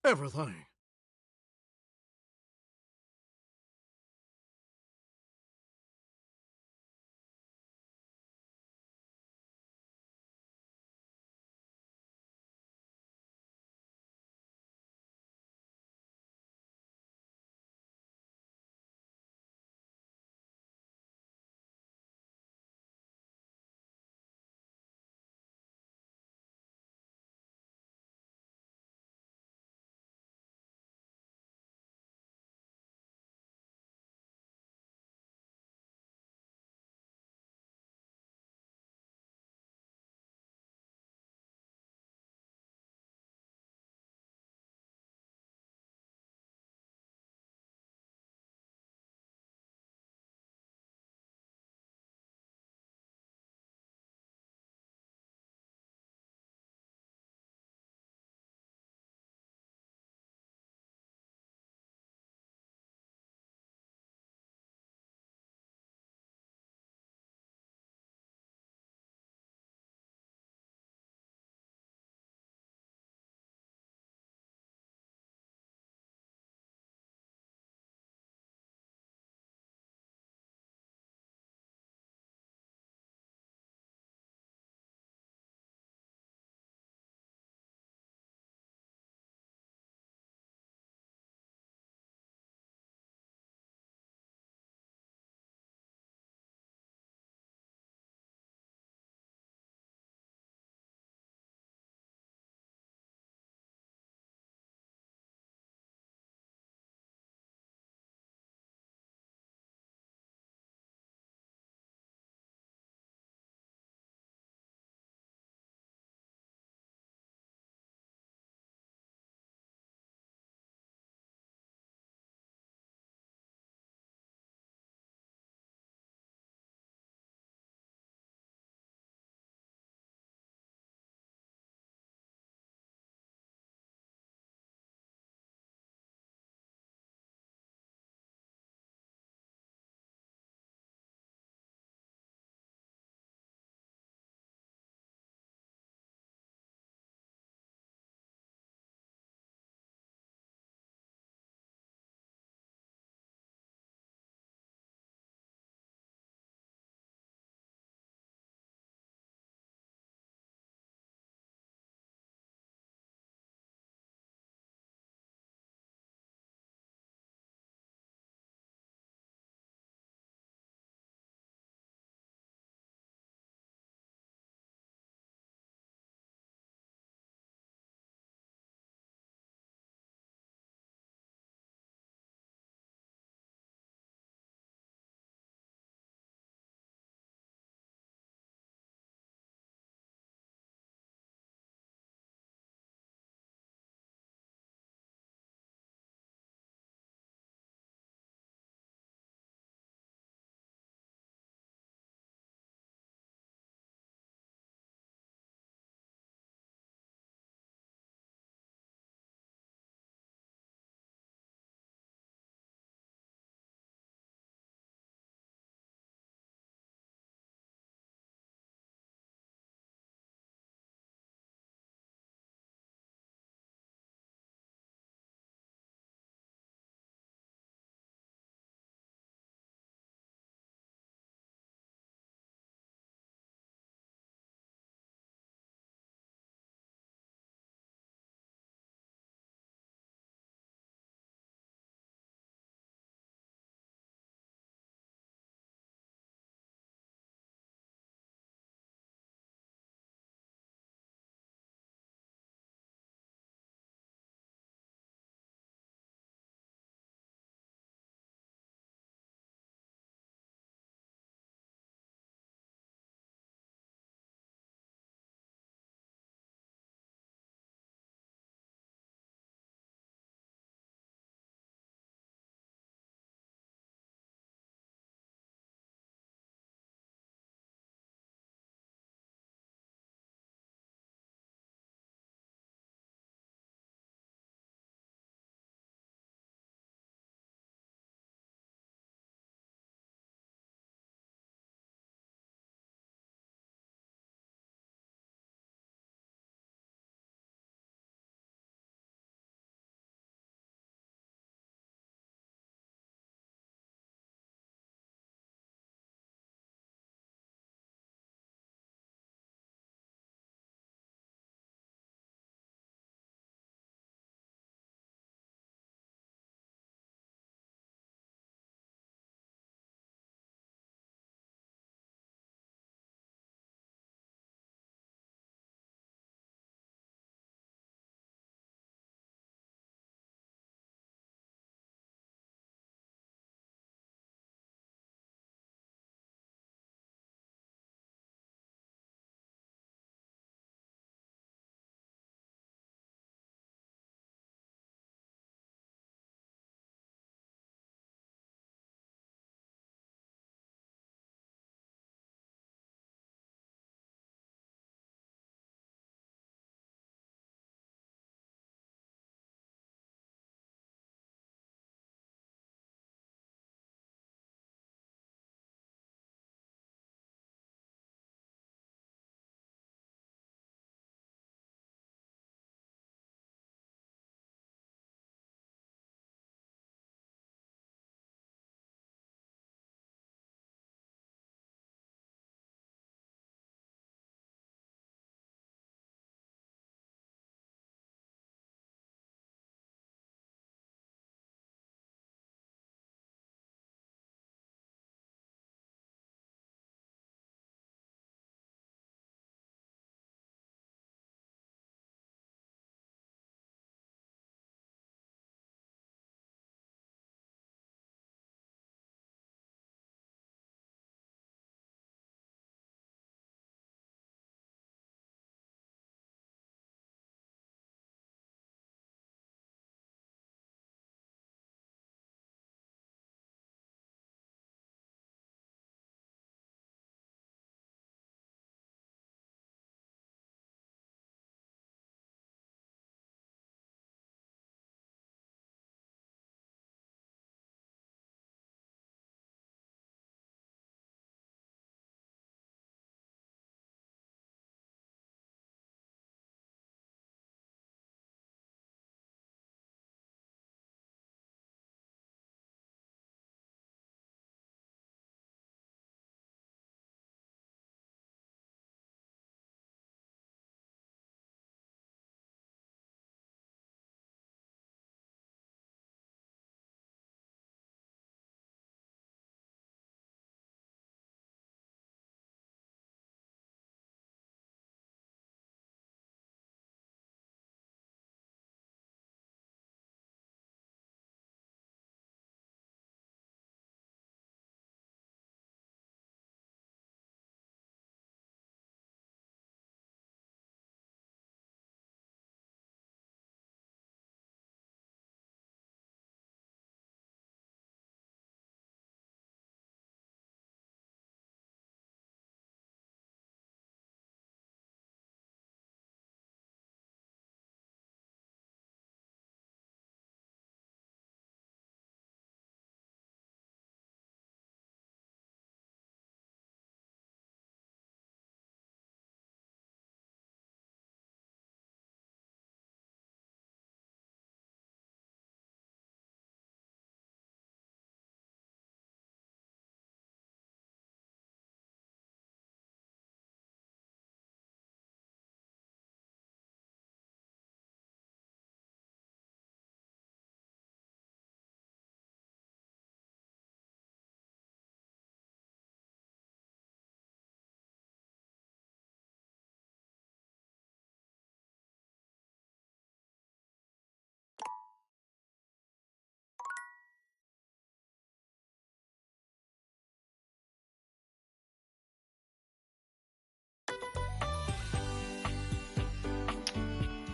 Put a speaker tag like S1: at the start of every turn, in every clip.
S1: Everything.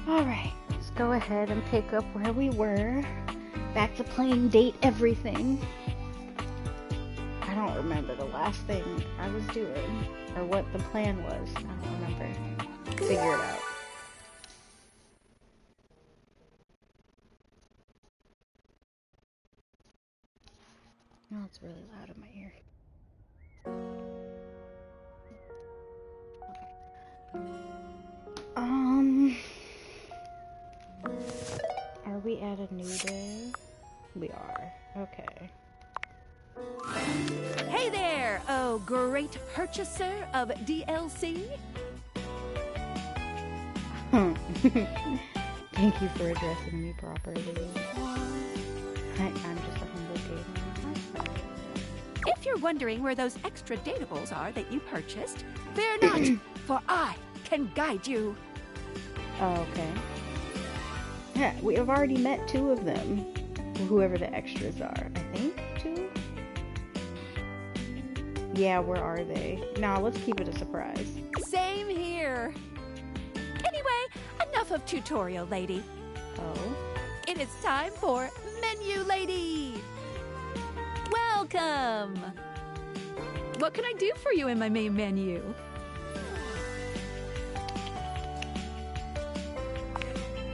S1: Alright, let's go ahead and pick up where we were. Back to playing Date Everything. I don't remember the last thing I was doing, or what the plan was. I don't remember. Figure it out. Oh, it's really loud in my ear. Are we at a new day? We are. Okay.
S2: Hey there, oh great purchaser of DLC.
S1: Thank you for addressing me properly. I'm just a humble gamer.
S2: If you're wondering where those extra datables are that you purchased, fear not, for I can guide you.
S1: Oh, okay. Yeah, we have already met 2 of them. Whoever the extras are. I think 2? Yeah, where are they? Nah, let's keep it a surprise.
S2: Same here. Anyway, enough of tutorial lady.
S1: Oh?
S2: It is time for Menu Lady. Welcome. What can I do for you in my main menu?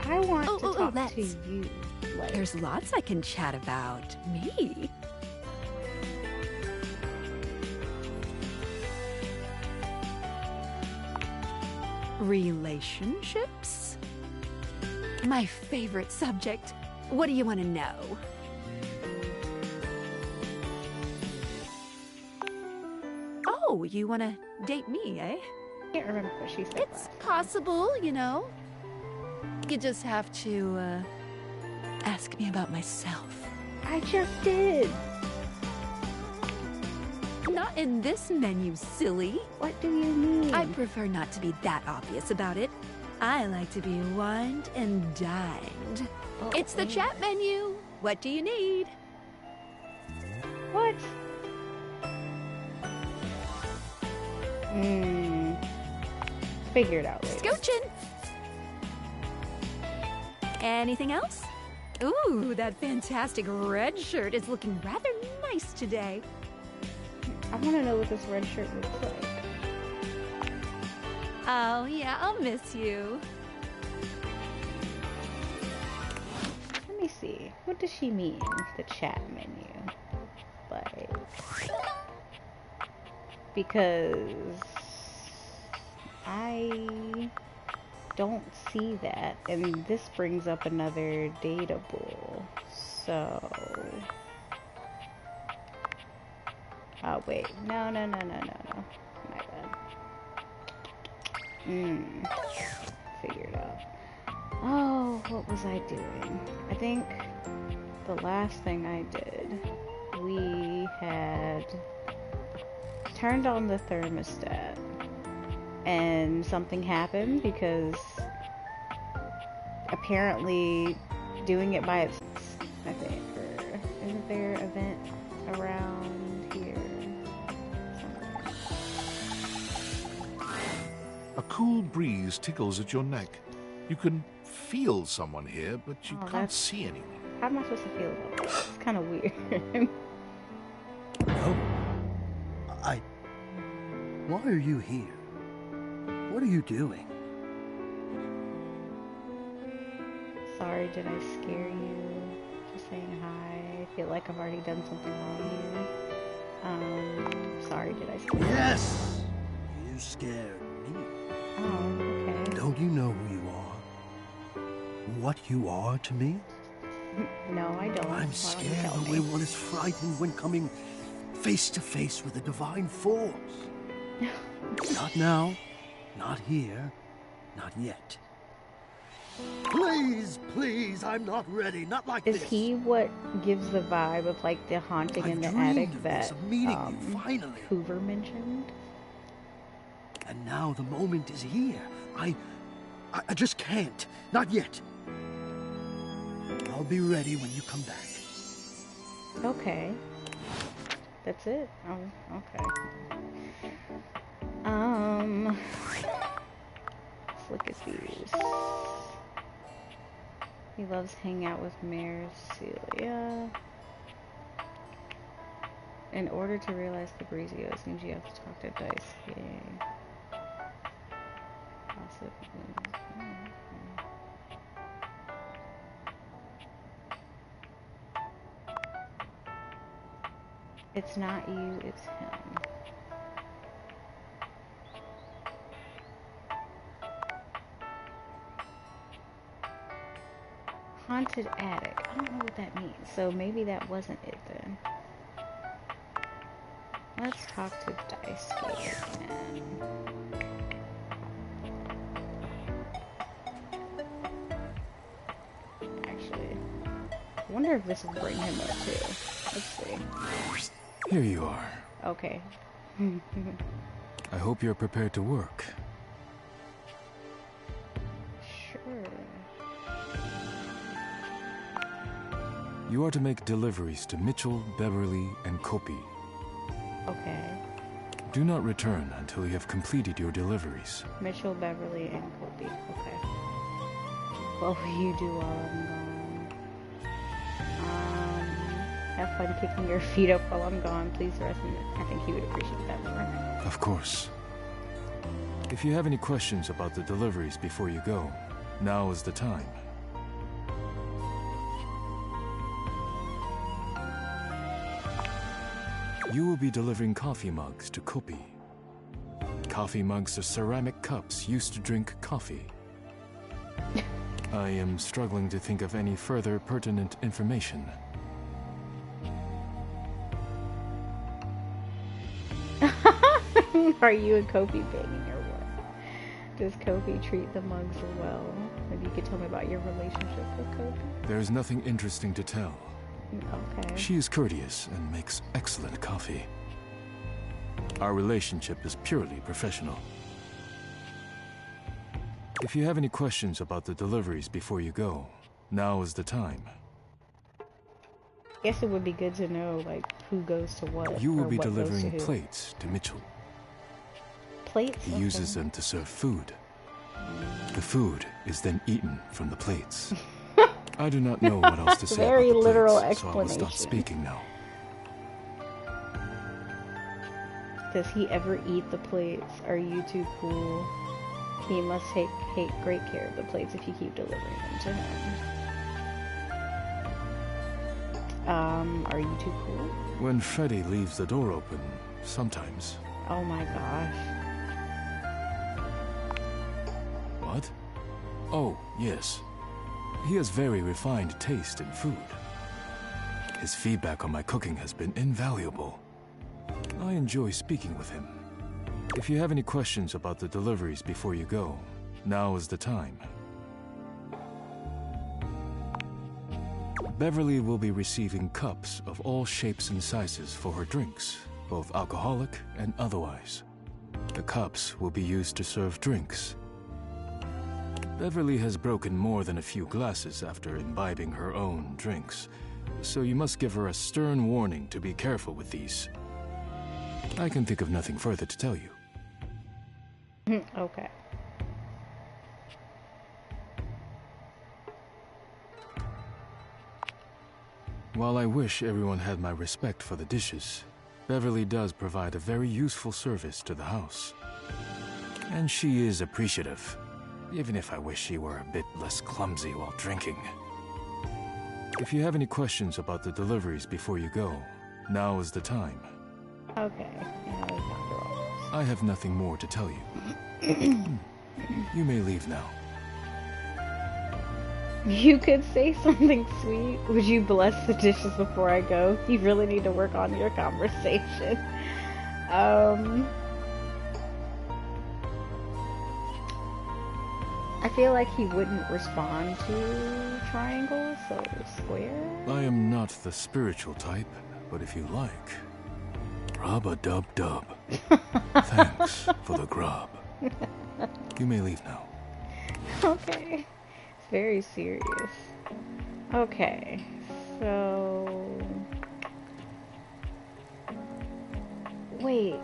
S1: I want to talk to you. Like,
S2: there's lots I can chat about. Me? Relationships? My favorite subject. What do you want to know? Oh, you want to date me, eh?
S1: I can't remember what she said.
S2: It's possible, you know. You just have to, ask me about myself.
S1: I just did.
S2: Not in this menu, silly.
S1: What do you mean?
S2: I prefer not to be that obvious about it. I like to be wined and dined.
S1: Oh,
S2: it's the chat menu. What do you need?
S1: What? Figure it out later.
S2: Scoochin'. Anything else? Ooh, that fantastic red shirt is looking rather nice today.
S1: I want to know what this red shirt looks like.
S2: Oh, yeah, I'll miss you.
S1: Let me see. What does she mean? The chat menu. Like... Because... I... don't see that. And this brings up another dateable. So... Oh, wait. No. My bad. Figured out. Oh, what was I doing? I think the last thing I did, we had turned on the thermostat and something happened because apparently doing it by itself, I think, or isn't there an event around here somewhere?
S3: A cool breeze tickles at your neck. You can feel someone here, but you can't see anyone.
S1: How am I supposed to feel about this? It's kind of weird.
S4: No. Why are you here? What are you doing?
S1: Sorry, did I scare you? Just saying hi. I feel like I've already done something wrong here. Sorry, did I scare you?
S4: Yes! You scared me.
S1: Oh, okay.
S4: Don't you know who you are? What you are to me?
S1: No, I don't.
S4: I'm scared the way one is frightened when coming face to face with a divine force. Not now, not here, not yet. Please, please, I'm not ready. Not like this.
S1: Is he what gives the vibe of like the haunting in the attic that Hoover mentioned?
S4: And now the moment is here. I just can't. Not yet. I'll be ready when you come back.
S1: Okay. That's it? Oh, okay. Let's look at these. He loves hanging out with Mayor Celia. In order to realize Fabrizio, it seems you have to talk to Daisuke. It's not you, it's him. Haunted attic. I don't know what that means, so maybe that wasn't it then. Let's talk to Daisuke again. Actually, I wonder if this will bring him up too. Let's see.
S5: Here you are.
S1: Okay.
S5: I hope you're prepared to work.
S1: Sure.
S5: You are to make deliveries to Mitchell, Beverly, and Kopi.
S1: Okay.
S5: Do not return until you have completed your deliveries.
S1: Mitchell, Beverly, and Kopi. Okay. What will you do while I'm gone? Have fun kicking your feet up while I'm gone. Please rest me. I think he would appreciate that more.
S5: Of course. If you have any questions about the deliveries before you go, now is the time. You will be delivering coffee mugs to Kopi. Coffee mugs are ceramic cups used to drink coffee. I am struggling to think of any further pertinent information.
S1: Are you and Kopi banging or what? Does Kopi treat the mugs well? Maybe you could tell me about your relationship with Kopi.
S5: There's nothing interesting to tell.
S1: Okay.
S5: She is courteous and makes excellent coffee. Our relationship is purely professional. If you have any questions about the deliveries before you go, now is the time.
S1: I guess it would be good to know, like, who goes to what.
S5: You will
S1: or
S5: be
S1: what
S5: delivering
S1: goes to
S5: plates to Mitchell.
S1: Plates?
S5: He uses them to serve food. The food is then eaten from the plates. I do not know what else to say
S1: Very
S5: about the
S1: literal
S5: plates, so I will stop
S1: explanation.
S5: speaking now.
S1: Does he ever eat the plates? Are you too cool? He must take great care of the plates if you keep delivering them to him. Are you too cool?
S5: When Freddy leaves the door open, sometimes.
S1: Oh my gosh.
S5: What? Oh, yes. He has very refined taste in food. His feedback on my cooking has been invaluable. I enjoy speaking with him. If you have any questions about the deliveries before you go, now is the time. Beverly will be receiving cups of all shapes and sizes for her drinks, both alcoholic and otherwise. The cups will be used to serve drinks. Beverly has broken more than a few glasses after imbibing her own drinks, so you must give her a stern warning to be careful with these. I can think of nothing further to tell you.
S1: Okay.
S5: While I wish everyone had my respect for the dishes, Beverly does provide a very useful service to the house. And she is appreciative, even if I wish she were a bit less clumsy while drinking. If you have any questions about the deliveries before you go, now is the time.
S1: Okay. Yeah, we've gone through all this.
S5: I have nothing more to tell you. You may leave now.
S1: You could say something sweet. Would you bless the dishes before I go? You really need to work on your conversation. I feel like he wouldn't respond to triangles, so square.
S5: I am not the spiritual type, but if you like, rub-a-dub-dub. Thanks for the grub. You may leave now.
S1: Okay. It's very serious. Okay. So... Wait.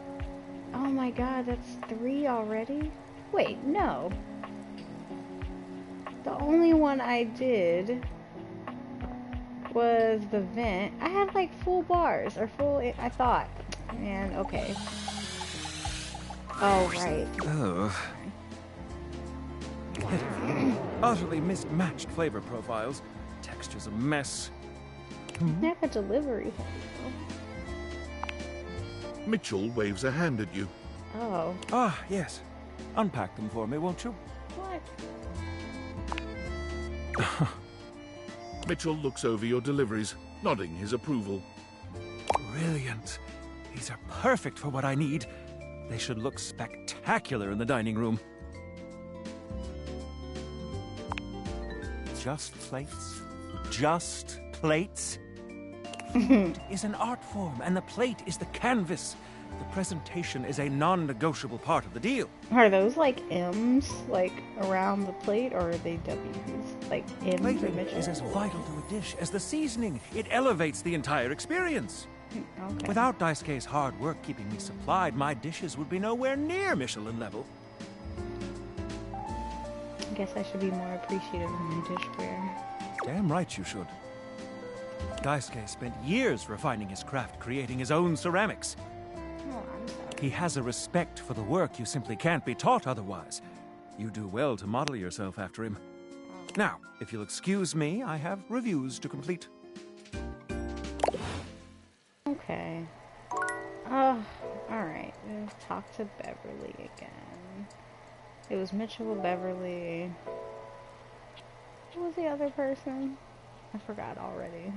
S1: Oh my god, that's 3 already? Wait, no. The The only one I did was the vent. I had like full bars, or full, I thought. Man, okay. Oh, right.
S6: Oh. Utterly mismatched flavor profiles. Texture's a mess.
S1: Never delivery.
S3: Mitchell waves a hand at you.
S1: Oh.
S6: Ah, yes. Unpack them for me, won't you?
S1: What?
S3: Mitchell looks over your deliveries, nodding his approval.
S6: Brilliant. These are perfect for what I need. They should look spectacular in the dining room. Just plates. Just plates. Food is an art form, and the plate is the canvas. The presentation is a non-negotiable part of the deal.
S1: Are those like M's, like around the plate, or are they W's? Like M for
S6: Plating
S1: Mitchell?
S6: is as vital to a dish as the seasoning. It elevates the entire experience.
S1: Okay.
S6: Without Daisuke's hard work keeping me supplied, my dishes would be nowhere near Michelin level.
S1: I guess I should be more appreciative of my dishware.
S6: Damn right you should. Daisuke spent years refining his craft, creating his own ceramics.
S1: Oh, I'm sorry.
S6: He has a respect for the work you simply can't be taught otherwise. You do well to model yourself after him. Now, if you'll excuse me, I have reviews to complete.
S1: Okay. Oh, alright. Let's talk to Beverly again. It was Mitchell, Beverly. Who was the other person? I forgot already.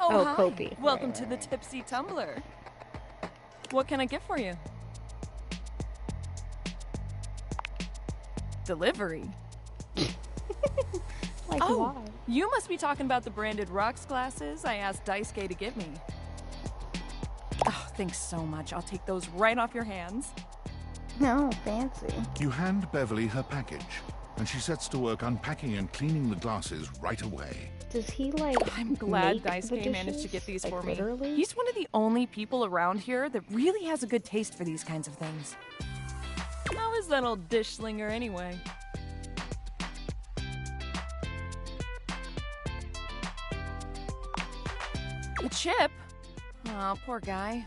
S1: Oh,
S7: hi.
S1: Kopi.
S7: Welcome
S1: Right,
S7: to
S1: right,
S7: the
S1: right.
S7: Tipsy Tumbler. What can I get for you? Delivery.
S1: Like,
S7: Oh,
S1: why?
S7: you must be talking about the branded rocks glasses I asked Daisuke to give me. Oh, thanks so much. I'll take those right off your hands.
S1: No, fancy.
S3: You hand Beverly her package, and she sets to work unpacking and cleaning the glasses right away.
S1: Does he, like,
S7: I'm glad
S1: make the
S7: Daisuke managed to
S1: dishes?
S7: get these
S1: Like,
S7: for me.
S1: literally?
S7: He's one of the only people around here that really has a good taste for these kinds of things. How is that old dish slinger anyway? The chip? Oh, poor guy.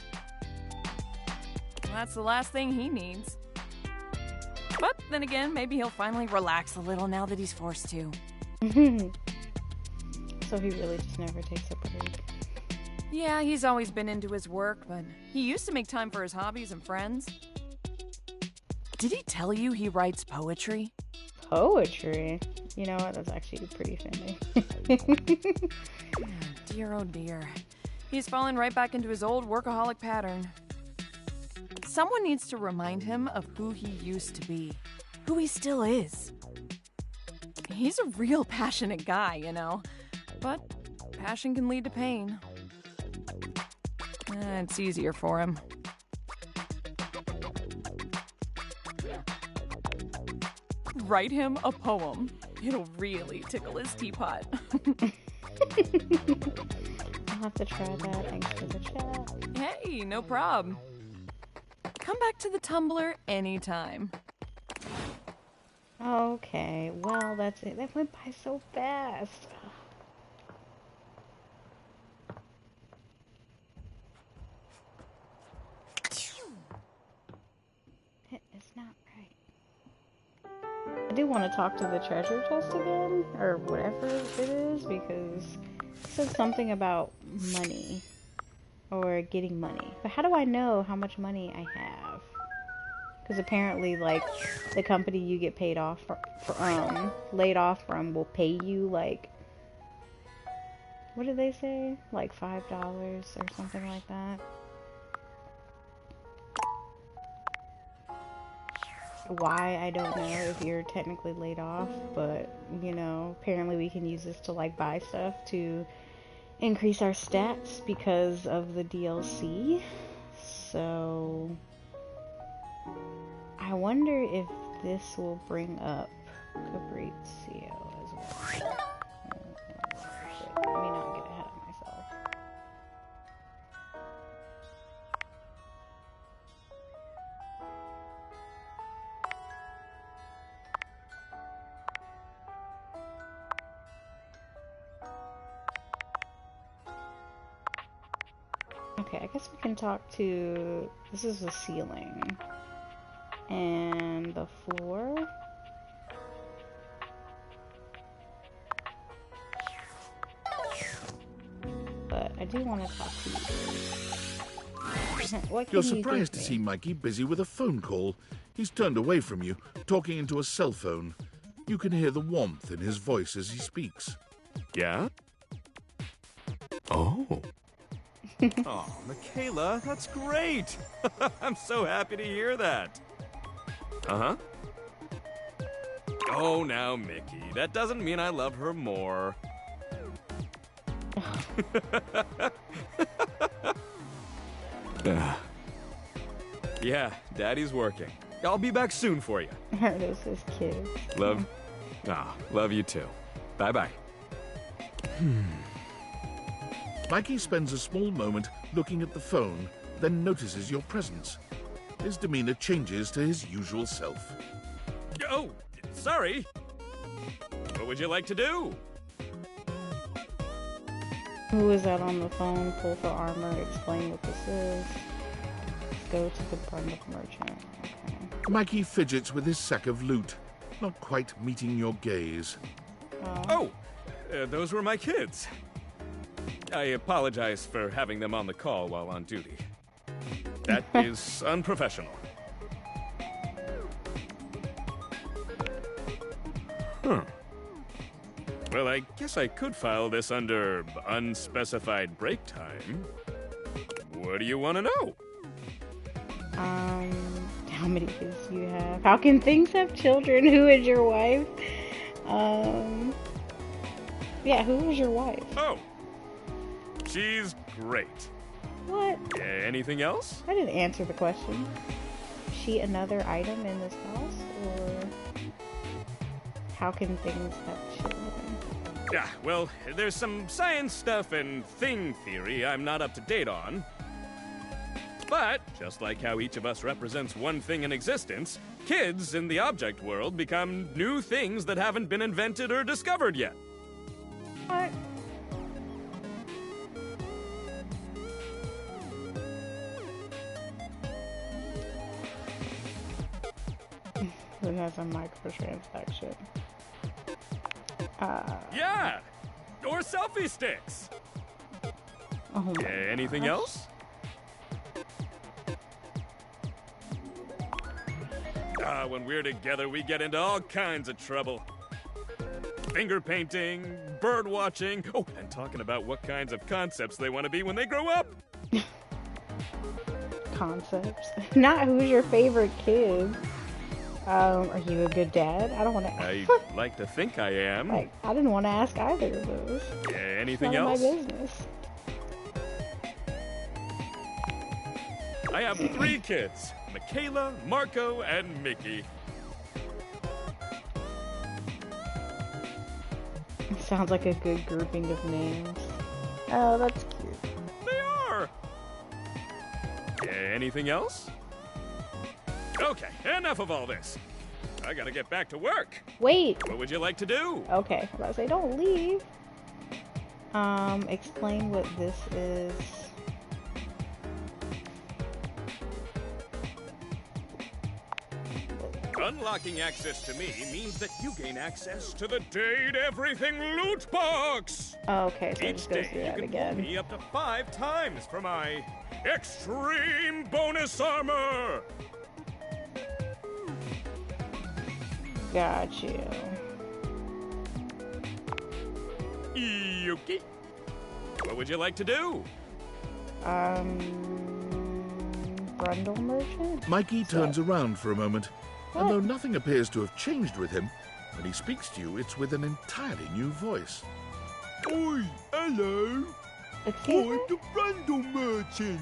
S7: That's the last thing he needs. But then again, maybe he'll finally relax a little now that he's forced to.
S1: So he really just never takes a break.
S7: Yeah, he's always been into his work, but he used to make time for his hobbies and friends. Did he tell you he writes poetry?
S1: Poetry? You know what? That's actually pretty funny.
S7: Dear, oh dear. He's fallen right back into his old workaholic pattern. Someone needs to remind him of who he used to be, who he still is. He's a real passionate guy, you know, but passion can lead to pain. It's easier for him. Write him a poem. It'll really tickle his teapot.
S1: I'll have to try that. Thanks for the chat.
S7: Hey, no prob. Come back to the Tumblr anytime.
S1: Okay, well, that's it. That went by so fast. It's not right. I do want to talk to the treasure chest again, or whatever it is, because it said something about money, or getting money. But how do I know how much money I have? Because apparently, like, the company you get paid off laid off from will pay you, like, what did they say? Like $5 or something like that. Why, I don't know if you're technically laid off, but, you know, apparently we can use this to, like, buy stuff to increase our stats because of the DLC. So I wonder if this will bring up Fabrizio as well. Let me not get ahead of myself. Okay, I guess we can talk to... This is the ceiling. And the floor? But I do want to talk to you. What can
S3: You're
S1: you
S3: surprised
S1: give
S3: to
S1: me?
S3: see Mikey busy with a phone call. He's turned away from you, talking into a cell phone. You can hear the warmth in his voice as he speaks.
S6: Yeah? Oh. Oh, Michaela, that's great. I'm so happy to hear that. Uh-huh. Oh, now, Mickey, that doesn't mean I love her more. Yeah, Daddy's working. I'll be back soon for you.
S1: This is kids.
S6: Love you too. Bye-bye.
S3: Mikey spends a small moment looking at the phone, then notices your presence. His demeanor changes to his usual self.
S6: Oh, sorry. What would you like to do?
S1: Who is that on the phone? Pull for armor. Explain what this is. Go to the bundle merchant. Okay.
S3: Mikey fidgets with his sack of loot, not quite meeting your gaze.
S6: Those were my kids. I apologize for having them on the call while on duty. That is unprofessional. Huh. Well, I guess I could file this under unspecified break time. What do you want to know?
S1: How many kids do you have? How can things have children? Who is your wife? Yeah, who is your wife?
S6: Oh, she's great.
S1: What?
S6: Anything else?
S1: I didn't answer the question. Is she another item in this house? Or how can things have children?
S6: Yeah, well, there's some science stuff and thing theory I'm not up to date on. But, just like how each of us represents one thing in existence, kids in the object world become new things that haven't been invented or discovered yet.
S1: What? It has a microtransaction.
S6: Yeah! Or selfie sticks!
S1: Oh my
S6: Anything
S1: gosh.
S6: else? When we're together, we get into all kinds of trouble. Finger painting, bird watching, oh, and talking about what kinds of concepts they want to be when they grow up.
S1: Concepts. Not who's your favorite kid. Are you a good dad? I don't want to.
S6: I like to think I am.
S1: Like, I didn't want to ask either of those.
S6: Anything
S1: None
S6: else?
S1: of my business.
S6: I have 3 kids. Michaela, Marco, and Mickey.
S1: Sounds like a good grouping of names. Oh, that's cute.
S6: They are! Anything else? Okay, enough of all this. I gotta get back to work.
S1: Wait.
S6: What would you like to do?
S1: Okay, I was about to say, don't leave. Explain what this is.
S6: Unlocking access to me means that you gain access to the Date Everything loot box!
S1: Oh, okay, so
S6: Each
S1: just go
S6: day,
S1: through
S6: you
S1: that
S6: can
S1: again.
S6: pull me up to 5 times for my extreme bonus armor!
S1: Got you.
S6: Yuki. What would you like to do?
S1: Brundle merchant?
S3: Mikey turns around for a moment,
S1: What?
S3: and though nothing appears to have changed with him, when he speaks to you, it's with an entirely new voice.
S4: Oi, hello.
S1: Excuse me?
S4: I'm the bundle merchant.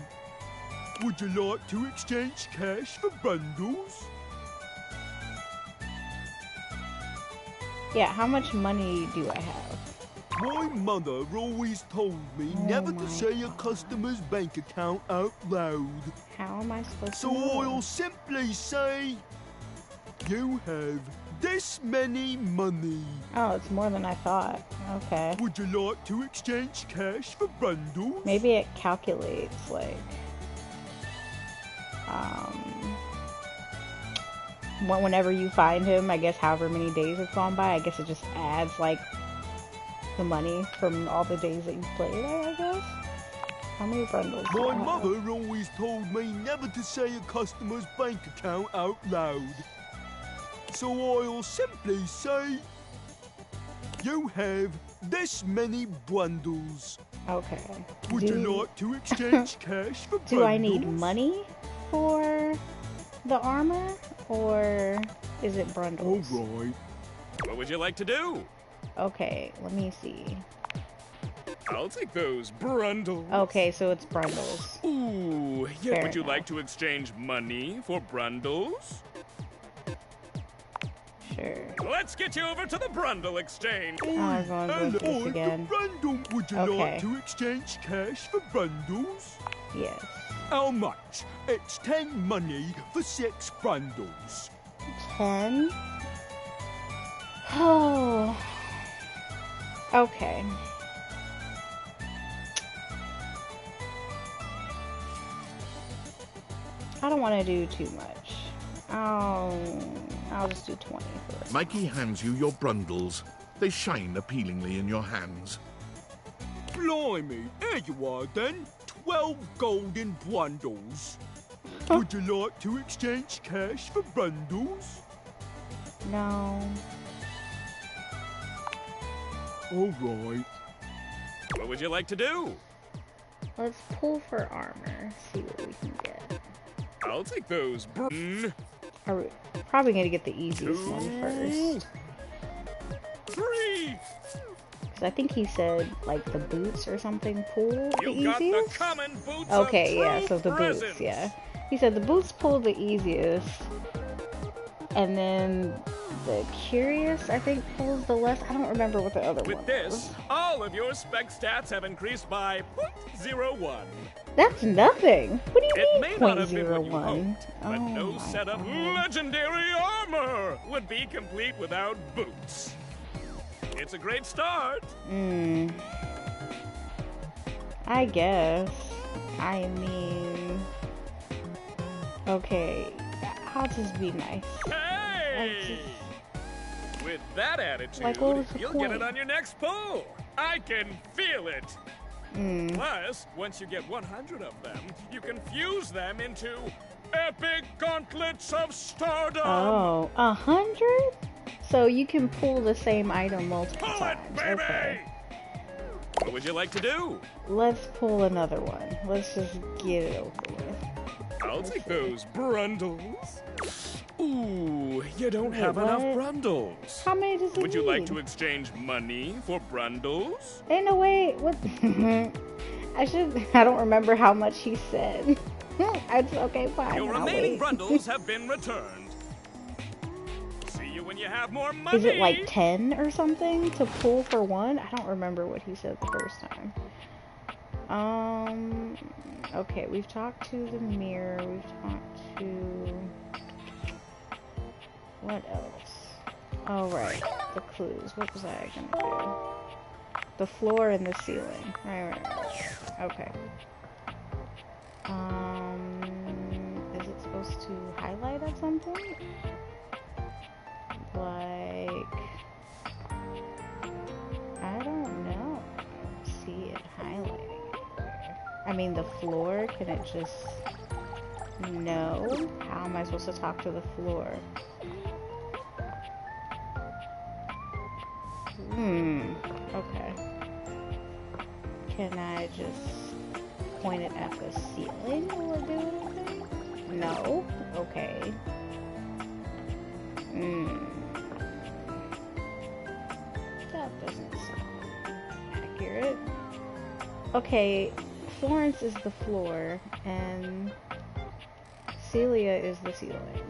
S4: Would you like to exchange cash for bundles?
S1: Yeah, how much money do I have?
S4: My mother always told me never
S1: my
S4: to say a customer's bank account out loud.
S1: How am I supposed
S4: So
S1: to know?
S4: I'll simply say, you have this many money.
S1: Oh, it's more than I thought. Okay.
S4: Would you like to exchange cash for bundles?
S1: Maybe it calculates, like, whenever you find him, I guess however many days have gone by, I guess it just adds, like, the money from all the days that you played, I guess? How many bundles do I
S4: My
S1: have?
S4: mother always told me never to say a customer's bank account out loud. So I'll simply say, you have this many bundles.
S1: Okay.
S4: Would you like to exchange cash for bundles?
S1: Do I need money for the armor, or is it bundles?
S4: Alright.
S6: What would you like to do?
S1: Okay, let me see.
S6: I'll take those brundles.
S1: Okay, so it's bundles.
S6: Ooh, yeah.
S1: Fair
S6: Would you
S1: enough.
S6: like to exchange money for brundles?
S1: Sure.
S6: Let's get you over to the brundle exchange.
S1: I'm going to go through this again.
S4: Bundle. Would you
S1: Okay.
S4: like to exchange cash for bundles?
S1: Yes.
S4: How much? It's 10 money for 6 bundles.
S1: 10? Oh. Okay. I don't want to do too much. I'll just do 20 first.
S3: Mikey hands you your brundles. They shine appealingly in your hands.
S4: Blimey, here you are then. 12 golden bundles. Would you like to exchange cash for bundles?
S1: No.
S4: Alright.
S6: What would you like to do?
S1: Let's pull for armor. See what we can get.
S6: I'll take those
S1: Are we probably gonna get the easiest one first.
S6: 3.
S1: Because I think he said, like, the boots or something pull the
S6: You got the
S1: easiest?
S6: common boots
S1: Okay,
S6: of
S1: yeah,
S6: true
S1: so the
S6: presence.
S1: boots, yeah. He said the boots pull the easiest. And then the curious, I think, pulls the less. I don't remember what the other one
S6: With this,
S1: was.
S6: all of your spec stats have increased by 0.01.
S1: That's nothing. What do you
S6: It
S1: mean,
S6: may not have been what you
S1: 0.01?
S6: hoped, but
S1: Oh
S6: no
S1: my
S6: set of
S1: God.
S6: legendary armor would be complete without boots. It's a great start.
S1: I guess. I mean... Okay, I'll just be nice.
S6: Hey! With that attitude,
S1: Like, what was the
S6: you'll get it
S1: point?
S6: on your next pull. I can feel it. Plus, once you get 100 of them, you can fuse them into epic gauntlets of stardom.
S1: Oh, 100? So you can pull the same item multiple
S6: Pull it,
S1: times.
S6: baby!
S1: Okay.
S6: What would you like to do?
S1: Let's pull another one. Let's just get it over with.
S6: I'll take those brundles. Ooh, you don't
S1: Wait,
S6: have enough
S1: what?
S6: brundles.
S1: How many does it
S6: Would you like
S1: need?
S6: to exchange money for brundles?
S1: Ain't no way. What? I don't remember how much he said. It's okay, fine.
S6: Your
S1: I'll
S6: remaining
S1: wait.
S6: brundles have been returned. See you when you have more money.
S1: Is it like 10 or something to pull for one? I don't remember what he said the first time. Okay, we've talked to the mirror. We've talked to... What else? Oh, right. The clues. What was I gonna do? The floor and the ceiling. Right. Okay. Is it supposed to highlight at some point? Like... I don't know. See it highlighting anywhere. I mean, the floor, can it just... No? How am I supposed to talk to the floor? Okay. Can I just point it at the ceiling? Will it do anything? No? Okay. That doesn't sound accurate. Okay, Florence is the floor, and Celia is the ceiling.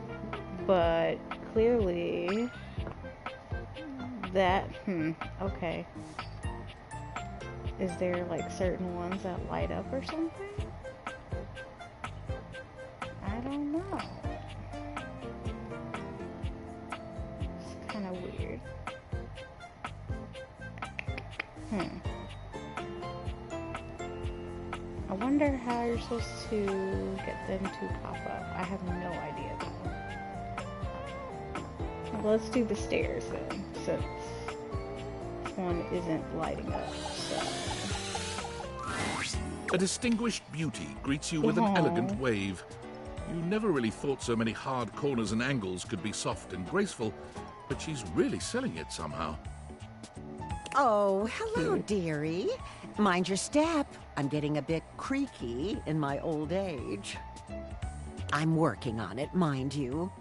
S1: But clearly... that, okay. Is there like certain ones that light up or something? I don't know. It's kind of weird. I wonder how you're supposed to get them to pop up. I have no idea though. Well, let's do the stairs then, since this one isn't lighting up. So.
S3: A distinguished beauty greets you with an elegant wave. You never really thought so many hard corners and angles could be soft and graceful, but she's really selling it somehow.
S8: Oh, hello, dearie. Mind your step. I'm getting a bit creaky in my old age. I'm working on it, mind you.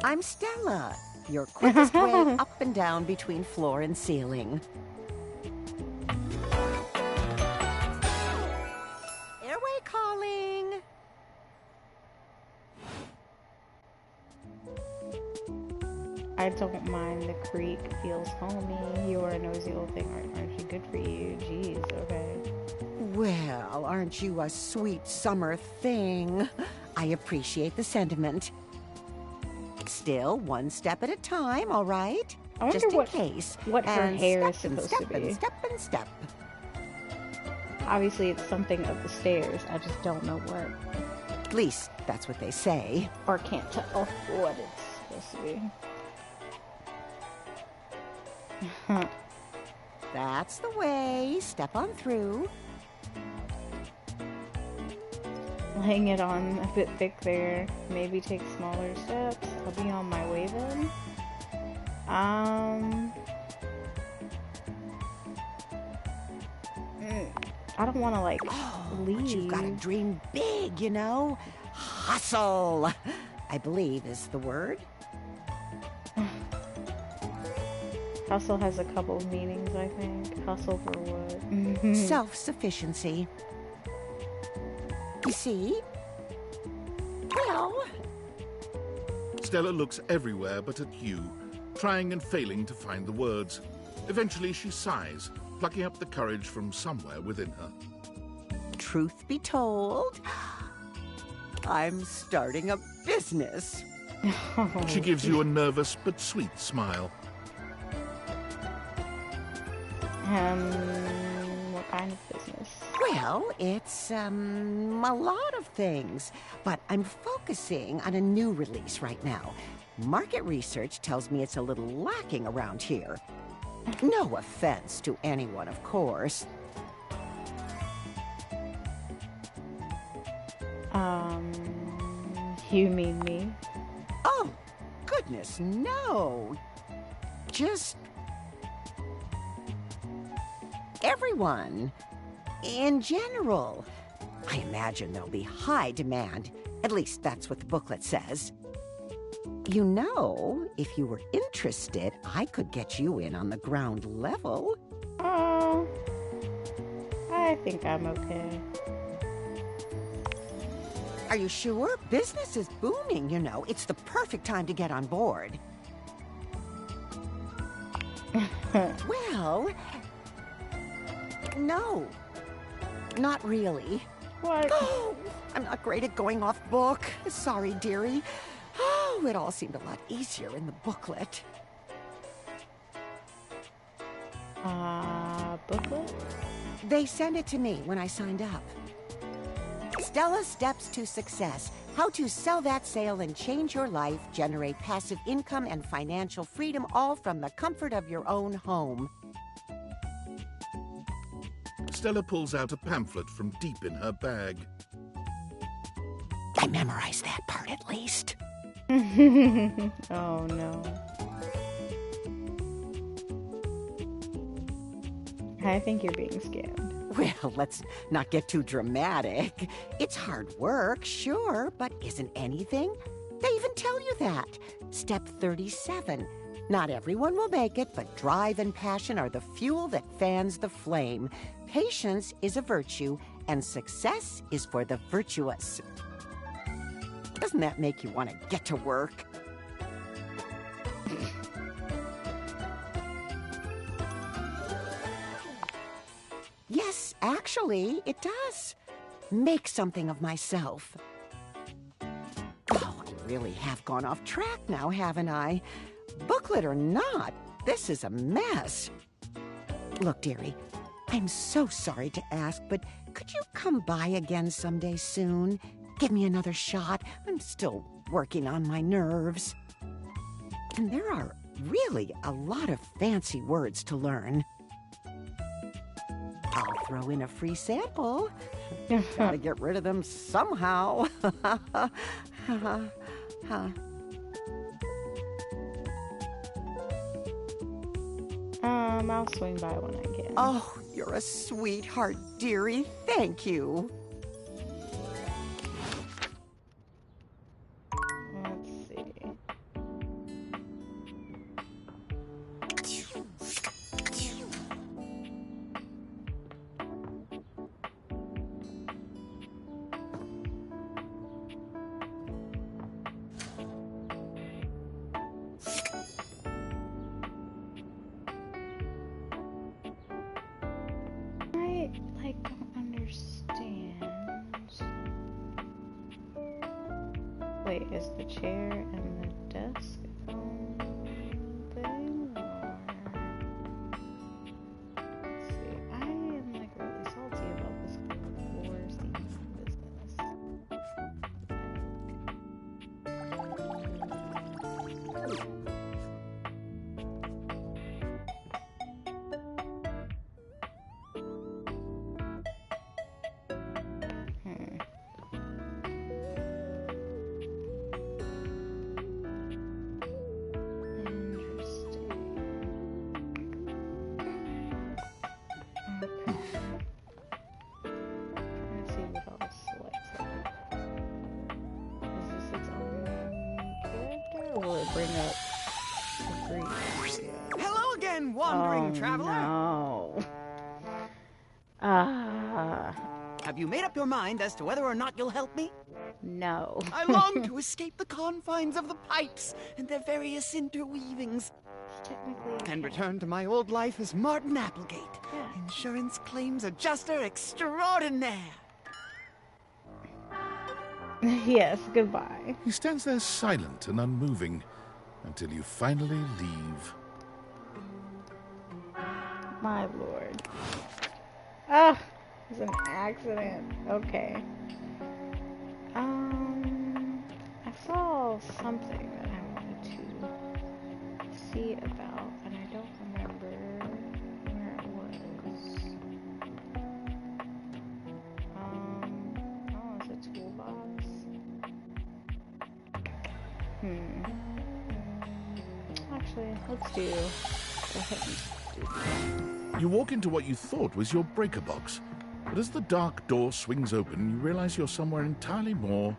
S8: I'm Stella, your quickest way up and down between floor and ceiling. Airway calling.
S1: I don't mind the creek. Feels homey. You are a nosy little thing. Aren't you? Good for you. Jeez, okay.
S8: Well, aren't you a sweet summer thing? I appreciate the sentiment. Still, one step at a time, all right?
S1: I wonder
S8: just in
S1: what,
S8: case.
S1: what her
S8: and
S1: hair is
S8: step and
S1: supposed
S8: step
S1: to be.
S8: and step and step.
S1: Obviously, it's something of the stairs. I just don't know what.
S8: At least, that's what they say.
S1: Or can't tell what it's supposed to be.
S8: That's the way. Step on through.
S1: Laying it on a bit thick there. Maybe take smaller steps. I'll be on my way then. I don't want to like leave.
S8: But you've got to dream big, you know. Hustle, I believe is the word.
S1: Hustle has a couple of meanings, I think. Hustle for what?
S8: Self-sufficiency. You see? Well...
S3: Stella looks everywhere but at you, trying and failing to find the words. Eventually she sighs, plucking up the courage from somewhere within her.
S8: Truth be told, I'm starting a business.
S3: She gives you a nervous but sweet smile.
S1: What kind of business?
S8: Well, it's, a lot of things. But I'm focusing on a new release right now. Market research tells me it's a little lacking around here. No offense to anyone, of course.
S1: You mean me?
S8: Oh, goodness, no. Just... everyone. In general. I imagine there'll be high demand. At least that's what the booklet says. You know, if you were interested, I could get you in on the ground level.
S1: Oh, I think I'm okay.
S8: Are you sure? Business is booming, you know. It's the perfect time to get on board. Well... no. Not really.
S1: What?
S8: Oh, I'm not great at going off book. Sorry, dearie. Oh, it all seemed a lot easier in the booklet.
S1: Booklet?
S8: They sent it to me when I signed up. Stella's Steps to Success. How to sell that sale and change your life, generate passive income and financial freedom, all from the comfort of your own home.
S3: Stella pulls out a pamphlet from deep in her bag.
S8: I memorized that part at least.
S1: Oh no. I think you're being scammed.
S8: Well, let's not get too dramatic. It's hard work, sure, but isn't anything? They even tell you that. Step 37. Not everyone will make it, but drive and passion are the fuel that fans the flame. Patience is a virtue, and success is for the virtuous. Doesn't that make you want to get to work? Yes, actually, it does. Make something of myself. Oh, really have gone off track now, haven't I? Booklet or not, this is a mess. Look, dearie, I'm so sorry to ask, but could you come by again someday soon? Give me another shot. I'm still working on my nerves. And there are really a lot of fancy words to learn. I'll throw in a free sample. Gotta get rid of them somehow.
S1: I'll swing by when I can.
S8: Oh, you're a sweetheart, dearie. Thank you.
S1: Let's see. I don't understand. Wait, is the chair and the desk its own thing? Or... Let's see. I am like really salty about this floor scene business. Bring up the Greek.
S9: Hello again, wandering traveler.
S1: No.
S9: Have you made up your mind as to whether or not you'll help me?
S1: No.
S9: I long to escape the confines of the pipes and their various interweavings, and return to my old life as Martin Applegate, insurance claims adjuster extraordinaire.
S1: Yes, goodbye.
S3: He stands there silent and unmoving until you finally leave.
S1: My lord. Ah, it was an accident. Okay. I saw something that I wanted to see about, but I don't remember where it was. Oh, it's a toolbox. Actually, let's do. Go ahead and do that.
S3: You walk into what you thought was your breaker box, but as the dark door swings open, you realize you're somewhere entirely more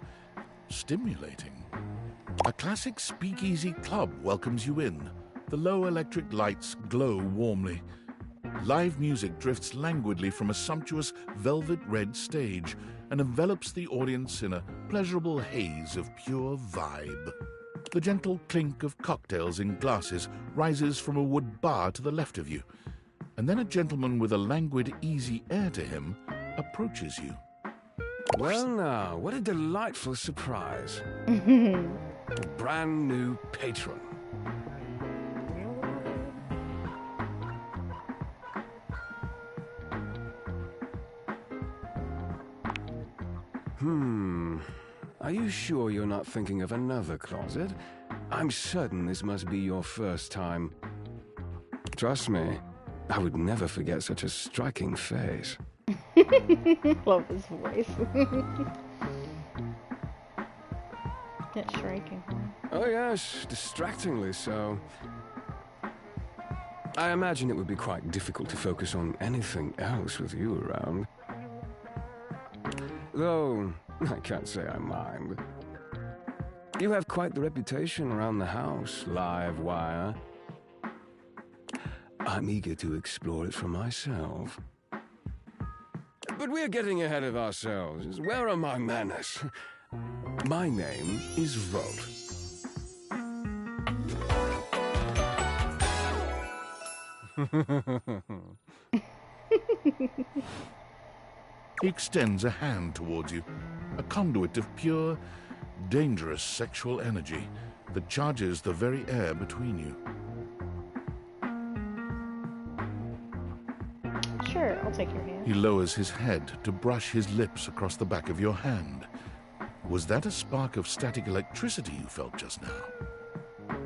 S3: stimulating. A classic speakeasy club welcomes you in. The low electric lights glow warmly. Live music drifts languidly from a sumptuous velvet red stage and envelops the audience in a pleasurable haze of pure vibe. The gentle clink of cocktails in glasses rises from a wood bar to the left of you, and then a gentleman with a languid, easy air to him approaches you.
S5: Well now, what a delightful surprise. A brand new patron. Are you sure you're not thinking of another closet? I'm certain this must be your first time. Trust me, I would never forget such a striking face.
S1: Love his voice. Get striking.
S5: Oh yes, distractingly so. I imagine it would be quite difficult to focus on anything else with you around. Though, I can't say I mind. You have quite the reputation around the house, live wire. I'm eager to explore it for myself. But we're getting ahead of ourselves. Where are my manners? My name is Rolf.
S3: He extends a hand towards you, a conduit of pure, dangerous sexual energy that charges the very air between you.
S1: Sure, I'll take your hand.
S3: He lowers his head to brush his lips across the back of your hand. Was that a spark of static electricity you felt just now?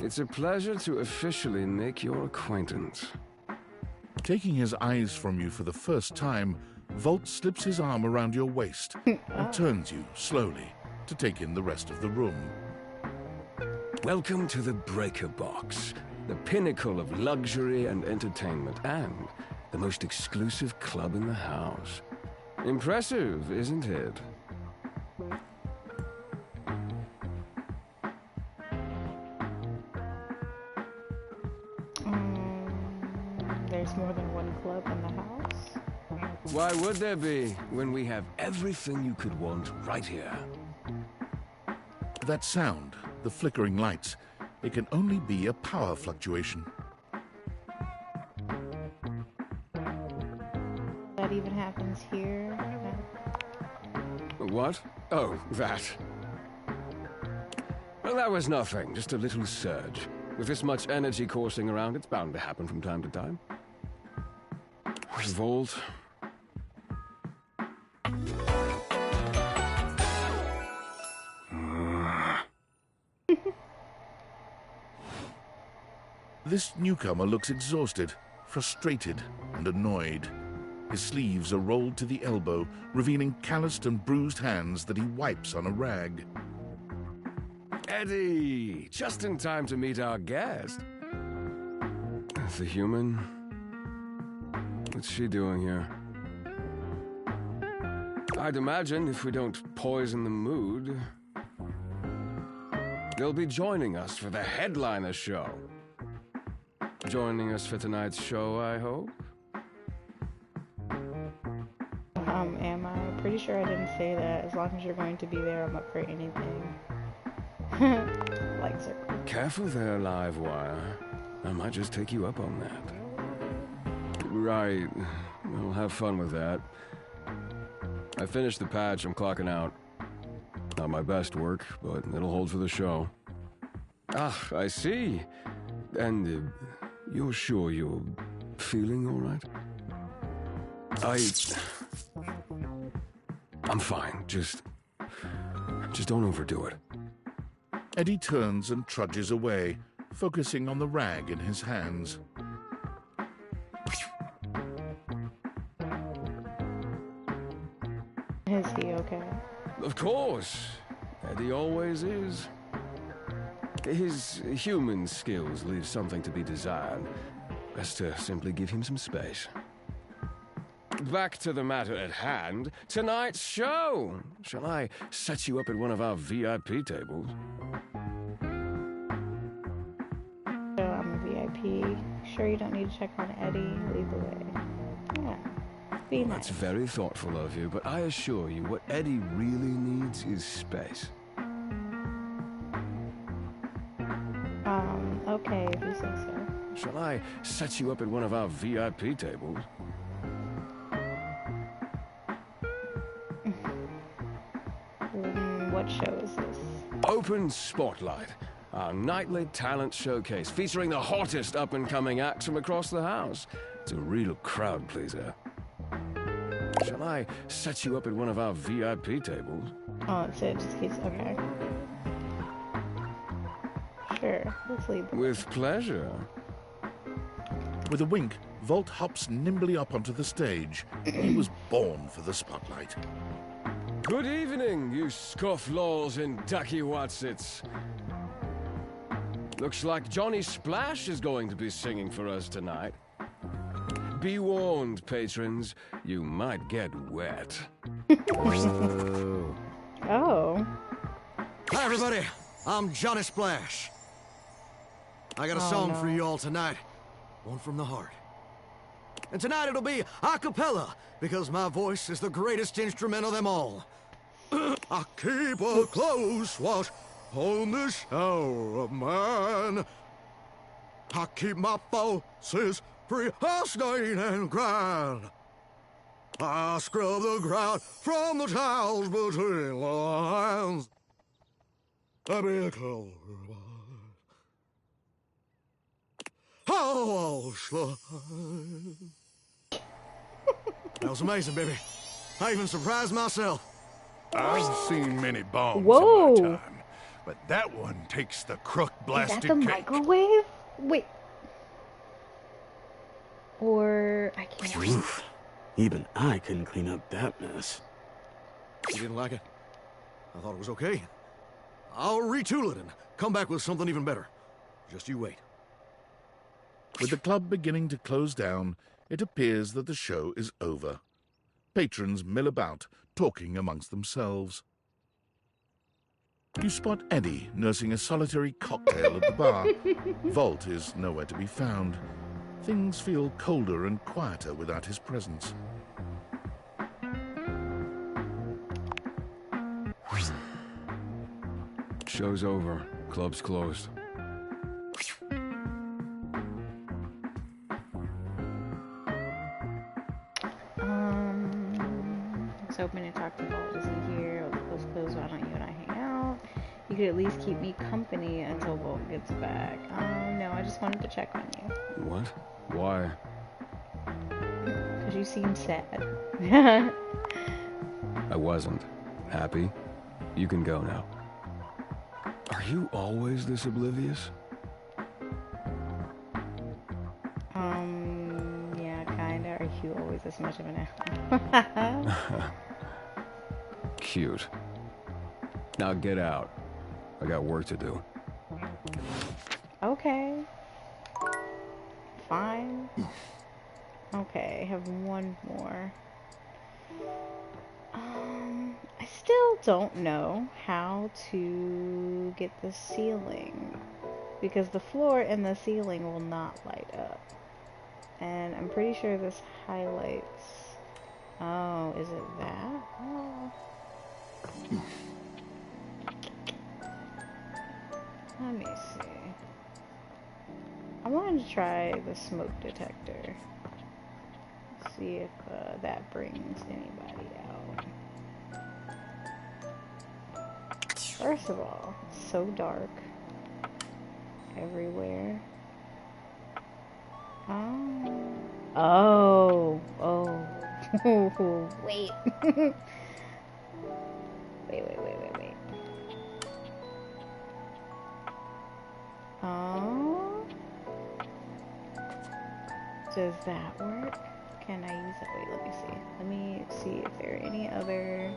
S10: It's a pleasure to officially make your acquaintance.
S3: Taking his eyes from you for the first time, Volt slips his arm around your waist and turns you slowly to take in the rest of the room.
S10: Welcome to the Breaker Box, the pinnacle of luxury and entertainment, and the most exclusive club in the house. Impressive, isn't it?
S1: There's more than one club in the house?
S10: Why would there be, when we have everything you could want right here?
S3: That sound, the flickering lights, it can only be a power fluctuation.
S1: That even happens here?
S10: What? Oh, that. Well, that was nothing, just a little surge. With this much energy coursing around, it's bound to happen from time to time. Volt.
S3: This newcomer looks exhausted, frustrated, and annoyed. His sleeves are rolled to the elbow, revealing calloused and bruised hands that he wipes on a rag.
S10: Eddie! Just in time to meet our guest. The human? What's she doing here? I'd imagine if we don't poison the mood, they'll be joining us for the headliner show. Joining us for tonight's show, I hope?
S1: Am I? Pretty sure I didn't say that. As long as you're going to be there, I'm up for anything. Like circle.
S10: Careful there, Livewire. I might just take you up on that. Right. We'll have fun with that. I finished the patch. I'm clocking out. Not my best work, but it'll hold for the show. Ah, I see. And you're sure you're feeling all right? I'm fine. Just don't overdo it.
S3: Eddie turns and trudges away, focusing on the rag in his hands.
S1: Is he okay?
S10: Of course. Eddie always is. His human skills leave something to be desired. Best to simply give him some space. Back to the matter at hand. Tonight's show. Shall I set you up at one of our VIP tables?
S1: So I'm a VIP. Sure you don't need to check on Eddie. Lead the way. Yeah. Be nice.
S10: That's very thoughtful of you, but I assure you what Eddie really needs is space.
S1: Okay, if you say so.
S10: Shall I set you up at one of our VIP tables?
S1: What show is this?
S10: Open Spotlight, our nightly talent showcase featuring the hottest up-and-coming acts from across the house. It's a real crowd pleaser. Shall I set you up at one of our VIP tables?
S1: Oh, that's it. Just keeps. Okay. Sure. Let's leave.
S10: With pleasure.
S3: With a wink, Volt hops nimbly up onto the stage. He was born for the spotlight.
S10: Good evening, you scofflaws and ducky watsits. Looks like Johnny Splash is going to be singing for us tonight. Be warned, patrons, you might get wet.
S1: Oh.
S11: Hi, everybody. I'm Johnny Splash. I got a song for you all tonight. One from the heart. And tonight it'll be a cappella, because my voice is the greatest instrument of them all. I keep a close watch on this hour of mine. I keep my forces free of stain and grind. I scrub the ground from the tiles between the lines. That was amazing, baby. I even surprised myself.
S3: I've seen many bombs
S1: Whoa.
S3: in my time, but that one takes the crook
S1: Is
S3: blasted
S1: that the
S3: cake.
S1: microwave? Wait. Or I can't.
S12: Oof. Even I couldn't clean up that mess.
S11: You didn't like it? I thought it was okay. I'll retool it and come back with something even better. Just you wait.
S3: With the club beginning to close down, it appears that the show is over. Patrons mill about, talking amongst themselves. You spot Eddie nursing a solitary cocktail at the bar. Volt is nowhere to be found. Things feel colder and quieter without his presence.
S10: Show's over. Club's closed.
S1: I was hoping to talk to Volt. Isn't here? Close. Why don't you and I hang out? You could at least keep me company until Volt gets back. No, I just wanted to check on you.
S10: What? Why?
S1: Because you seem sad.
S10: I wasn't. Happy? You can go now. Are you always this oblivious?
S1: Yeah, kinda. Are you always this much of an asshole?
S10: Cute. Now get out. I got work to do.
S1: Okay. Fine. Okay, I have one more. I still don't know how to get the ceiling, because the floor and the ceiling will not light up. And I'm pretty sure this highlights... Oh, is it that? Oh. Let me see. I wanted to try the smoke detector. See if that brings anybody out. First of all, it's so dark everywhere. Oh, wait. wait. Oh, does that work? Can I use that? Wait, let me see. Let me see if there are any other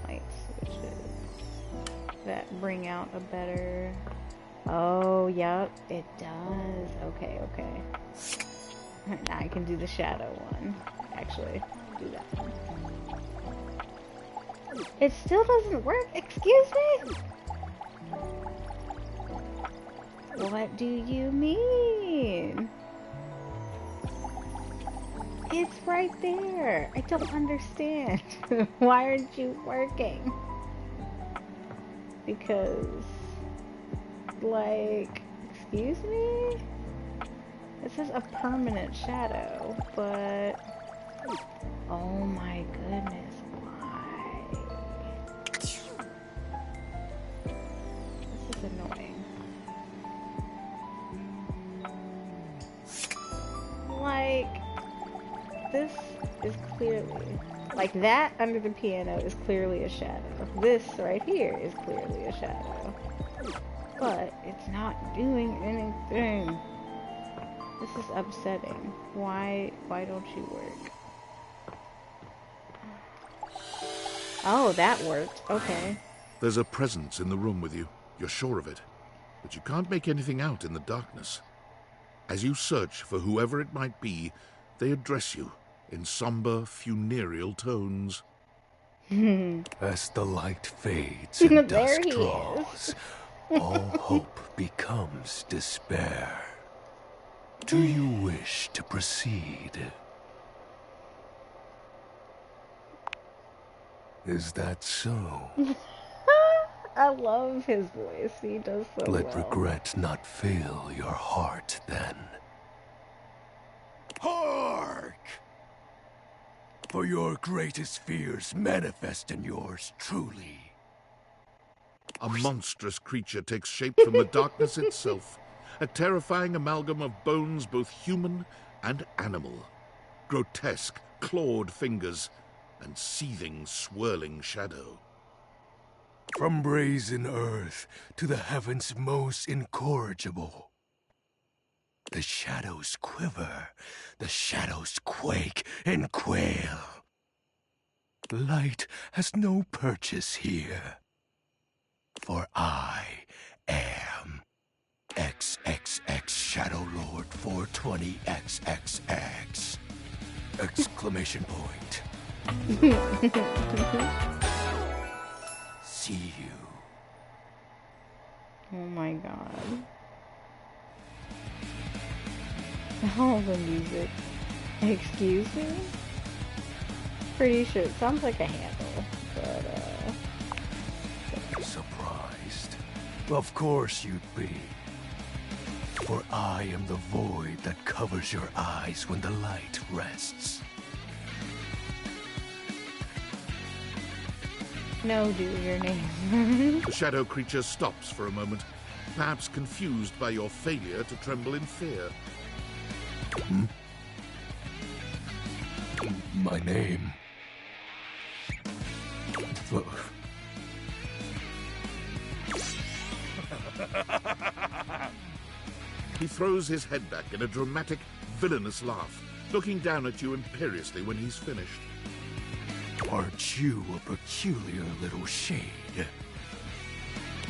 S1: light switches that bring out a better... Oh, yep, it does. Okay. Now I can do the shadow one. Actually, do that one. It still doesn't work? Excuse me? What do you mean? It's right there. I don't understand. Why aren't you working? Because, like, excuse me? This is a permanent shadow, but... Oh my goodness, why? This is annoying. Like... This is clearly, like that under the piano is clearly a shadow. This right here is clearly a shadow. But it's not doing anything. This is upsetting. Why don't you work? Oh, that worked. Okay.
S3: There's a presence in the room with you. You're sure of it. But you can't make anything out in the darkness. As you search for whoever it might be, they address you in somber, funereal tones.
S5: As the light fades and
S1: There
S5: dusk
S1: he
S5: draws, all hope becomes despair. Do you wish to proceed? Is that so?
S1: I love his voice. He does so well.
S5: Let regret not fill your heart then. Hark! For your greatest fears manifest in yours truly.
S3: a monstrous creature takes shape from the darkness itself, a terrifying amalgam of bones both human and animal, grotesque, clawed fingers, and seething, swirling shadow.
S13: From brazen earth to the heavens most incorrigible. The shadows quiver, the shadows quake and quail. Light has no purchase here, for I am XXX Shadow Lord 420XXX! Exclamation point. See you.
S1: Oh my god. All the music. Excuse me? Pretty sure it sounds like a handle, but
S13: Surprised? Of course you'd be. For I am the void that covers your eyes when the light rests.
S1: no, dude, your name.
S3: The shadow creature stops for a moment, perhaps confused by your failure to tremble in fear.
S13: My name.
S3: He throws his head back in a dramatic, villainous laugh, looking down at you imperiously when he's finished.
S13: Aren't you a peculiar little shade?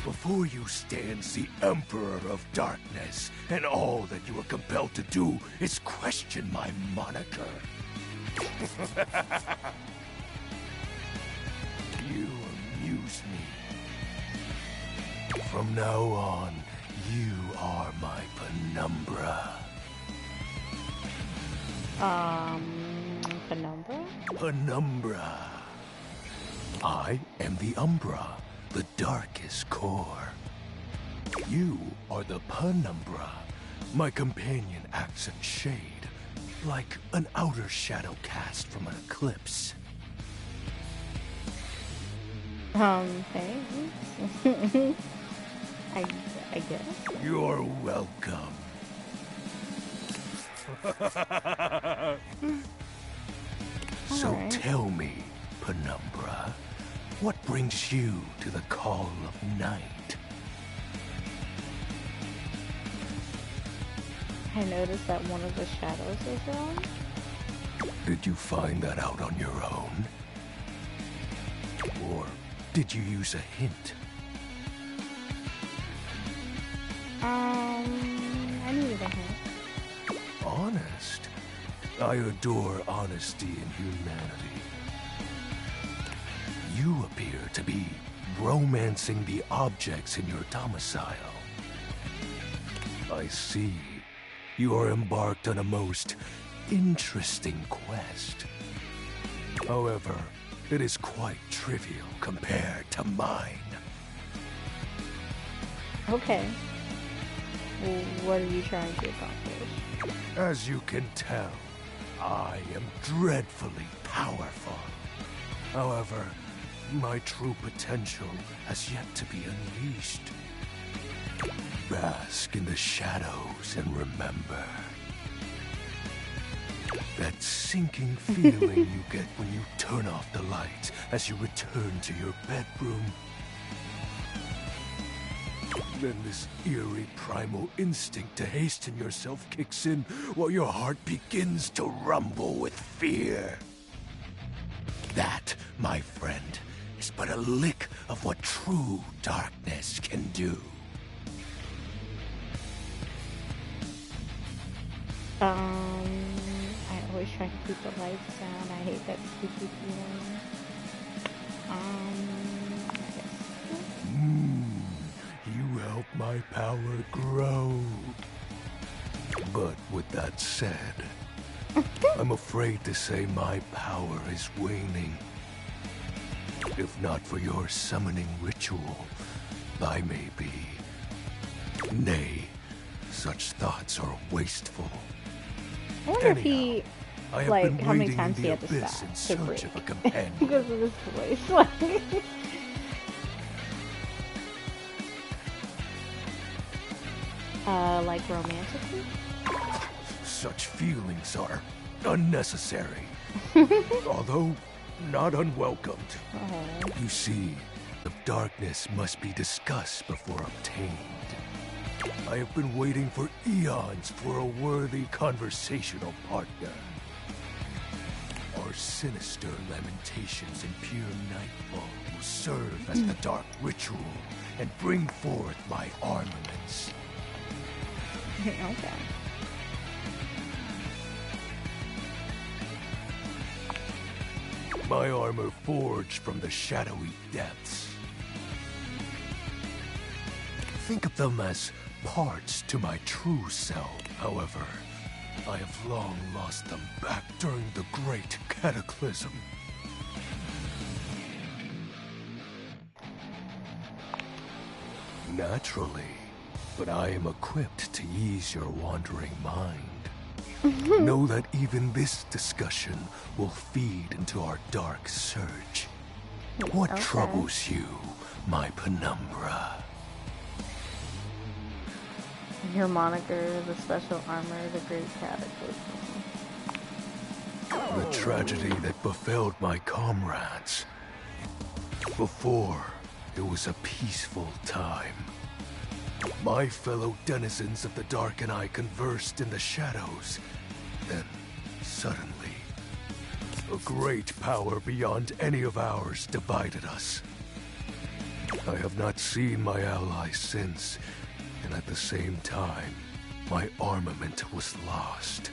S13: Before you stands the Emperor of Darkness, and all that you are compelled to do is question my moniker. You amuse me. From now on, you are my penumbra.
S1: Penumbra?
S13: Penumbra. I am the Umbra, the darkest core. You are the Penumbra. My companion acts in shade, like an outer shadow cast from an eclipse.
S1: Thanks. I guess.
S13: You're welcome. So
S1: right.
S13: tell me, Penumbra, what brings you to the call of night?
S1: I noticed that one of the shadows is wrong.
S13: Did you find that out on your own? Or did you use a hint?
S1: I needed a hint.
S13: Honest? I adore honesty and humanity. You appear to be romancing the objects in your domicile. I see. You are embarked on a most interesting quest. However, it is quite trivial compared to mine.
S1: Okay. Well, what are you trying to accomplish?
S13: As you can tell, I am dreadfully powerful. However, my true potential has yet to be unleashed. Bask in the shadows and remember. That sinking feeling you get when you turn off the lights as you return to your bedroom. Then this eerie primal instinct to hasten yourself kicks in while your heart begins to rumble with fear. That, my friend, is but a lick of what true darkness can do.
S1: I always try to keep the lights down. I hate that spooky feeling.
S13: You help my power grow. But with that said, I'm afraid to say my power is waning. If not for your summoning ritual, I may be. Nay, such thoughts are wasteful.
S1: I wonder if he,
S13: I have
S1: like,
S13: been
S1: how many
S13: wading
S1: times
S13: in
S1: he
S13: the
S1: had to
S13: abyss
S1: stop
S13: in
S1: to
S13: search
S1: break
S13: of a companion.
S1: because of his voice. Like, Like romantically?
S13: Such feelings are unnecessary. Although not unwelcomed. You see, the darkness must be discussed before obtained. I have been waiting for eons for a worthy conversational partner. Our sinister lamentations and pure nightfall will serve as the dark ritual and bring forth my armaments.
S1: Okay.
S13: My armor forged from the shadowy depths. Think of them as parts to my true self. However, I have long lost them back during the Great Cataclysm. Naturally, but I am equipped to ease your wandering mind. Know that even this discussion will feed into our dark surge. What troubles you, my penumbra?
S1: Your moniker, the special armor, the Great Cataclysm.
S13: The tragedy that befell my comrades. Before, it was a peaceful time. My fellow denizens of the dark and I conversed in the shadows. Then, suddenly, a great power beyond any of ours divided us. I have not seen my allies since, and at the same time, my armament was lost.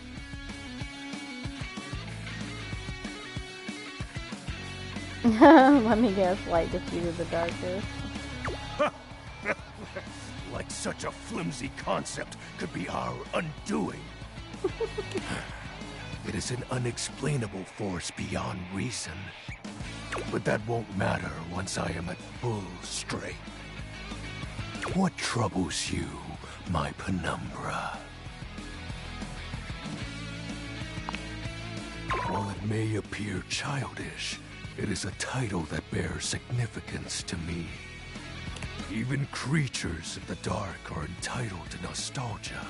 S1: Let me guess, light defeated the darkness.
S13: Like such a flimsy concept could be our undoing. It is an unexplainable force beyond reason. But that won't matter once I am at full strength. What troubles you, my penumbra? While it may appear childish, it is a title that bears significance to me. Even creatures of the dark are entitled to nostalgia.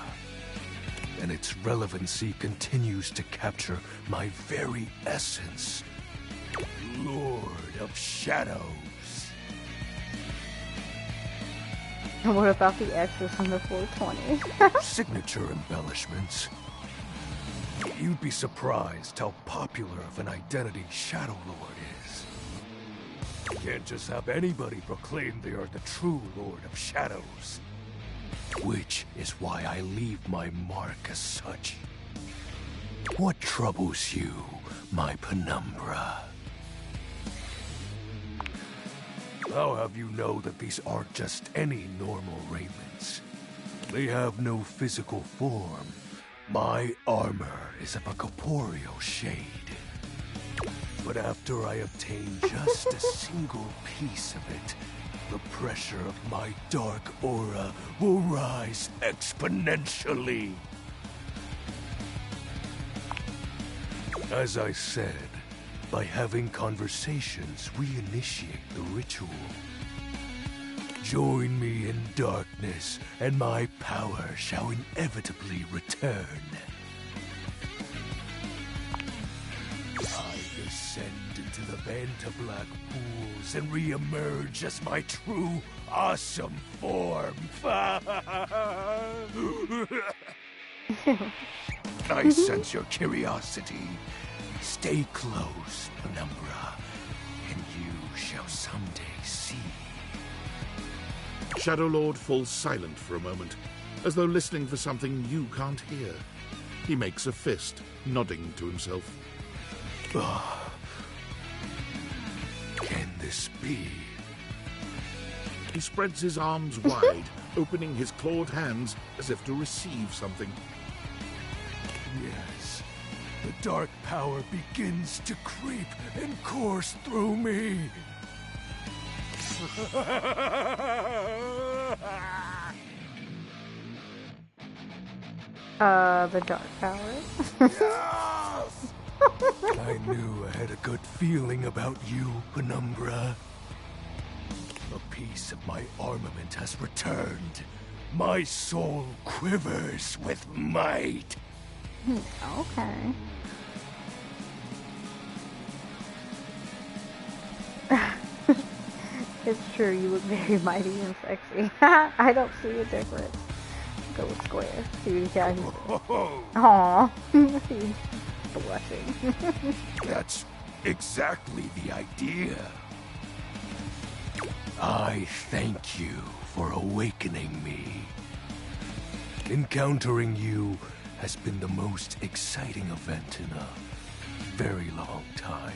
S13: And its relevancy continues to capture my very essence. Lord of Shadows.
S1: And what about the X's on the 420?
S13: Signature embellishments. You'd be surprised how popular of an identity Shadow Lord is. Can't just have anybody proclaim they are the true Lord of Shadows. Which is why I leave my mark as such. What troubles you, my penumbra? I'll have you know that these aren't just any normal raiments. They have no physical form. My armor is of a corporeal shade. But after I obtain just a single piece of it, the pressure of my dark aura will rise exponentially. As I said, by having conversations, we initiate the ritual. Join me in darkness, and my power shall inevitably return. I descend into the Vantablack pools and re-emerge as my true, awesome form. I sense your curiosity. Stay close, Penumbra, and you shall someday see.
S3: Shadow Lord falls silent for a moment, as though listening for something you can't hear. He makes a fist, nodding to himself.
S13: Can this be?
S3: He spreads his arms wide, opening his clawed hands as if to receive something.
S13: Yes, the dark power begins to creep and course through me.
S1: The dark power?
S13: Yes! I knew I had a good feeling about you, Penumbra. A piece of my armament has returned, My soul quivers with might.
S1: Okay. It's true, you look very mighty and sexy. I don't see a difference. Go with Square. See what he Aww. He's blushing.
S13: That's exactly the idea. I thank you for awakening me. Encountering you has been the most exciting event in a very long time.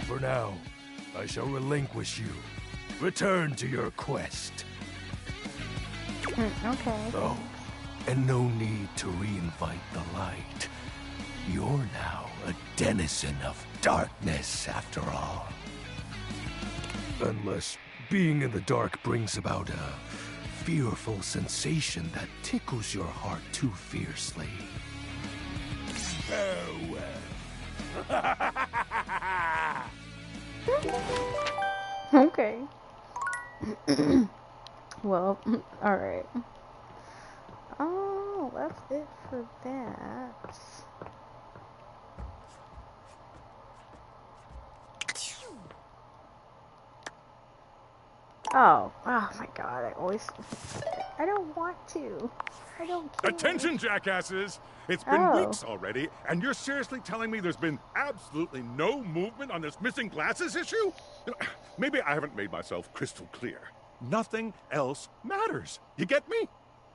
S13: For now, I shall relinquish you. Return to your quest.
S1: Okay.
S13: Oh, and no need to reinvite the light. You're now a denizen of darkness, after all. Unless being in the dark brings about a fearful sensation that tickles your heart too fiercely. Farewell.
S1: Okay. Well, alright. Oh, that's it for that. Oh my god, I don't want to. I don't care.
S14: Attention, jackasses! It's been weeks already, and you're seriously telling me there's been absolutely no movement on this missing glasses issue? Maybe I haven't made myself crystal clear. Nothing else matters. You get me?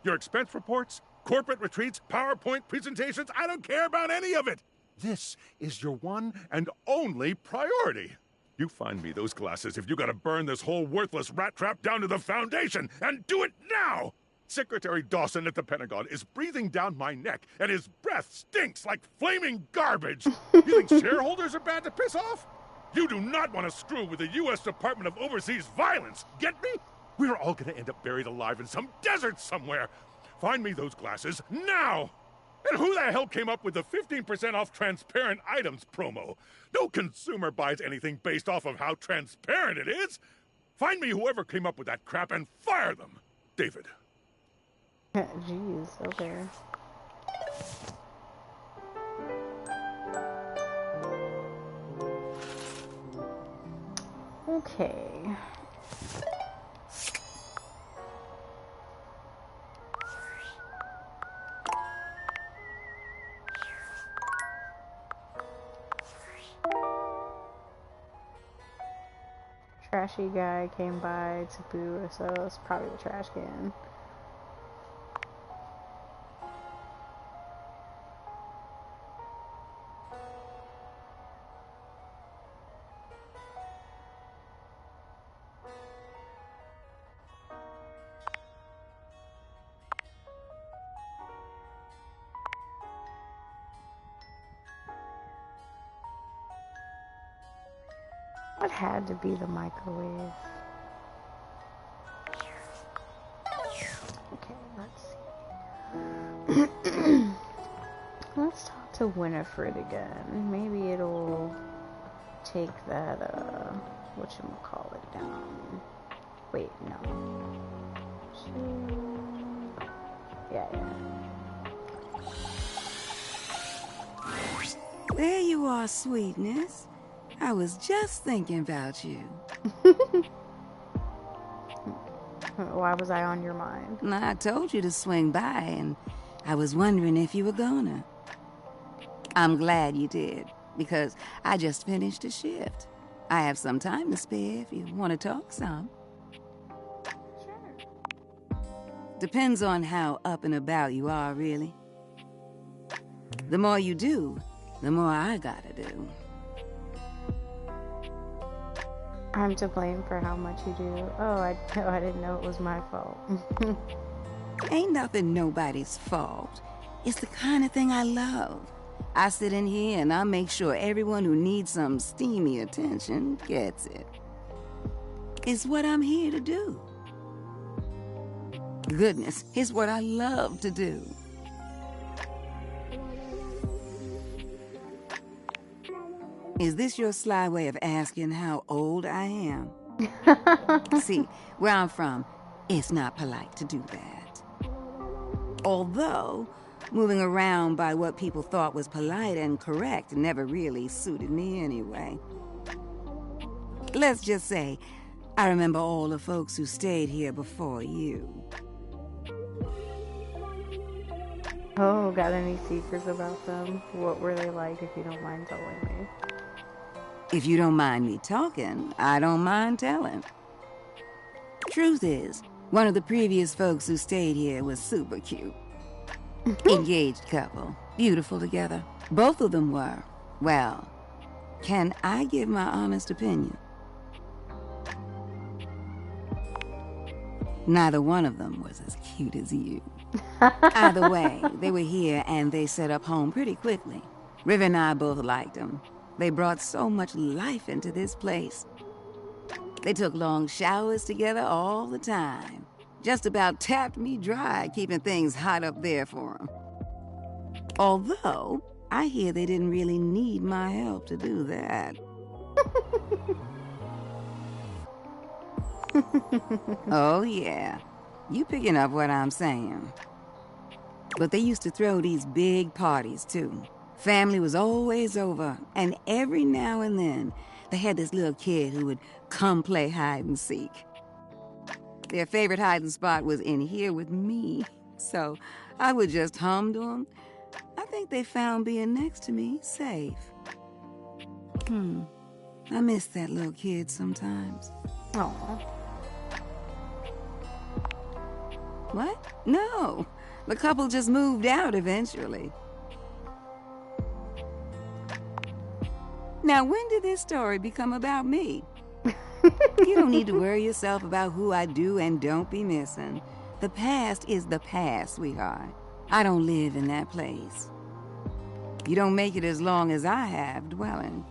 S14: Your expense reports, corporate retreats, PowerPoint presentations, I don't care about any of it. This is your one and only priority. You find me those glasses if you gotta burn this whole worthless rat trap down to the foundation, and do it now! Secretary Dawson at the Pentagon is breathing down my neck, and his breath stinks like flaming garbage. You think shareholders are bad to piss off? You do not want to screw with the U.S. Department of Overseas Violence, get me? We're all gonna end up buried alive in some desert somewhere. Find me those glasses now! And who the hell came up with the 15% off transparent items promo? No consumer buys anything based off of how transparent it is. Find me whoever came up with that crap and fire them. David.
S1: Jeez, okay. Okay. Trashy guy came by to boo, so it's probably the trash can. It had to be the microwave. Okay, let's see. Let's talk to Winifred again. Maybe it'll take that, whatchamacallit down. Wait, no. Yeah.
S15: There you are, sweetness. I was just thinking about you.
S1: Why was I on your mind?
S15: I told you to swing by, and I was wondering if you were gonna. I'm glad you did, because I just finished a shift. I have some time to spare if you want to talk some. Sure. Depends on how up and about you are, really. The more you do, the more I gotta do.
S1: I'm to blame for how much you do. Oh, I didn't know it was my fault.
S15: Ain't nothing nobody's fault. It's the kind of thing I love. I sit in here and I make sure everyone who needs some steamy attention gets it. It's what I'm here to do. Goodness, it's what I love to do. Is this your sly way of asking how old I am? See, where I'm from, It's not polite to do that. Although, moving around by what people thought was polite and correct never really suited me anyway. Let's just say, I remember all the folks who stayed here before you.
S1: Oh, got any secrets about them? What were they like, if you don't mind telling me?
S15: If you don't mind me talking, I don't mind telling. Truth is, one of the previous folks who stayed here was super cute. Engaged couple, beautiful together. Both of them were. Well, can I give my honest opinion? Neither one of them was as cute as you. Either way, they were here and they set up home pretty quickly. River and I both liked them. They brought so much life into this place. They took long showers together all the time. Just about tapped me dry, keeping things hot up there for them. Although, I hear they didn't really need my help to do that. Oh, yeah. You picking up what I'm saying. But they used to throw these big parties, too. Family was always over, and every now and then, they had this little kid who would come play hide and seek. Their favorite hiding spot was in here with me, so I would just hum to them. I think they found being next to me safe. I miss that little kid sometimes.
S1: Aww.
S15: What? No. The couple just moved out eventually. Now, when did this story become about me? You don't need to worry yourself about who I do and don't be missing. The past is the past, sweetheart. I don't live in that place. You don't make it as long as I have dwelling.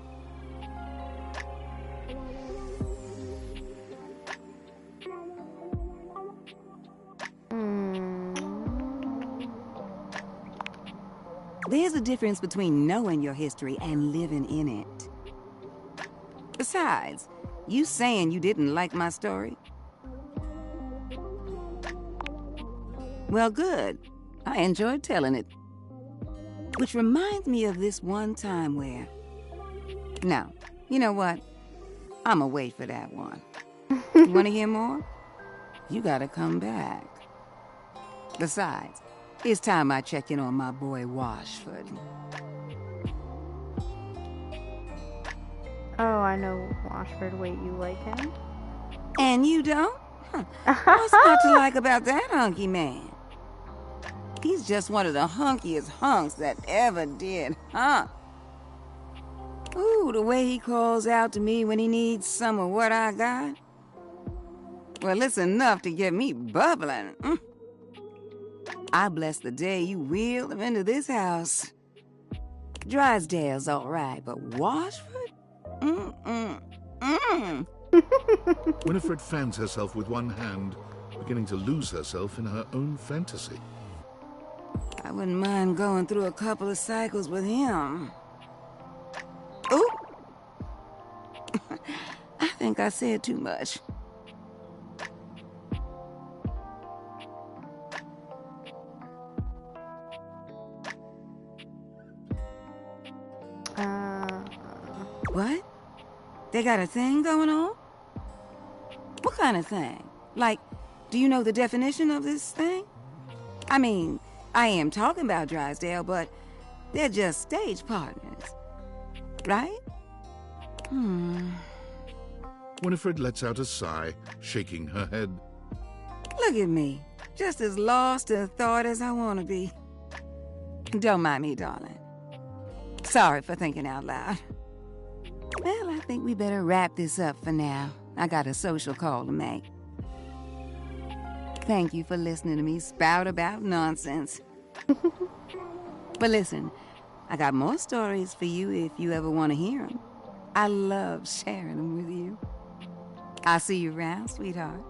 S15: There's a difference between knowing your history and living in it. Besides, you saying you didn't like my story? Well, good. I enjoyed telling it. Which reminds me of this one time where... No, you know what? I'ma wait for that one. You wanna hear more? You gotta come back. Besides, it's time I check in on my boy Washford.
S1: Oh, I know Washford. Wait, you like him?
S15: And you don't? What's not to like about that hunky man? He's just one of the hunkiest hunks that ever did, huh? Ooh, the way he calls out to me when he needs some of what I got. Well, it's enough to get me bubbling. I bless the day you wheeled him into this house. Drysdale's all right, but Washford?
S3: Winifred fans herself with one hand, beginning to lose herself in her own fantasy.
S15: I wouldn't mind going through a couple of cycles with him. Ooh! I think I said too much. What? They got a thing going on? What kind of thing? Like, do you know the definition of this thing? I mean, I am talking about Drysdale, but they're just stage partners. Right?
S3: Winifred lets out a sigh, shaking her head.
S15: Look at me. Just as lost in thought as I want to be. Don't mind me, darling. Sorry for thinking out loud. Well, I think we better wrap this up for now. I got a social call to make. Thank you for listening to me spout about nonsense. But listen, I got more stories for you if you ever want to hear them. I love sharing them with you. I'll see you around, sweetheart.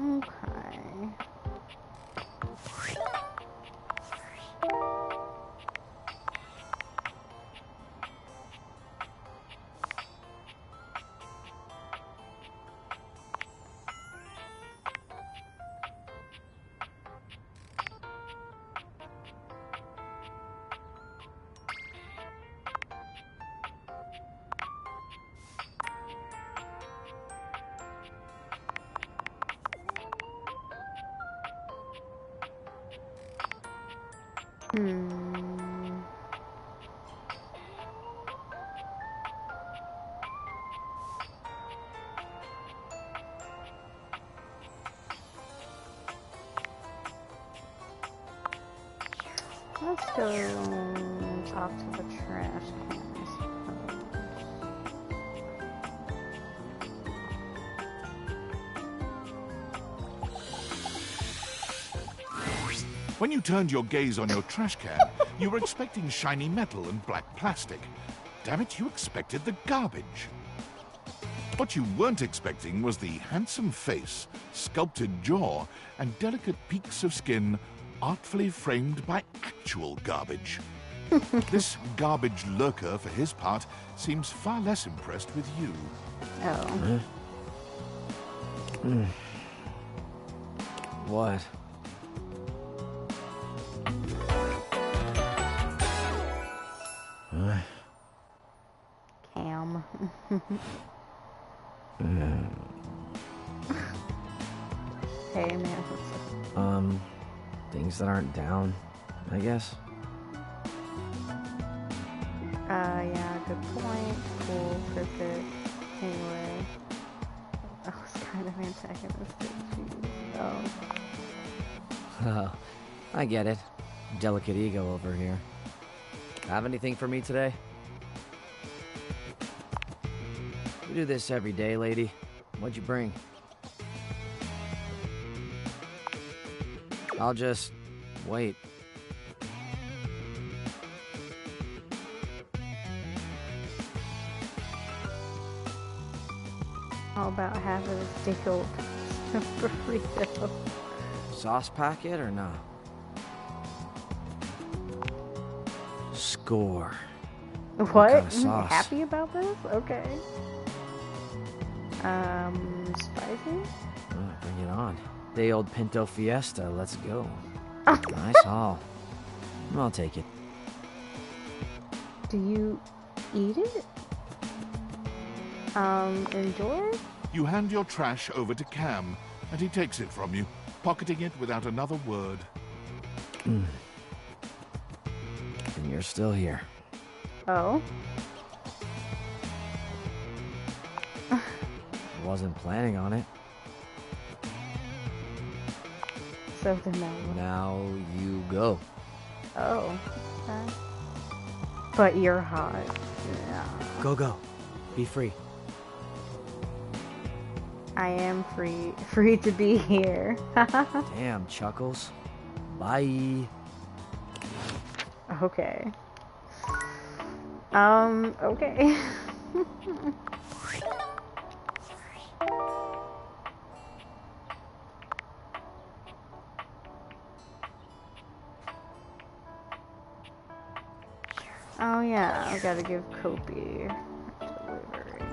S1: Okay. Let's go talk to the trash can.
S3: When you turned your gaze on your trash can, you were expecting shiny metal and black plastic. Damn it, you expected the garbage. What you weren't expecting was the handsome face, sculpted jaw, and delicate peaks of skin artfully framed by actual garbage. This garbage lurker, for his part, seems far less impressed with you.
S1: Oh.
S16: What?
S1: Cam. Hey, man.
S16: Things that aren't down, I guess.
S1: Yeah, good point. Cool, perfect. Anyway, I was kind of antagonistic. Jeez.
S16: Oh, I get it. Delicate ego over here. Have anything for me today? You do this every day, lady. What'd you bring? I'll just wait.
S1: How about having a steak-o burrito?
S16: Sauce packet or not? Score.
S1: What?
S16: kind of sauce?
S1: Happy about this? Okay. Spicy?
S16: Bring it on. Day old Pinto Fiesta. Let's go. Nice haul. I'll take it.
S1: Do you eat it? Enjoy?
S3: You hand your trash over to Cam, and he takes it from you, pocketing it without another word.
S16: And you're still here.
S1: Oh?
S16: Wasn't planning on it.
S1: So then
S16: now you go.
S1: Oh. Okay. But you're hot. Yeah.
S16: Go. Be free.
S1: I am free to be here.
S16: Damn, Chuckles. Bye.
S1: Okay. Okay. Oh yeah, I gotta give Kopi delivery.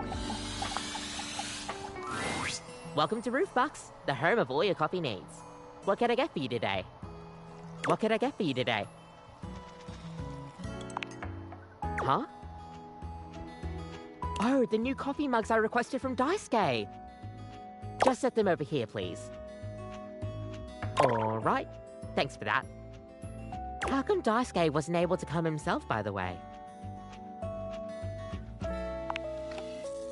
S17: Welcome to Roofbox, the home of all your coffee needs. What can I get for you today? What can I get for you today? Huh? Oh, the new coffee mugs I requested from Daisuke. Just set them over here, please. Alright, thanks for that. How come Daisuke wasn't able to come himself, by the way?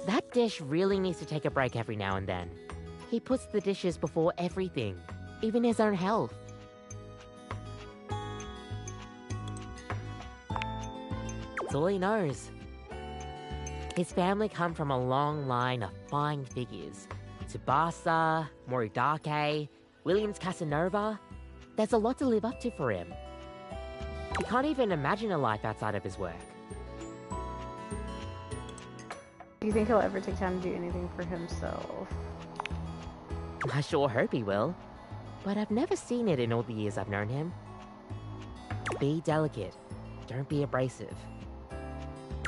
S17: That dish really needs to take a break every now and then. He puts the dishes before everything, even his own health. That's all he knows. His family come from a long line of fine figures. Tsubasa, Moridake, Williams Casanova. There's a lot to live up to for him. He can't even imagine a life outside of his work.
S1: Do you think he'll ever take time to do anything for himself?
S17: I sure hope he will. But I've never seen it in all the years I've known him. Be delicate. Don't be abrasive.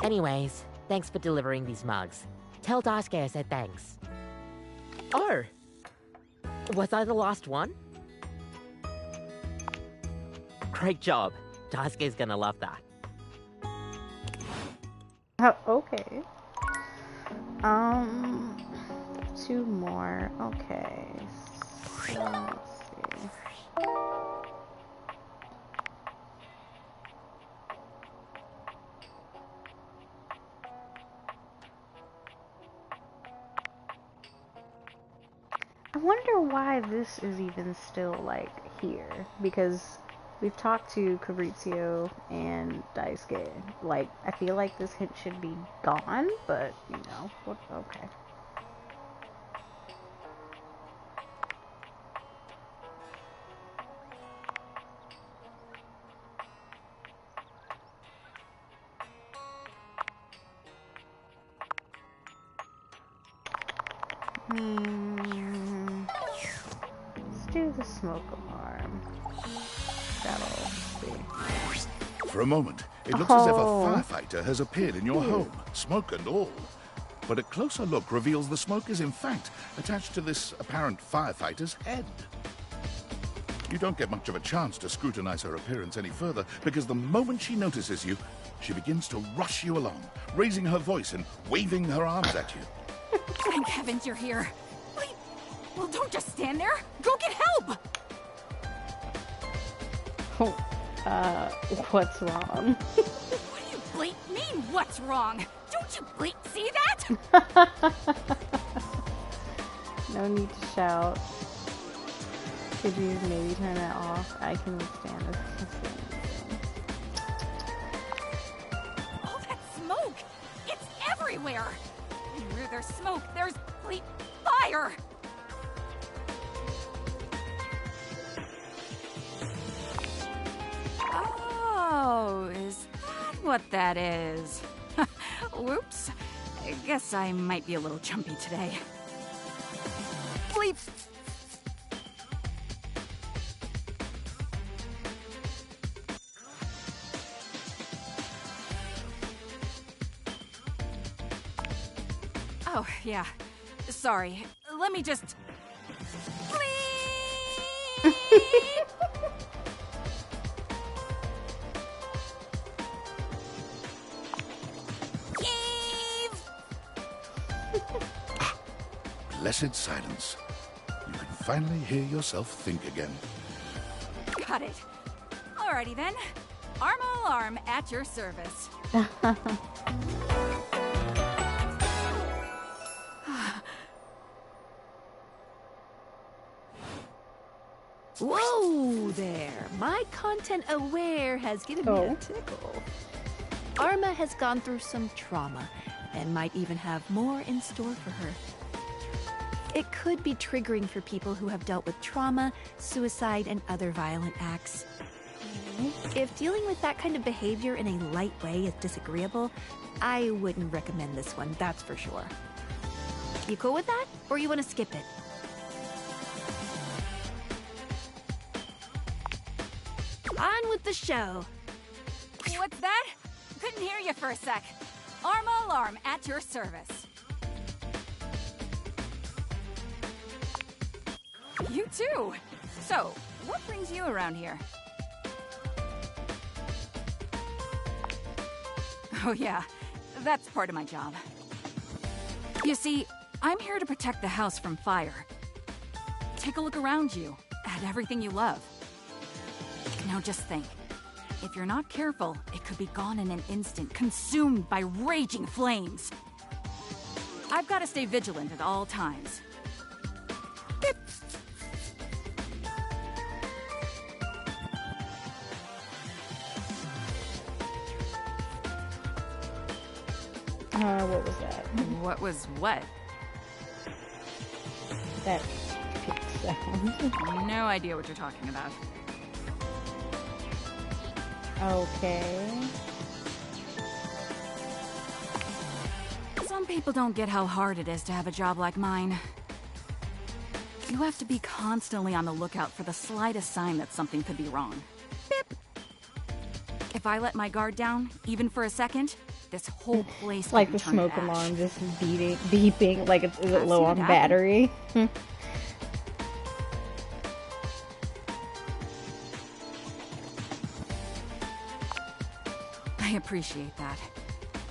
S17: Anyways, thanks for delivering these mugs. Tell Daisuke I said thanks. Oh! Was I the last one? Great job. Daisuke's gonna love that.
S1: Oh, okay. 2 more. Okay. So, let's see. wonder why this is even still, like, here. Because we've talked to Fabrizio and Daisuke. Like, I feel like this hint should be gone, but, you know, what, okay. Let's do the smoke alarm. That'll see.
S3: For a moment, it looks as if a firefighter has appeared in your home, smoke and all. But a closer look reveals the smoke is in fact attached to this apparent firefighter's head. You don't get much of a chance to scrutinize her appearance any further, because the moment she notices you, she begins to rush you along, raising her voice and waving her arms at you.
S2: Thank heavens you're here. Wait, well, don't just stand there. Go get help!
S1: What's wrong?
S2: What do you bleep mean, what's wrong? Don't you bleep see that?
S1: No need to shout. Could you maybe turn that off? I can withstand this.
S2: All that smoke! It's everywhere! And where there's smoke, there's bleep fire! Oh, is that what that is? Whoops. I guess I might be a little jumpy today. Bleep! Oh, yeah. Sorry. Let me just...
S3: Blessed silence. You can finally hear yourself think again.
S2: Got it. Alrighty then. Arma Alarm at your service.
S18: Whoa there! My content aware has given me a tickle. Arma has gone through some trauma and might even have more in store for her. It could be triggering for people who have dealt with trauma, suicide, and other violent acts. If dealing with that kind of behavior in a light way is disagreeable, I wouldn't recommend this one, that's for sure. You cool with that? Or you want to skip it? On with the show.
S2: What's that? Couldn't hear you for a sec. Arma Alarm at your service. You too. So, what brings you around here? Oh yeah, that's part of my job. You see, I'm here to protect the house from fire. Take a look around you, at everything you love. Now just think, if you're not careful, it could be gone in an instant, consumed by raging flames. I've got to stay vigilant at all times.
S1: What was that?
S2: What was what?
S1: That pig sound.
S2: No idea what you're talking about.
S1: Okay.
S2: Some people don't get how hard it is to have a job like mine. You have to be constantly on the lookout for the slightest sign that something could be wrong. Beep. If I let my guard down, even for a second, this whole place
S1: Like the
S2: could turn to
S1: smoke
S2: ash.
S1: alarm just beeping, like is it low
S2: see
S1: on
S2: it happen.
S1: battery?
S2: I appreciate that.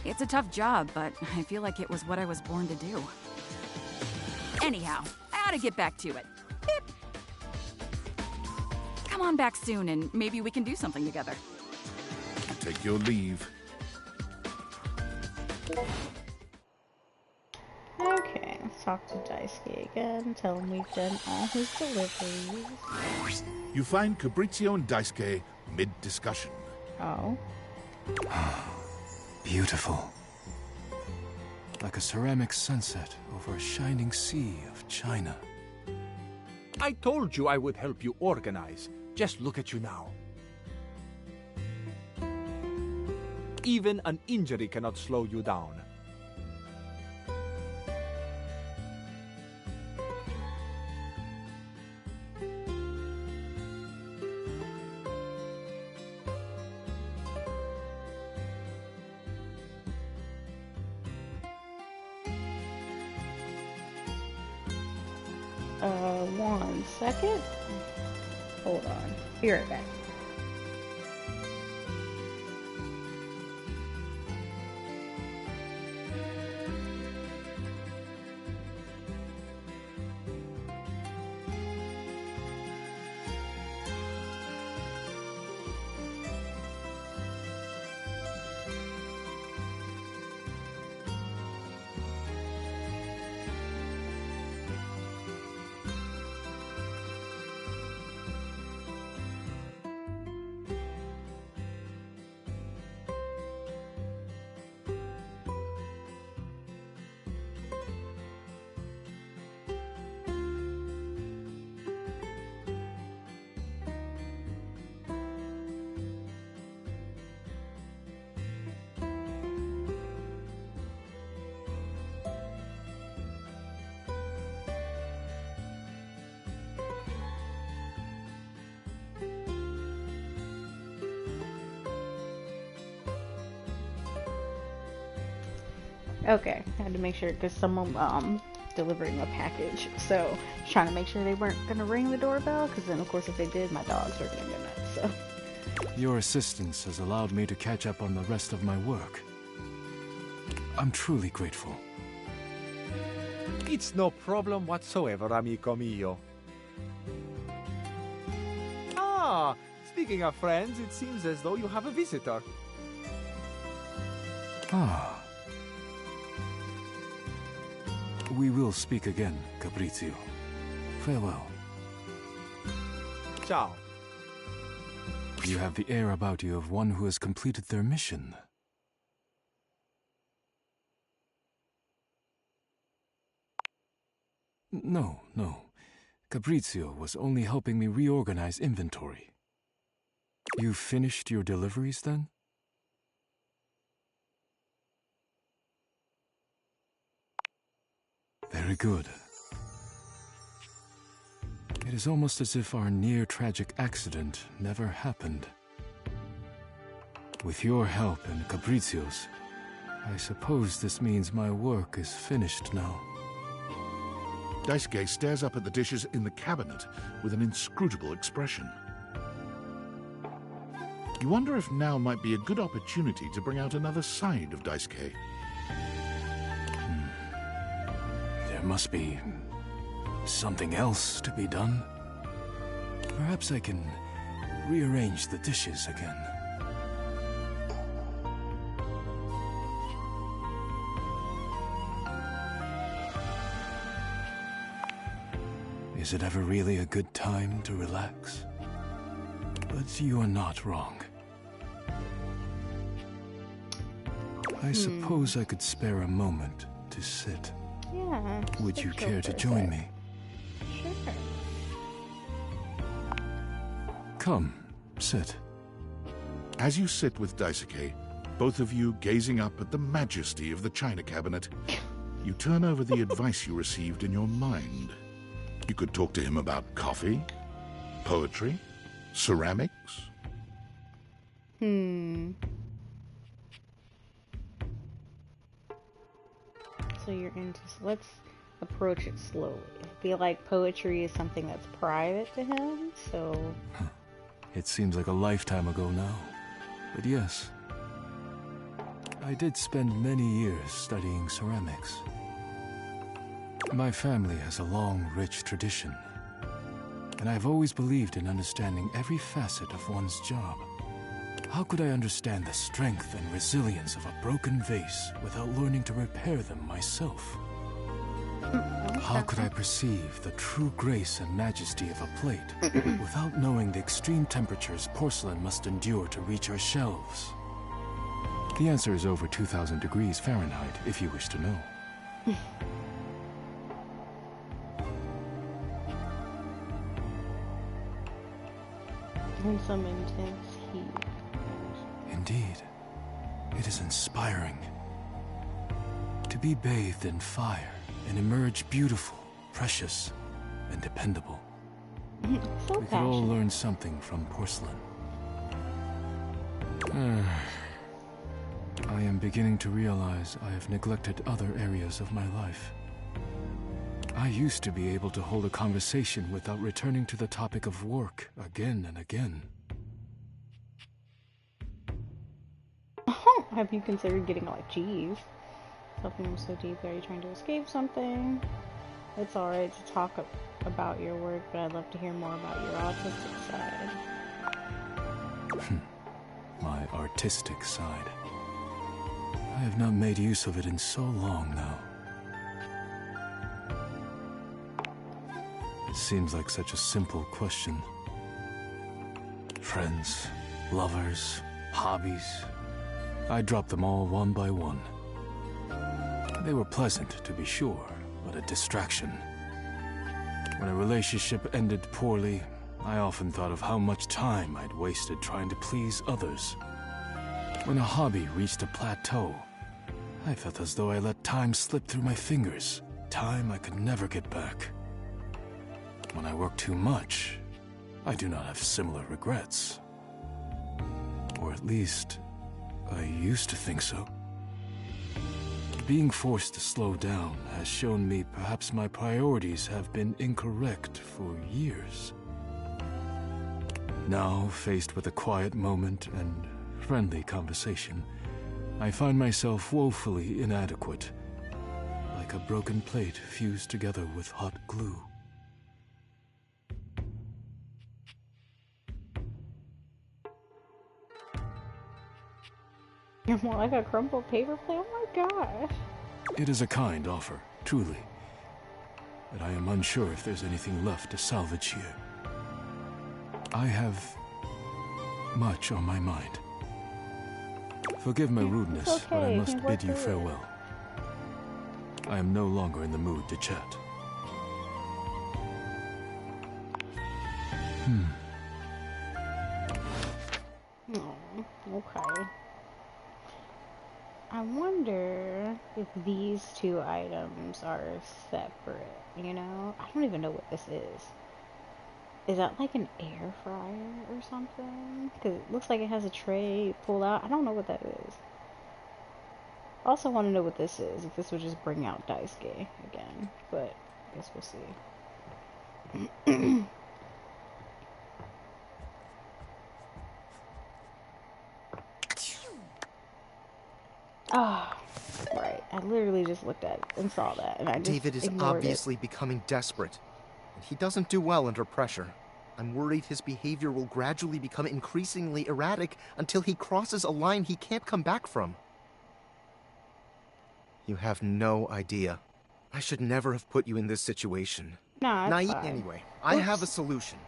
S2: It's a tough job, but I feel like it was what I was born to do. Anyhow, I ought to get back to it. Beep. Come on back soon and maybe we can do something together.
S3: Take your leave.
S1: Okay, talk to Daisuke again, tell him we've done all his deliveries.
S3: You find Fabrizio and Daisuke mid-discussion.
S1: Oh.
S5: Beautiful. Like a ceramic sunset over a shining sea of China.
S19: I told you I would help you organize. Just look at you now. Even an injury cannot slow you down.
S1: One second. Hold on. Be right back. Okay, I had to make sure because someone delivering a package, so trying to make sure they weren't gonna ring the doorbell, because then of course if they did, my dogs were gonna go nuts. So
S5: Your assistance has allowed me to catch up on the rest of my work. I'm truly grateful.
S19: It's no problem whatsoever, amico mio. Ah, speaking of friends, it seems as though you have a visitor.
S5: Ah. We will speak again, Fabrizio. Farewell.
S19: Ciao.
S5: You have the air about you of one who has completed their mission. No. Fabrizio was only helping me reorganize inventory. You finished your deliveries then? Very good. It is almost as if our near-tragic accident never happened. With your help and Fabrizio's, I suppose this means my work is finished now.
S3: Daisuke stares up at the dishes in the cabinet with an inscrutable expression. You wonder if now might be a good opportunity to bring out another side of Daisuke.
S5: There must be something else to be done. Perhaps I can rearrange the dishes again. Is it ever really a good time to relax? But you are not wrong. I suppose I could spare a moment to sit.
S1: yeah.
S5: Would you care to join me?
S1: Sure.
S5: Come, sit.
S3: As you sit with Daisuke, both of you gazing up at the majesty of the china cabinet, you turn over the advice you received in your mind. You could talk to him about coffee, poetry, ceramics.
S1: So you're into, let's approach it slowly. I feel like poetry is something that's private to him, so...
S5: It seems like a lifetime ago now. But yes, I did spend many years studying ceramics. My family has a long, rich tradition, and I've always believed in understanding every facet of one's job. How could I understand the strength and resilience of a broken vase without learning to repair them myself? How could I perceive the true grace and majesty of a plate without knowing the extreme temperatures porcelain must endure to reach our shelves? The answer is over 2,000 degrees Fahrenheit, if you wish to know.
S1: In some intense heat.
S5: Indeed, it is inspiring. To be bathed in fire and emerge beautiful, precious, and dependable.
S1: So
S5: We could all learn something from porcelain. I am beginning to realize I have neglected other areas of my life. I used to be able to hold a conversation without returning to the topic of work again and again.
S1: Have you considered getting like cheese? Something so deep. Are you trying to escape something? It's alright to talk about your work, but I'd love to hear more about your autistic side.
S5: My artistic side. I have not made use of it in so long now. It seems like such a simple question. Friends, lovers, hobbies. I dropped them all one by one. They were pleasant, to be sure, but a distraction. When a relationship ended poorly, I often thought of how much time I'd wasted trying to please others. When a hobby reached a plateau, I felt as though I let time slip through my fingers, time I could never get back. When I work too much, I do not have similar regrets. Or at least, I used to think so. Being forced to slow down has shown me perhaps my priorities have been incorrect for years. Now, faced with a quiet moment and friendly conversation, I find myself woefully inadequate, like a broken plate fused together with hot glue.
S1: You're more like a crumpled paper plate? Oh my gosh.
S5: It is a kind offer, truly. But I am unsure if there's anything left to salvage here. I have much on my mind. Forgive my rudeness, but I must bid you farewell. I am no longer in the mood to chat.
S1: Okay. I wonder if these two items are separate, you know? I don't even know what this is. Is that like an air fryer or something? Because it looks like it has a tray pulled out. I don't know what that is. I also want to know what this is, if this would just bring out Daisuke again. But I guess we'll see. Ah, right. I literally just looked at it and saw that, and I just
S20: David is obviously becoming desperate, and he doesn't do well under pressure. I'm worried his behavior will gradually become increasingly erratic until he crosses a line he can't come back from. You have no idea. I should never have put you in this situation.
S1: Nah,
S20: Naive
S1: fine.
S20: anyway. I have a solution.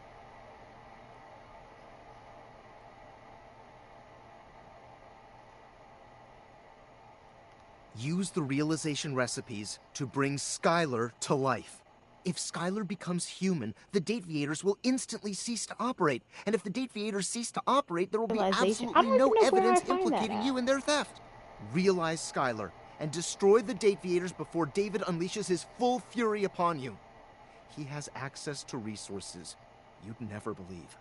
S20: Use the realization recipes to bring Skylar to life. If Skylar becomes human, the Dateviators will instantly cease to operate. And if the Dateviators cease to operate, there will be absolutely no evidence implicating you in their theft. Realize Skylar and destroy the Dateviators before David unleashes his full fury upon you. He has access to resources you'd never believe.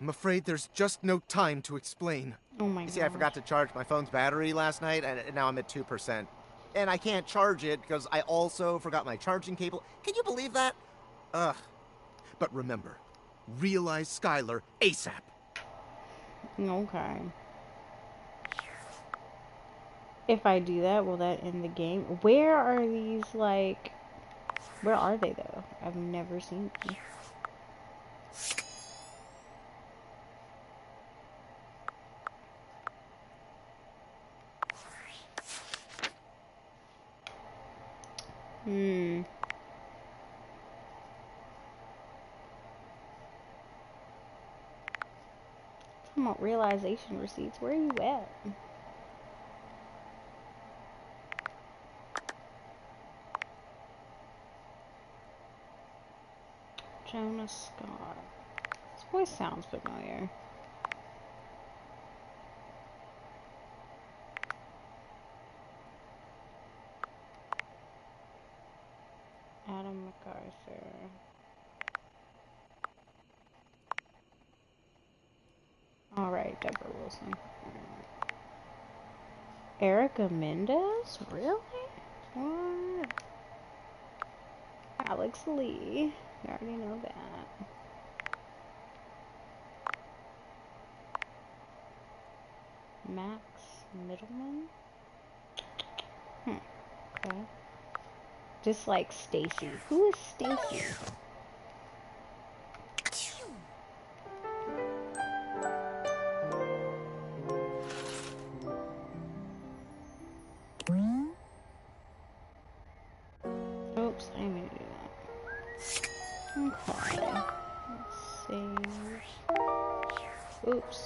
S20: I'm afraid there's just no time to explain.
S1: Oh my
S20: God. You see, I forgot to charge my phone's battery last night, and now I'm at 2%. And I can't charge it because I also forgot my charging cable. Can you believe that? Ugh. But remember, realize Skylar ASAP.
S1: Okay. If I do that, will that end the game? Where are these, like... Where are they, though? I've never seen them. Talking about realization receipts. Where are you at? Jonah Scott. This voice sounds familiar. Adam MacArthur. Alright, Deborah Wilson. Erica Mendez? Really? What? Alex Lee. I already know that. Max Middleman? Okay. Just like Stacy. Who is Stacy? Oops, I didn't mean to do that. Okay. Let's save. Oops.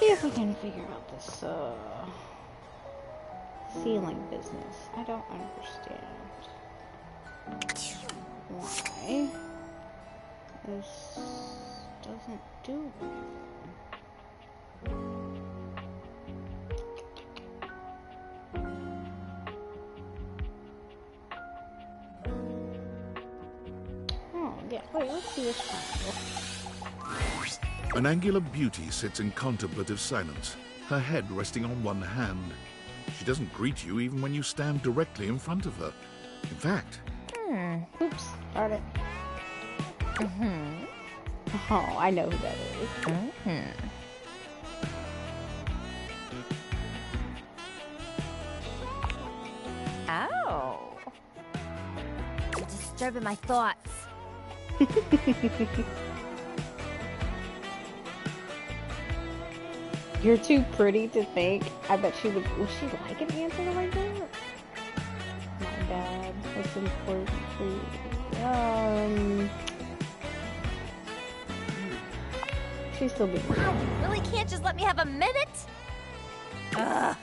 S1: See if we can figure out this ceiling business. I don't understand why this doesn't do anything. Oh yeah, wait, let's see this triangle.
S3: An angular beauty sits in contemplative silence, her head resting on one hand. She doesn't greet you even when you stand directly in front of her. In fact...
S1: Oops, darn it. Oh, I know who that is.
S21: Ow. You're disturbing my thoughts.
S1: You're too pretty to think. I bet she would she like an answer like that? My dad, what's important for you? She's still being
S21: Wow, you really can't just let me have a minute? Ugh.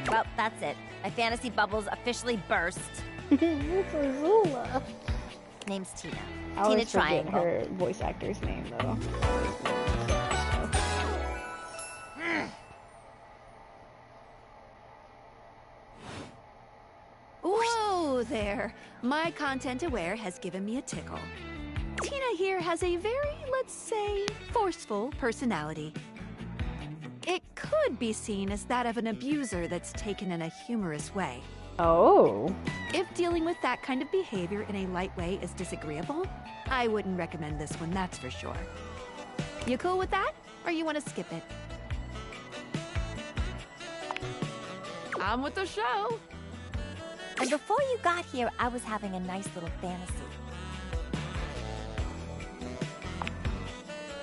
S21: Well, that's it. My fantasy bubbles officially burst.
S1: It's Azula.
S21: Name's Tina.
S1: I
S21: Tina
S1: always forget
S21: Triangle.
S1: her voice actor's name though.
S18: Whoa there! My content aware has given me a tickle. Tina here has a very, let's say, forceful personality. It could be seen as that of an abuser that's taken in a humorous way.
S1: Oh.
S18: If dealing with that kind of behavior in a light way is disagreeable, I wouldn't recommend this one, that's for sure. You cool with that? Or you want to skip it?
S7: I'm with the show.
S21: And before you got here, I was having a nice little fantasy.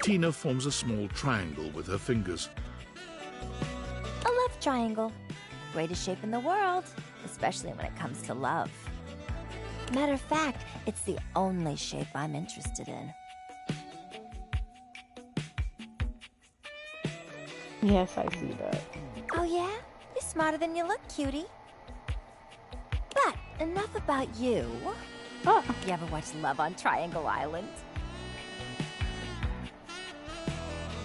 S3: Tina forms a small triangle with her fingers.
S21: A love triangle. Greatest shape in the world, especially when it comes to love. Matter of fact, it's the only shape I'm interested in.
S1: Yes, I see that.
S21: Oh yeah? You're smarter than you look, cutie. But enough about you.
S1: Oh.
S21: You ever watch Love on Triangle Island?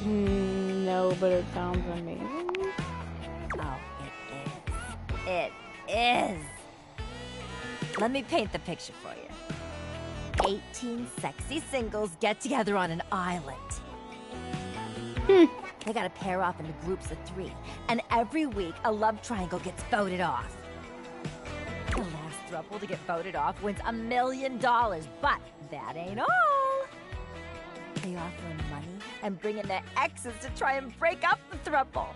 S1: No, but it sounds amazing.
S21: Oh, it is. Let me paint the picture for you. 18 sexy singles get together on an island. They gotta pair off into groups of 3, and every week a love triangle gets voted off. The last throuple to get voted off wins $1 million, but that ain't all. They offer him money and bring in their exes to try and break up the throuple.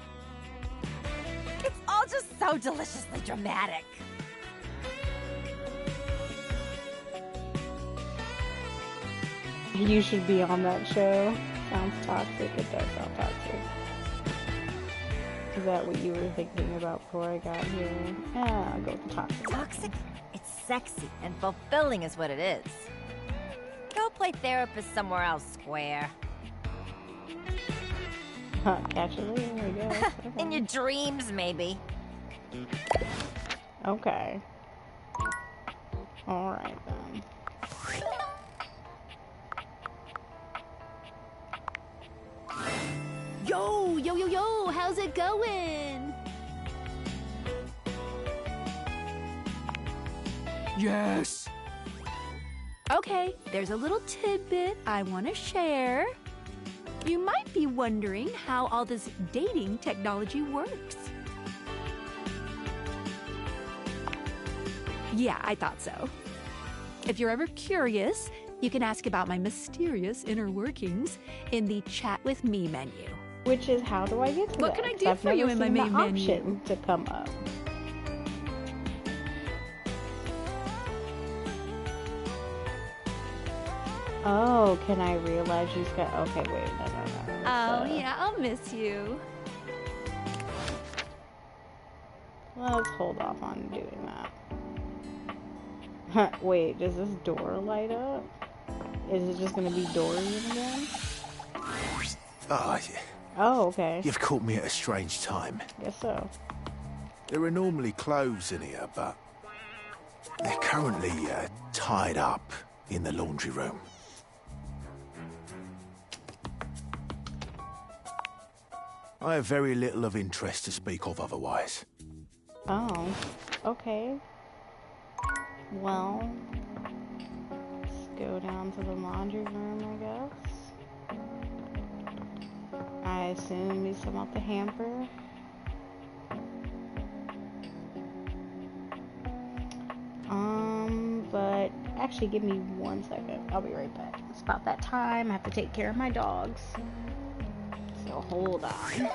S21: It's all just so deliciously dramatic.
S1: You should be on that show. Sounds toxic. It does sound toxic. Is that what you were thinking about before I got here? Yeah, I'll go with the toxic.
S21: Toxic? It's sexy and fulfilling is what it is. Go play therapist somewhere else, Square.
S1: Catch you later, I guess. Okay.
S21: In your dreams, maybe.
S1: Okay. Alright then.
S18: Yo, how's it going?
S13: Yes!
S18: Okay, there's a little tidbit I want to share. You might be wondering how all this dating technology works. Yeah, I thought so. If you're ever curious, you can ask about my mysterious inner workings in the Chat with Me menu.
S1: Which is, how do I get to
S18: What
S1: that?
S18: can I
S1: 'Cause
S18: do
S1: I've
S18: for you
S1: never
S18: in my
S1: seen
S18: main
S1: the
S18: menu?
S1: option to come up. Oh, can I realize you got? Okay, wait, no.
S18: Oh, yeah, I'll miss you.
S1: Let's hold off on doing that. Wait, does this door light up? Is it just gonna be Dorian again?
S4: Oh,
S1: okay.
S4: You've caught me at a strange time.
S1: Guess so.
S4: There are normally clothes in here, but they're currently tied up in the laundry room. I have very little of interest to speak of otherwise.
S1: Oh, okay. Well, let's go down to the laundry room, I guess. I assume we sum up the hamper. But actually give me 1 second. I'll be right back. It's about that time. I have to take care of my dogs. So hold on.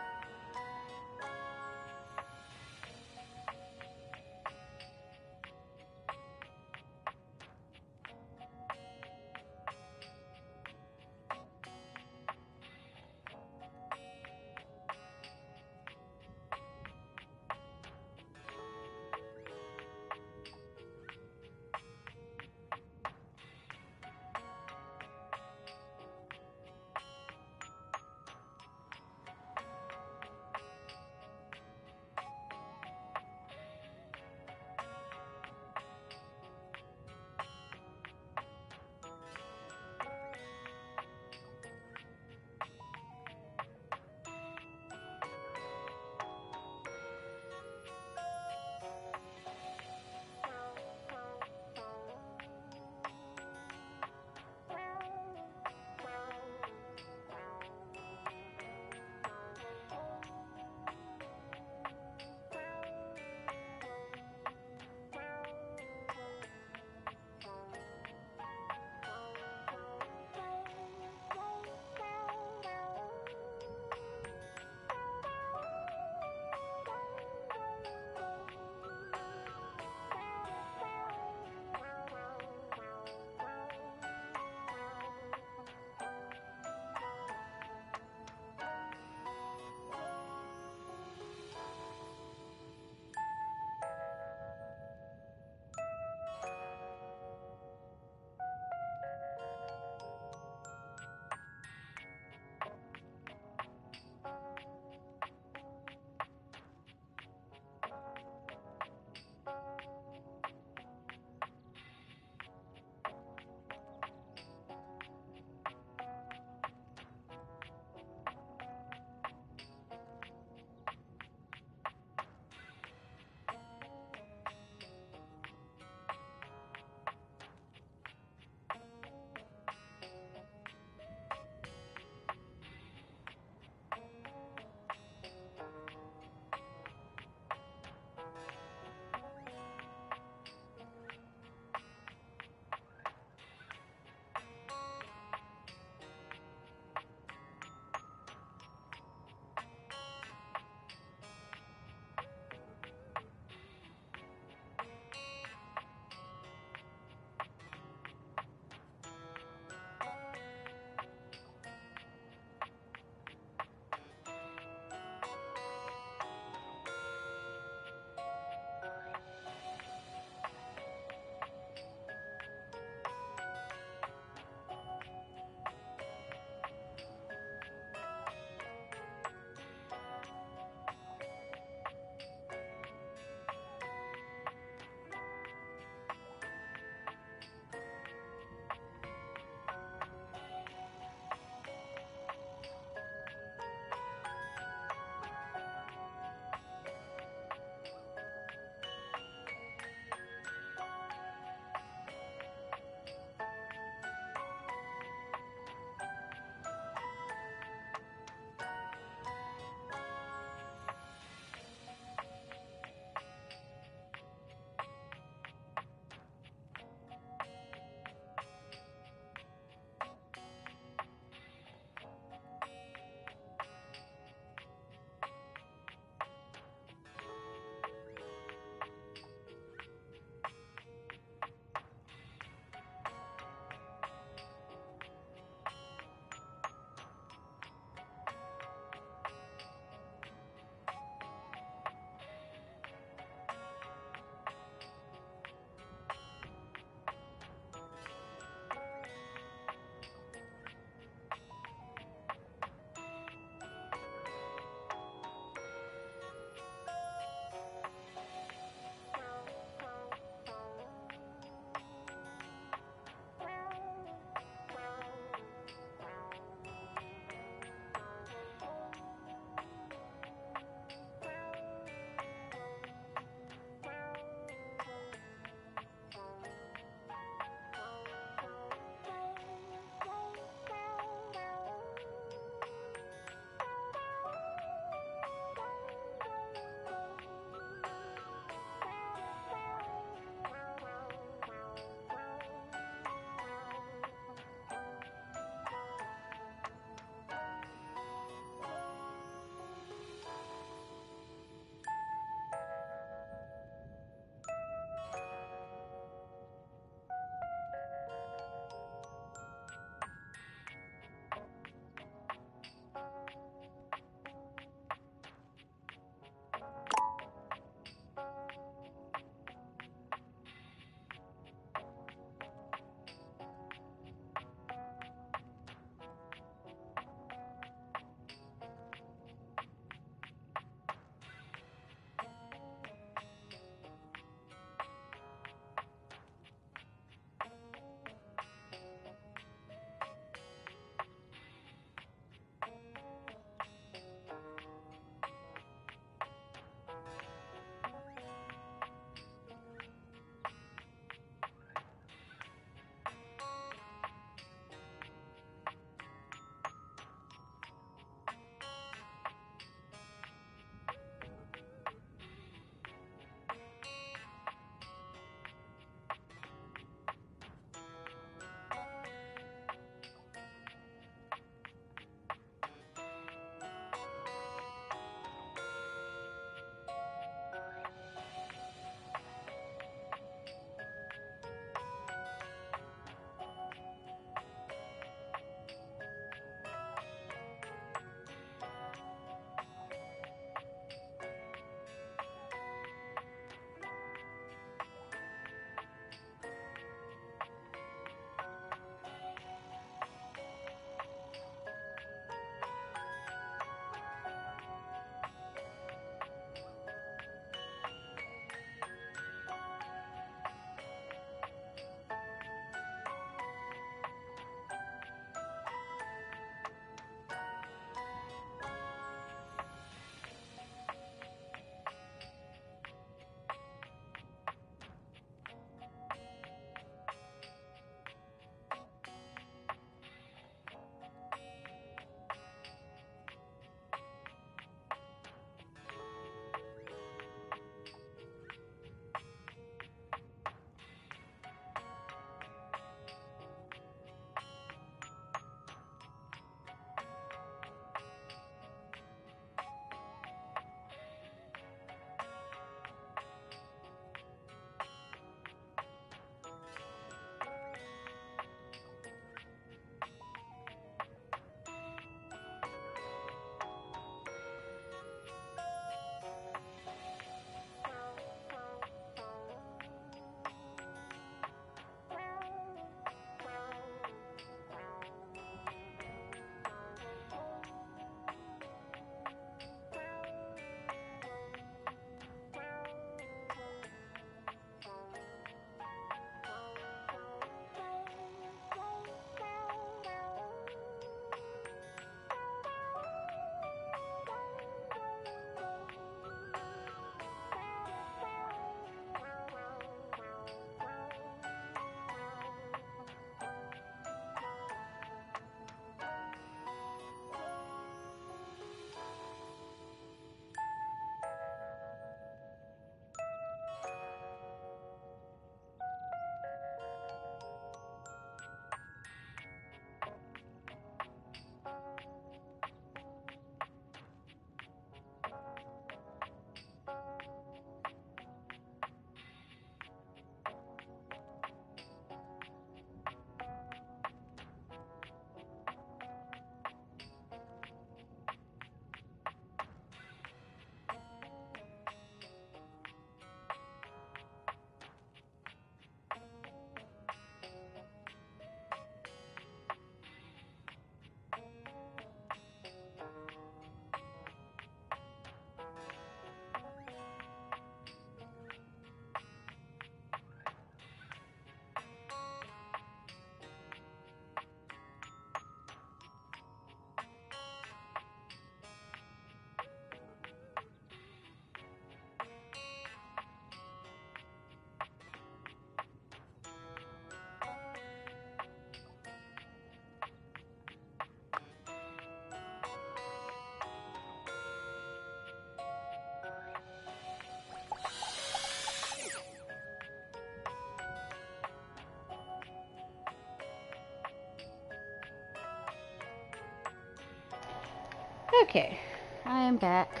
S1: Okay, I am back.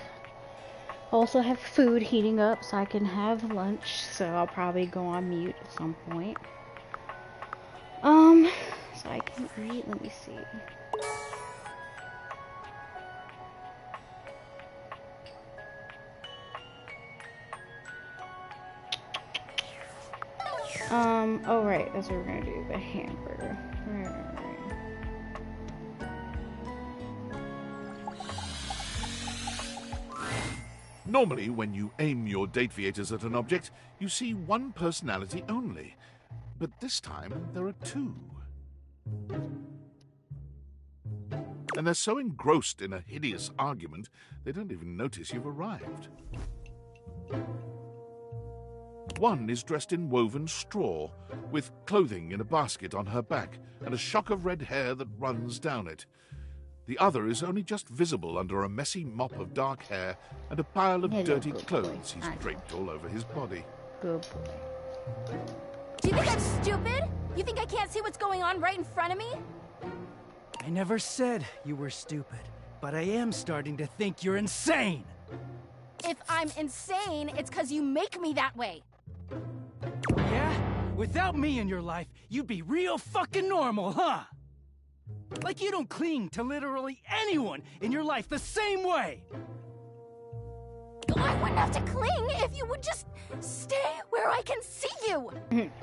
S1: Also have food heating up so I can have lunch, so I'll probably go on mute at some point. So I can eat, let me see. Oh right, that's what we're gonna do, the hamburger. Right.
S3: Normally, when you aim your Datevieators at an object, you see one personality only. But this time, there are two. And they're so engrossed in a hideous argument, they don't even notice you've arrived. One is dressed in woven straw, with clothing in a basket on her back, and a shock of red hair that runs down it. The other is only just visible under a messy mop of dark hair and a pile of dirty clothes he's draped all over his body.
S1: Good boy.
S6: Do you think I'm stupid? You think I can't see what's going on right in front of me?
S22: I never said you were stupid, but I am starting to think you're insane.
S6: If I'm insane, it's because you make me that way.
S22: Yeah? Without me in your life, you'd be real fucking normal, huh? Like you don't cling to literally anyone in your life the same way.
S6: I wouldn't have to cling if you would just stay where I can see you.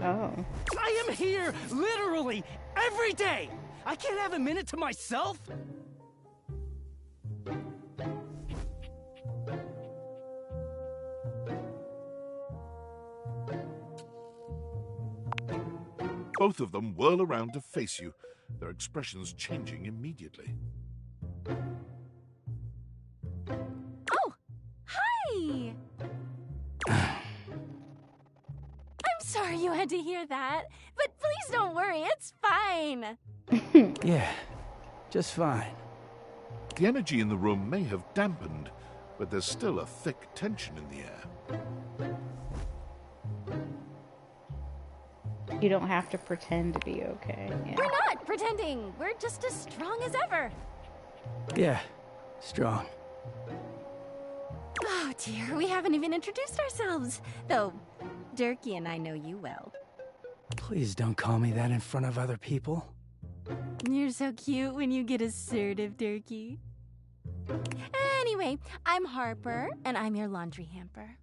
S1: Oh.
S22: I am here literally every day. I can't have a minute to myself.
S3: Both of them whirl around to face you, their expressions changing immediately.
S6: Oh, hi! I'm sorry you had to hear that, but please don't worry, it's fine.
S22: Yeah, just fine.
S3: The energy in the room may have dampened, but there's still a thick tension in the air.
S1: You don't have to pretend to be okay. Yeah.
S6: We're not pretending. We're just as strong as ever.
S22: Yeah, strong.
S6: Oh dear, we haven't even introduced ourselves. Though, Durkee and I know you well.
S22: Please don't call me that in front of other people.
S6: You're so cute when you get assertive, Durkee. Anyway, I'm Harper, and I'm your laundry hamper.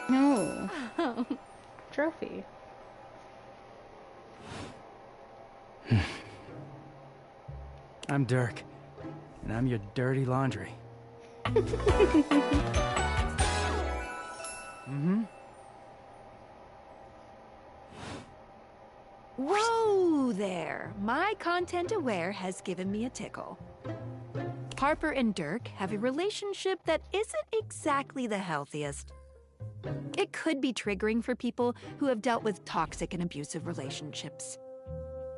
S1: No. Trophy.
S22: I'm Dirk, and I'm your dirty laundry.
S18: Whoa there! My content aware has given me a tickle. Harper and Dirk have a relationship that isn't exactly the healthiest. It could be triggering for people who have dealt with toxic and abusive relationships.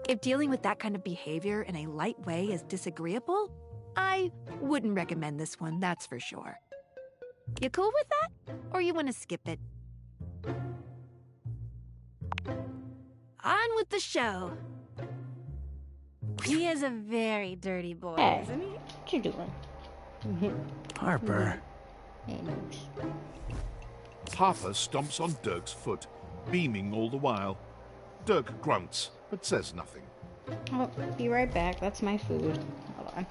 S18: If dealing with that kind of behavior in a light way is disagreeable, I wouldn't recommend this one, that's for sure. You cool with that? Or you want to skip it? On with the show.
S6: He is a very dirty boy,
S1: Hey,
S6: isn't he?
S1: what you doing?
S22: Harper.
S3: Harper stomps on Dirk's foot, beaming all the while. Dirk grunts, but says nothing.
S1: I'll be right back. That's my food. Hold on.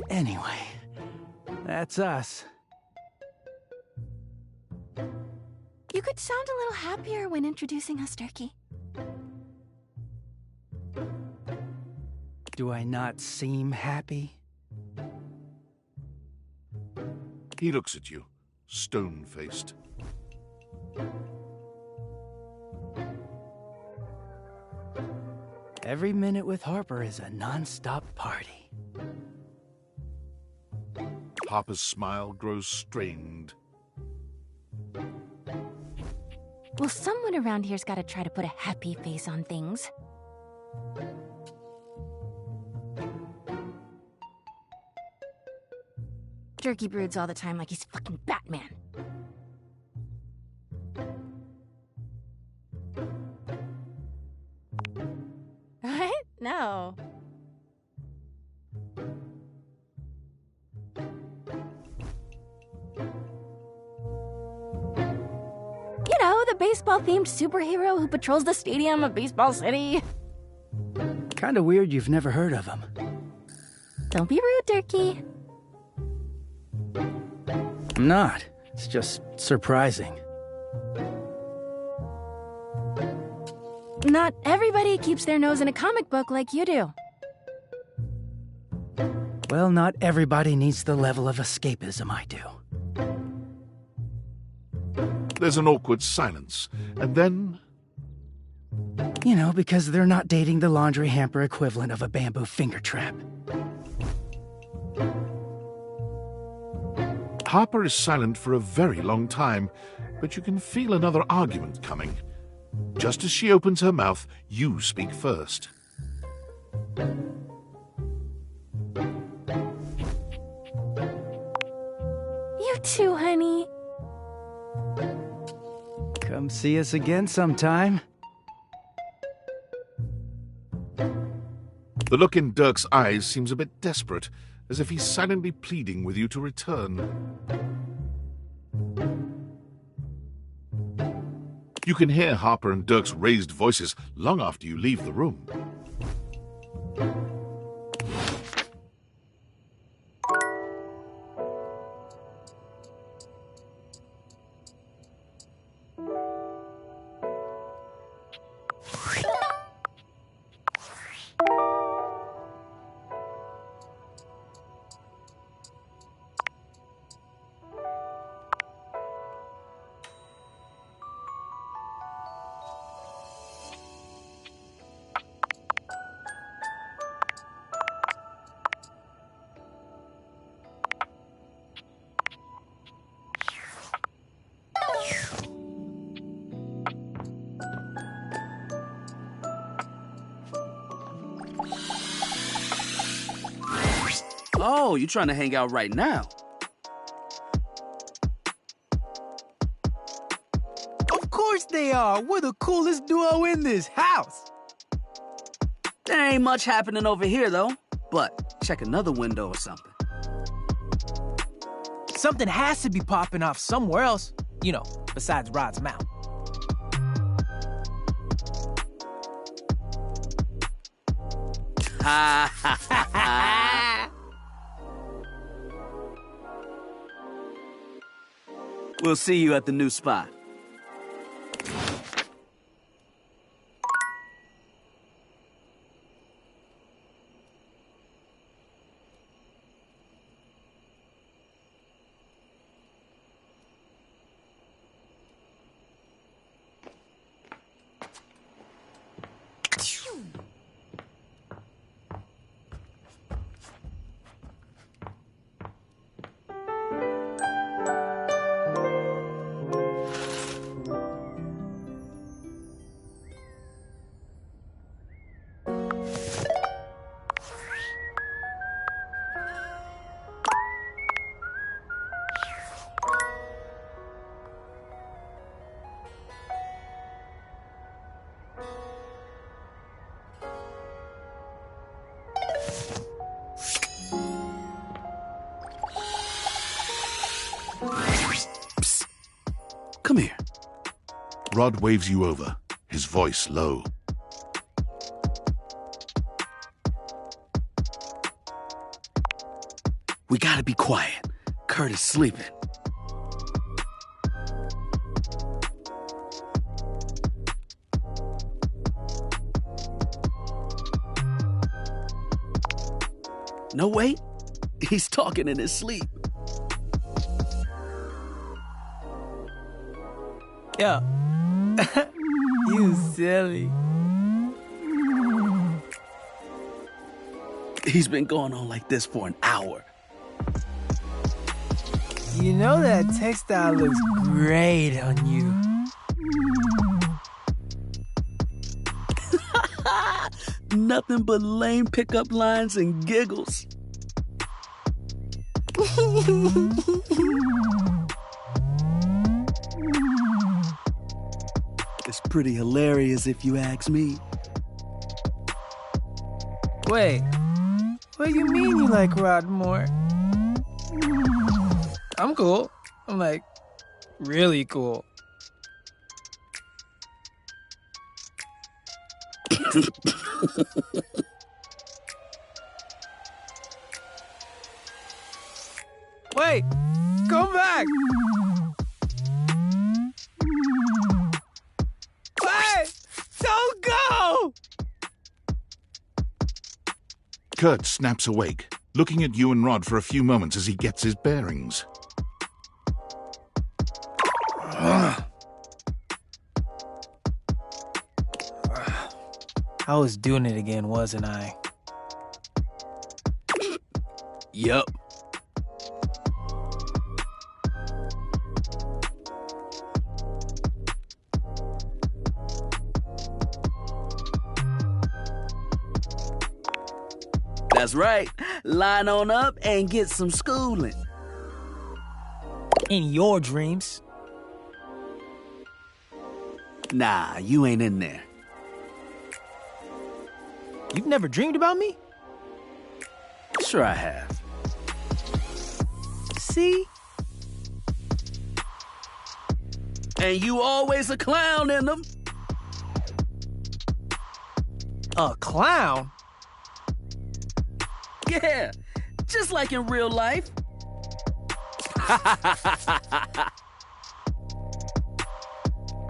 S22: Anyway, that's us.
S6: You could sound a little happier when introducing us, Turkey.
S22: Do I not seem happy?
S3: He looks at you, stone-faced.
S22: Every minute with Harper is a non-stop party.
S3: Harper's smile grows strained.
S6: Well, someone around here's gotta try to put a happy face on things. Turkey broods all the time like he's fucking Batman. What? No. You know, the baseball-themed superhero who patrols the stadium of Baseball City.
S22: Kinda weird you've never heard of him.
S6: Don't be rude, Turkey.
S22: I'm not. It's just surprising.
S6: Not everybody keeps their nose in a comic book like you do.
S22: Well, not everybody needs the level of escapism I do.
S3: There's an awkward silence, and then...
S22: You know, because they're not dating the laundry hamper equivalent of a bamboo finger trap.
S3: Harper is silent for a very long time, but you can feel another argument coming. Just as she opens her mouth, you speak first.
S6: You too, honey.
S22: Come see us again sometime.
S3: The look in Dirk's eyes seems a bit desperate, as if he's silently pleading with you to return. You can hear Harper and Dirk's raised voices long after you leave the room.
S8: Oh, you trying to hang out right now?
S9: Of course they are! We're the coolest duo in this house!
S8: There ain't much happening over here, though. But check another window or something.
S9: Something has to be popping off somewhere else, you know, besides Rod's mouth.
S8: Ha ha ha ha! We'll see you at the new spot.
S3: Rod waves you over, his voice low.
S8: We gotta be quiet. Kurt is sleeping. No, wait. He's talking in his sleep.
S9: Yo. You silly.
S8: He's been going on like this for an hour.
S9: You know that textile looks great on you.
S8: Nothing but lame pickup lines and giggles. It's pretty hilarious if you ask me.
S9: Wait, what do you mean you like Rod more? I'm cool. I'm like, really cool. Wait, come back! Wait, don't go!
S3: Kurt snaps awake, looking at you and Rod for a few moments as he gets his bearings.
S9: I was doing it again, wasn't I?
S8: Yup. That's right. Line on up and get some schooling.
S9: In your dreams.
S8: Nah, you ain't in there.
S9: You've never dreamed about me?
S8: Sure I have.
S9: See?
S8: And you always a clown in them.
S9: A clown?
S8: Yeah, just like in real life. How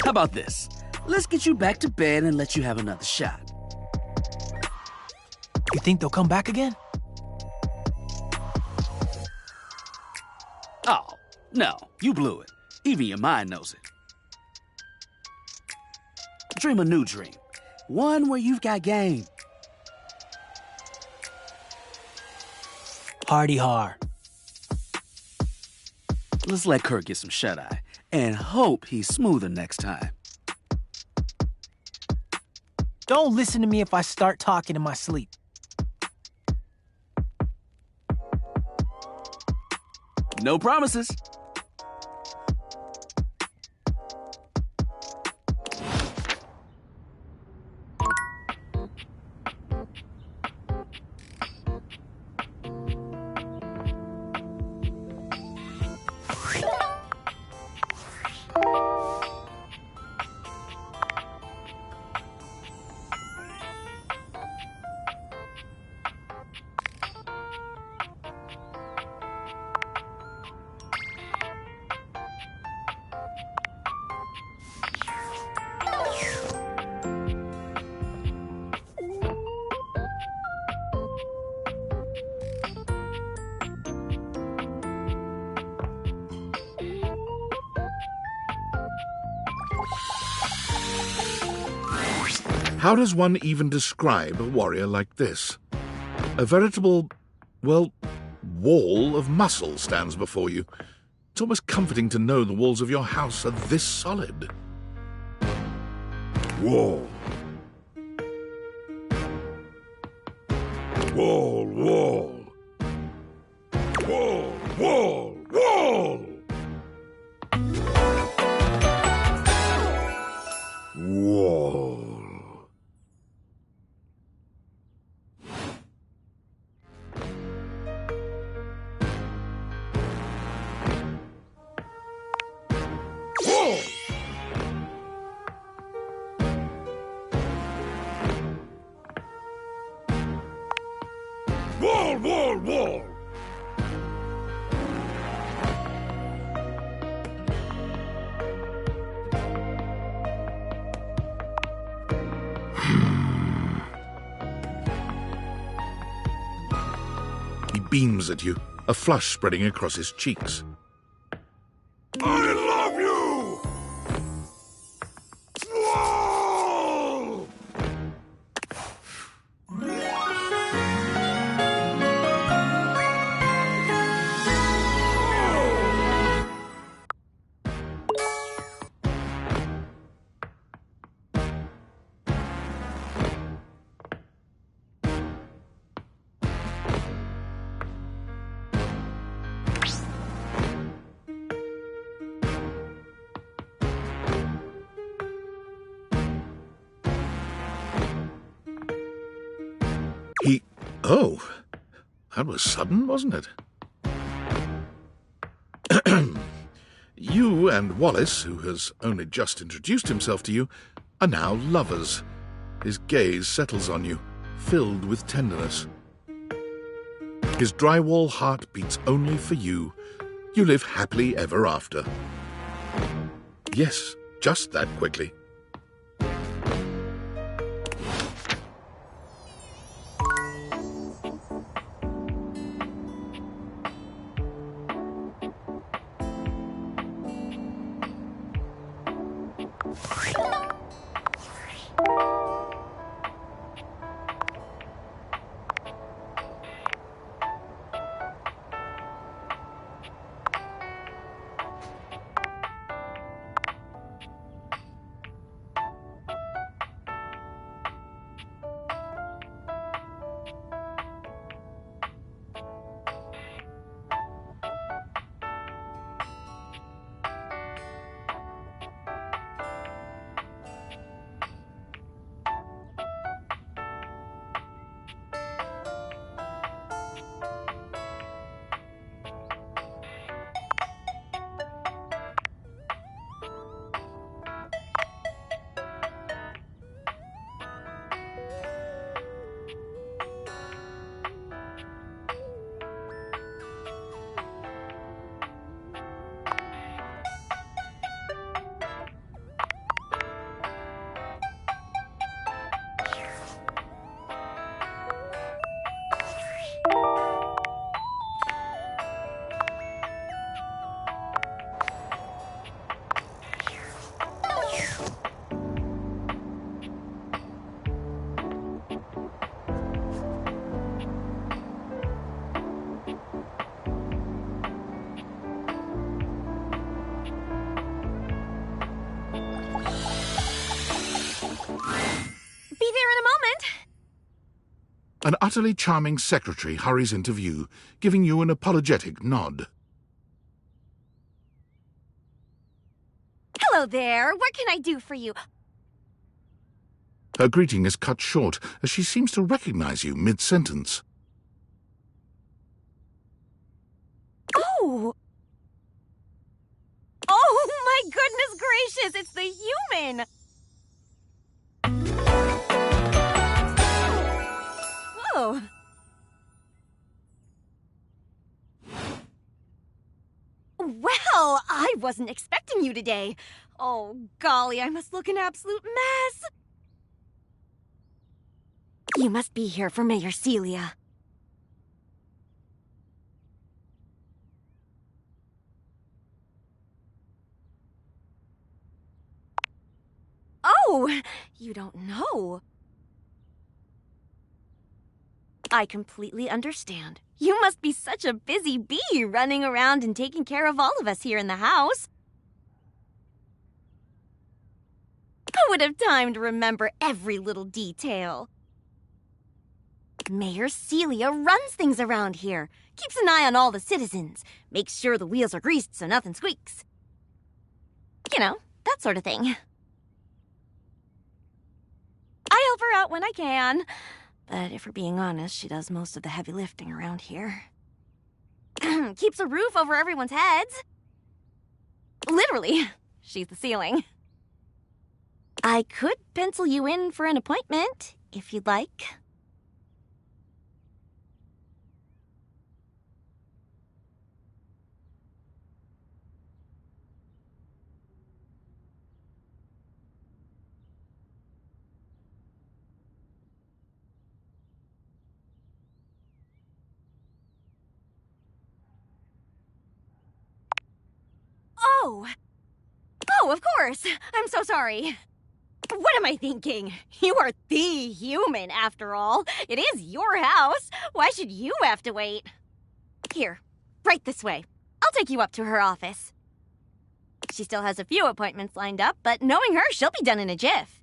S8: about this? Let's get you back to bed and let you have another shot.
S9: You think they'll come back again?
S8: Oh, no, you blew it. Even your mind knows it. Dream a new dream. One where you've got game.
S9: Party hard.
S8: Let's let Kurt get some shut-eye and hope he's smoother next time.
S9: Don't listen to me if I start talking in my sleep.
S8: No promises.
S3: How does one even describe a warrior like this? A veritable, well, wall of muscle stands before you. It's almost comforting to know the walls of your house are this solid. Wall. Wall, wall. Wall, wall, wall! Wall.
S14: Wall, wall, wall!
S3: He beams at you, a flush spreading across his cheeks.
S14: I love you! Wall!
S3: Oh, that was sudden, wasn't it? You and Wallace, who has only just introduced himself to you, are now lovers. His gaze settles on you, filled with tenderness. His drywall heart beats only for you. You live happily ever after. Yes, just that quickly. An utterly charming secretary hurries into view, giving you an apologetic nod.
S21: Hello there. What can I do for you?
S3: Her greeting is cut short as she seems to recognize you mid-sentence.
S21: Oh! Oh, my goodness gracious! It's the human! Whoa! Well, I wasn't expecting you today. Oh, golly, I must look an absolute mess. You must be here for Mayor Celia. Oh, you don't know. I completely understand. You must be such a busy bee running around and taking care of all of us here in the house. I would have time to remember every little detail. Mayor Celia runs things around here, keeps an eye on all the citizens, makes sure the wheels are greased so nothing squeaks. You know, that sort of thing. I help her out when I can. But if we're being honest, she does most of the heavy lifting around here. Keeps a roof over everyone's heads. Literally, she's the ceiling. I could pencil you in for an appointment, if you'd like.
S11: Oh! Oh, of course! I'm so sorry. What am I thinking? You are the human, after all. It is your house. Why should you have to wait? Here, right this way. I'll take you up to her office. She still has a few appointments lined up, but knowing her, she'll be done in a jiff.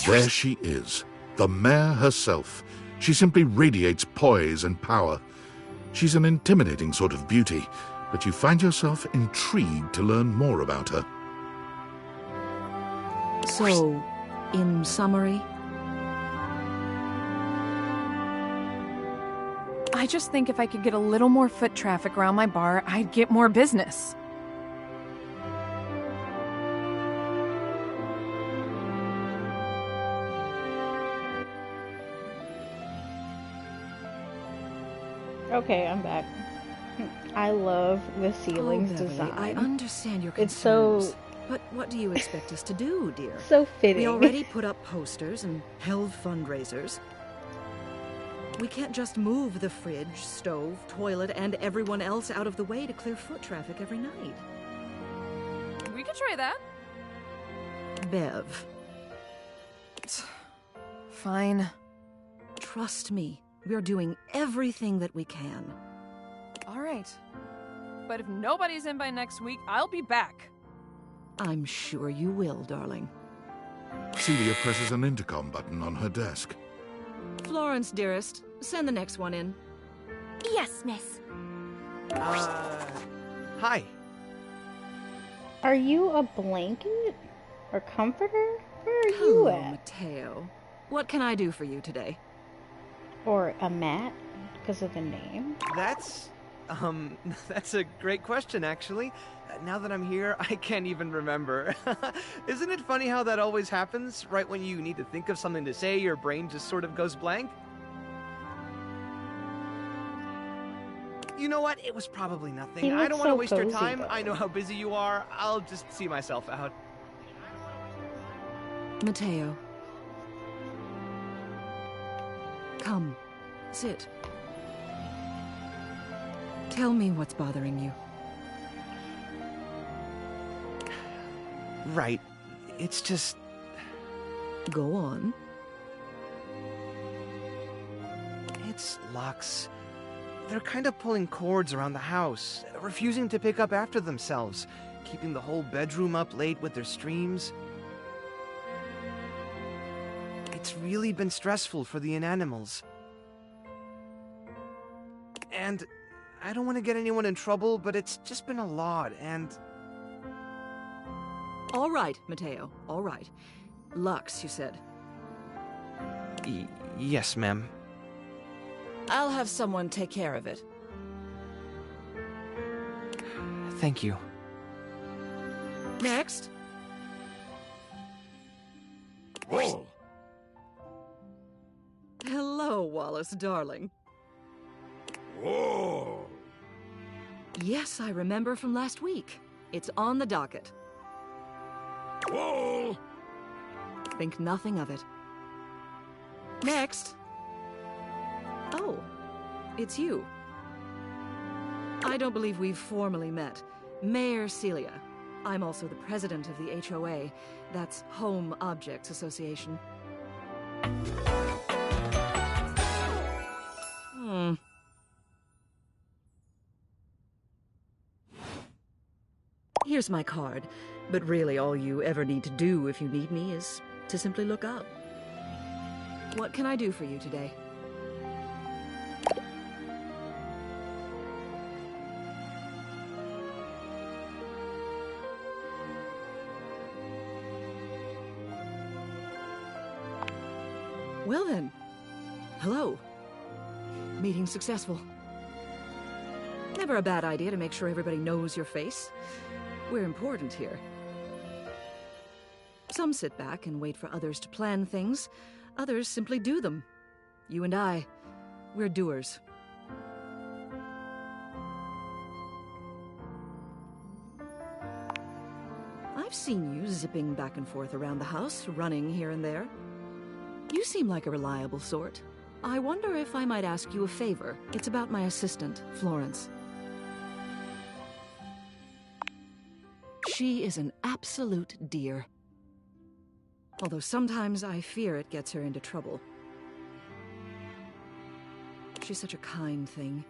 S3: There she is, the mayor herself. She simply radiates poise and power. She's an intimidating sort of beauty, but you find yourself intrigued to learn more about her.
S7: So, in summary, I just think if I could get a little more foot traffic around my bar, I'd get more business.
S1: Okay, I'm back. I love the ceilings design.
S12: I understand your
S1: It's
S12: concerns.
S1: so
S12: But what do you expect us to do, dear?
S1: so fitting.
S12: We already put up posters and held fundraisers. We can't just move the fridge, stove, toilet, and everyone else out of the way to clear foot traffic every night.
S7: We could try that.
S12: Bev.
S7: Fine.
S12: Trust me, we're doing everything that we can.
S7: All right. But if nobody's in by next week, I'll be back.
S12: I'm sure you will, darling.
S3: Celia presses an intercom button on her desk.
S12: Florence, dearest, send the next one in.
S11: Yes, miss.
S20: Hi.
S1: Are you a blanket? Or comforter? Where are you
S12: Hello,
S1: at?
S12: Mateo. What can I do for you today?
S1: Or a mat? Because of the name?
S23: That's a great question, actually. Now that I'm here, I can't even remember. Isn't it funny how that always happens? Right when you need to think of something to say, your brain just sort of goes blank? You know what? It was probably nothing. I don't want to waste your time.
S1: though.
S23: I know how busy you are. I'll just see myself out.
S12: Mateo. Come, sit. Tell me what's bothering you.
S23: Right. It's just...
S12: Go on.
S23: It's Lux. They're kind of pulling cords around the house, refusing to pick up after themselves, keeping the whole bedroom up late with their streams. It's really been stressful for the inanimals. And I don't want to get anyone in trouble, but it's just been a lot, and...
S12: All right, Mateo, all right. Lux, you said.
S23: Yes, ma'am.
S12: I'll have someone take care of it.
S23: Thank you.
S12: Next.
S3: Whoa!
S12: Hello, Wallace, darling.
S3: Whoa!
S12: Yes, I remember from last week. It's on the docket.
S3: Whoa!
S12: Think nothing of it. Next. Oh, it's you. I don't believe we've formally met. Mayor Celia. I'm also the president of the HOA. That's Home Objects Association. Here's my card, but really all you ever need to do if you need me is to simply look up. What can I do for you today? Well then, hello. Meeting successful. Never a bad idea to make sure everybody knows your face. We're important here. Some sit back and wait for others to plan things. Others simply do them. You and I, we're doers. I've seen you zipping back and forth around the house, running here and there. You seem like a reliable sort. I wonder if I might ask you a favor. It's about my assistant, Florence. She is an absolute dear. Although sometimes I fear it gets her into trouble. She's such a kind thing,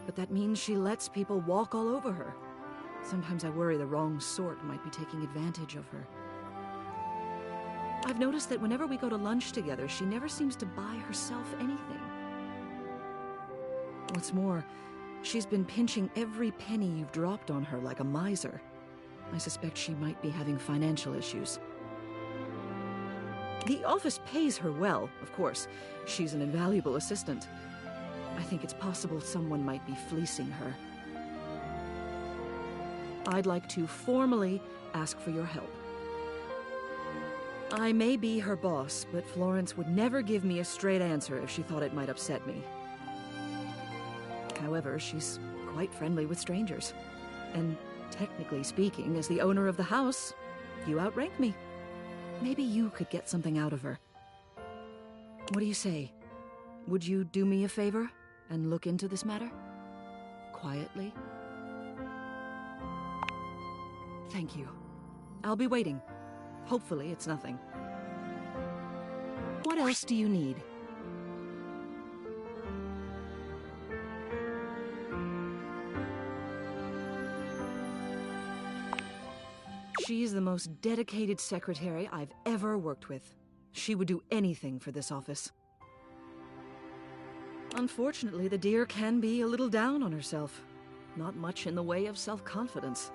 S12: but that means she lets people walk all over her. Sometimes I worry the wrong sort might be taking advantage of her. I've noticed that whenever we go to lunch together, she never seems to buy herself anything. What's more, she's been pinching every penny you've dropped on her like a miser. I suspect she might be having financial issues. The office pays her well, of course. She's an invaluable assistant. I think it's possible someone might be fleecing her. I'd like to formally ask for your help. I may be her boss, but Florence would never give me a straight answer if she thought it might upset me. However, she's quite friendly with strangers. And technically speaking, as the owner of the house, you outrank me. Maybe you could get something out of her. What do you say? Would you do me a favor and look into this matter? Quietly? Thank you. I'll be waiting. Hopefully it's nothing. What else do you need? She's the most dedicated secretary I've ever worked with. She would do anything for this office. Unfortunately, the dear can be a little down on herself. Not much in the way of self-confidence.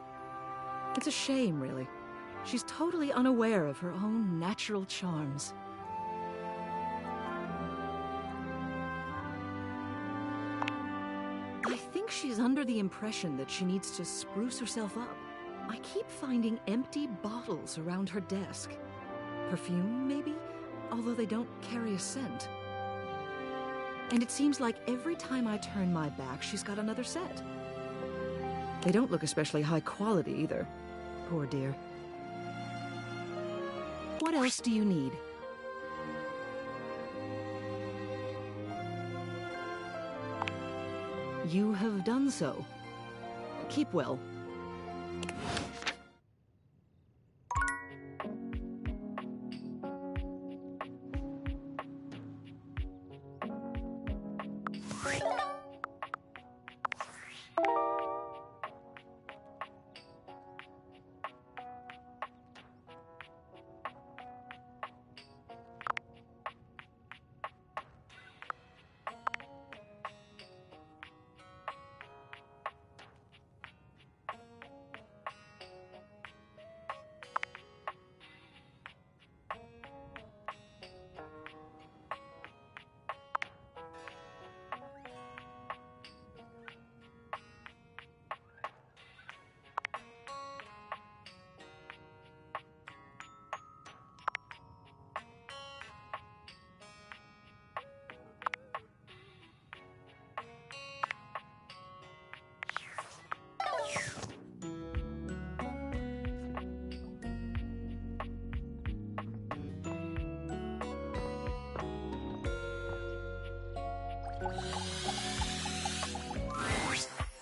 S12: It's a shame, really. She's totally unaware of her own natural charms. I think she's under the impression that she needs to spruce herself up. I keep finding empty bottles around her desk. Perfume, maybe? Although they don't carry a scent. And it seems like every time I turn my back, she's got another set. They don't look especially high quality either. Poor dear. What else do you need? You have done so. Keep well.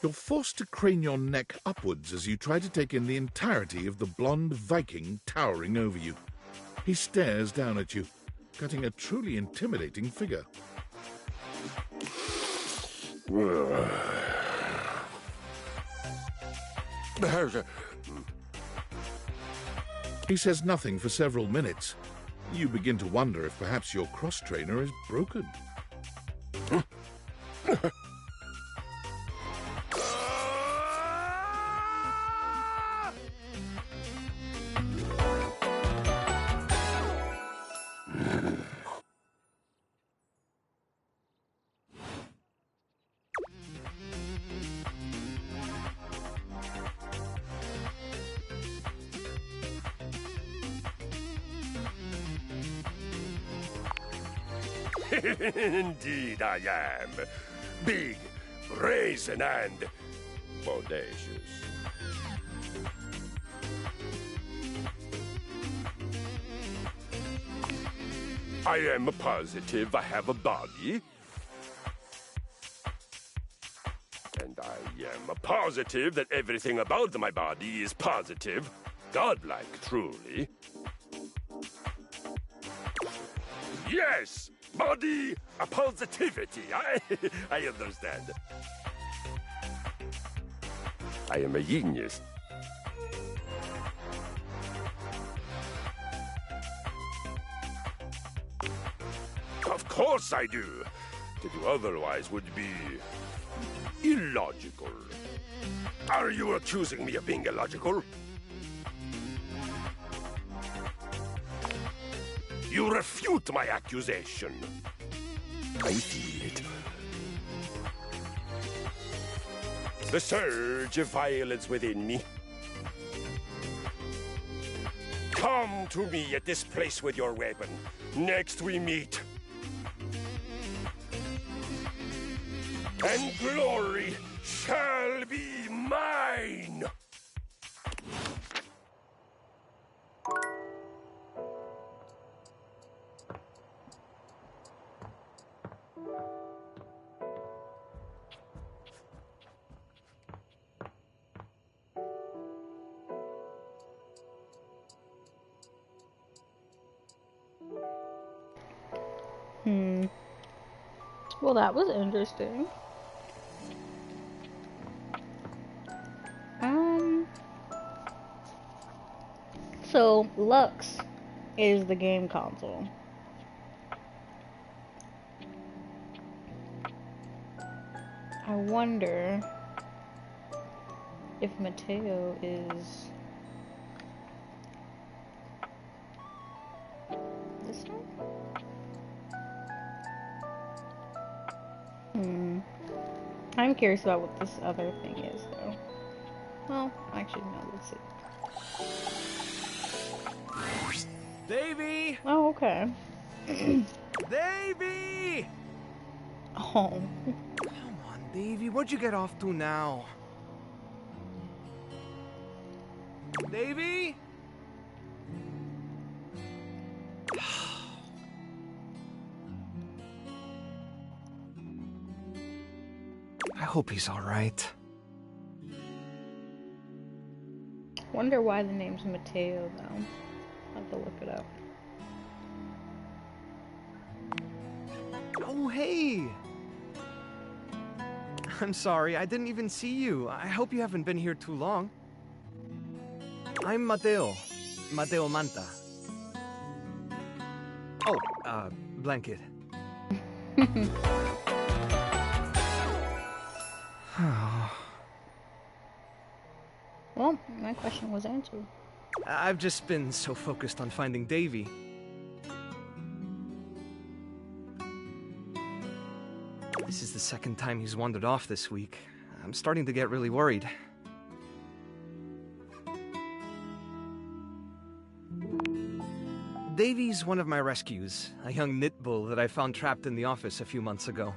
S3: You're forced to crane your neck upwards as you try to take in the entirety of the blonde Viking towering over you. He stares down at you, cutting a truly intimidating figure. He says nothing for several minutes. You begin to wonder if perhaps your cross-trainer is broken.
S10: Indeed I am. Big, brazen, and bodacious. I am positive I have a body. And I am positive that everything about my body is positive. godlike, truly. Yes! Body positivity. I understand. I am a genius. Of course I do. To do otherwise would be illogical. Are you accusing me of being illogical? You refute my accusation. I feel it. The surge of violence within me. Come to me at this place with your weapon. Next we meet. And glory shall be mine!
S1: Well, that was interesting. So, Lux is the game console. I wonder if Mateo is this one? I'm curious about what this other thing is, though. Well, actually, no, let's see.
S23: Davy!
S1: Oh, okay.
S23: Davy!
S1: Oh.
S23: Come on, Davy, where'd you get off to now? Davy? I hope he's alright.
S1: Wonder why the name's Mateo, though. I'll have to look it up.
S23: Oh, hey! I'm sorry, I didn't even see you. I hope you haven't been here too long. I'm Mateo. Mateo Manta. Oh, Blanket.
S1: Well, my question was answered.
S23: I've just been so focused on finding Davy. This is the second time he's wandered off this week. I'm starting to get really worried. Davy's one of my rescues, a young knit bull that I found trapped in the office a few months ago.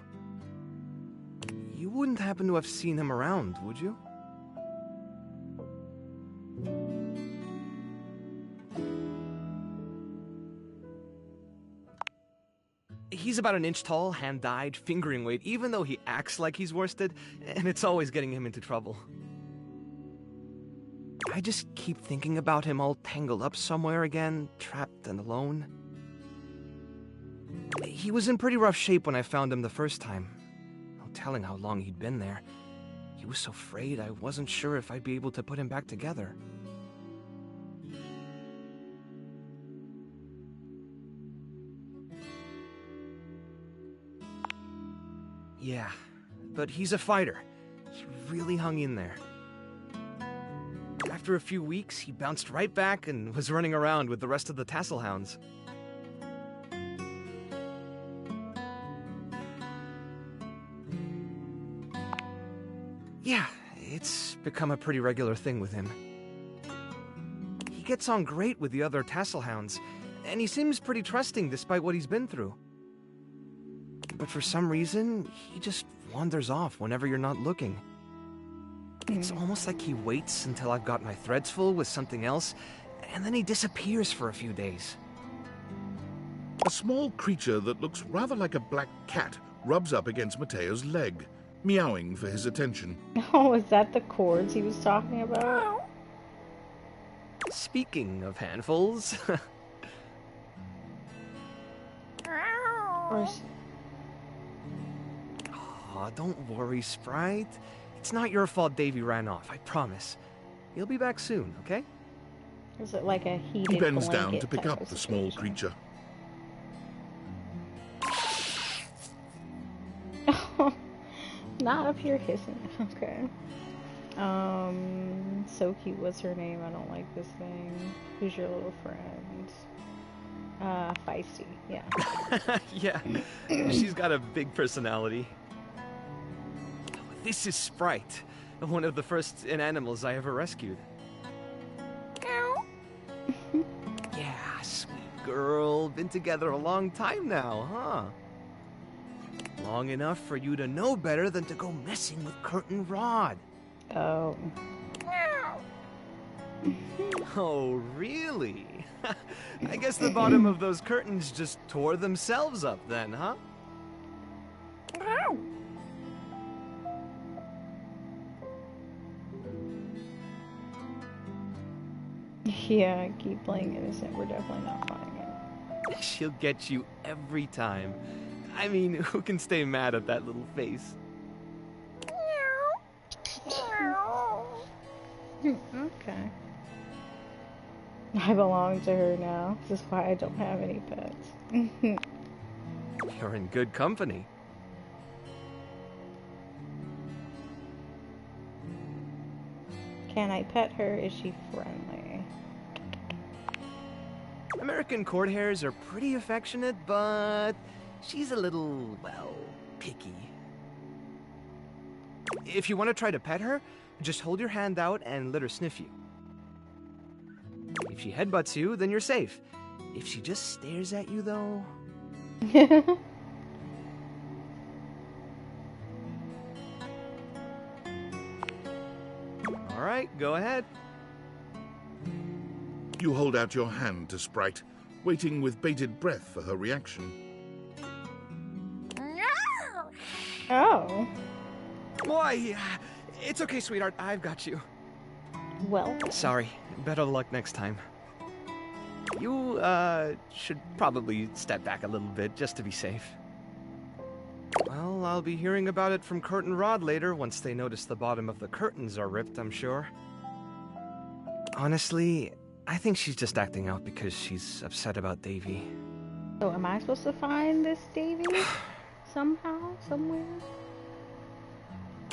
S23: You wouldn't happen to have seen him around, would you? He's about an inch tall, hand-dyed, fingering weight, even though he acts like he's worsted, and it's always getting him into trouble. I just keep thinking about him all tangled up somewhere again, trapped and alone. He was in pretty rough shape when I found him the first time. No telling how long he'd been there. He was so frayed I wasn't sure if I'd be able to put him back together. Yeah, but he's a fighter. He really hung in there. After a few weeks, he bounced right back and was running around with the rest of the tassel hounds. Yeah, it's become a pretty regular thing with him. He gets on great with the other tassel hounds, and he seems pretty trusting despite what he's been through. But for some reason, he just wanders off whenever you're not looking. It's almost like he waits until I've got my threads full with something else, and then he disappears for a few days.
S3: A small creature that looks rather like a black cat rubs up against Mateo's leg, meowing for his attention.
S1: Oh, is that the cords he was talking about?
S23: Speaking of handfuls... Aw, don't worry, Sprite. It's not your fault Davy ran off, I promise. He'll be back soon, okay?
S1: Is it like a heated
S3: He bends down
S1: blanket
S3: to pick
S1: type
S3: up
S1: of
S3: the small
S1: situation?
S3: creature.
S1: Not up here hissing. Okay. So cute. What's her name? I don't like this thing. Who's your little friend? Feisty. Yeah.
S23: Yeah, she's got a big personality. This is Sprite, one of the first inanimals I ever rescued. Yeah, sweet girl. Been together a long time now, huh? Long enough for you to know better than to go messing with Curtain Rod.
S1: Oh.
S23: Oh, really? I guess the bottom of those curtains just tore themselves up then, huh?
S1: Yeah, keep playing innocent. We're definitely not finding it.
S23: She'll get you every time. I mean, who can stay mad at that little face?
S1: Okay. I belong to her now. This is why I don't have any pets.
S23: You're in good company.
S1: Can I pet her? Is she friendly?
S23: American court hares are pretty affectionate, but she's a little, well, picky. If you want to try to pet her, just hold your hand out and let her sniff you. If she headbutts you, then you're safe. If she just stares at you, though... Alright, go ahead.
S3: You hold out your hand to Sprite, waiting with bated breath for her reaction.
S1: Oh.
S23: Boy, it's okay, sweetheart. I've got you.
S1: Well.
S23: Sorry. Better luck next time. You, should probably step back a little bit just to be safe. Well, I'll be hearing about it from Curtain Rod later once they notice the bottom of the curtains are ripped, I'm sure. Honestly, I think she's just acting out because she's upset about Davy.
S1: So am I supposed to find this Davy? Somehow? Somewhere?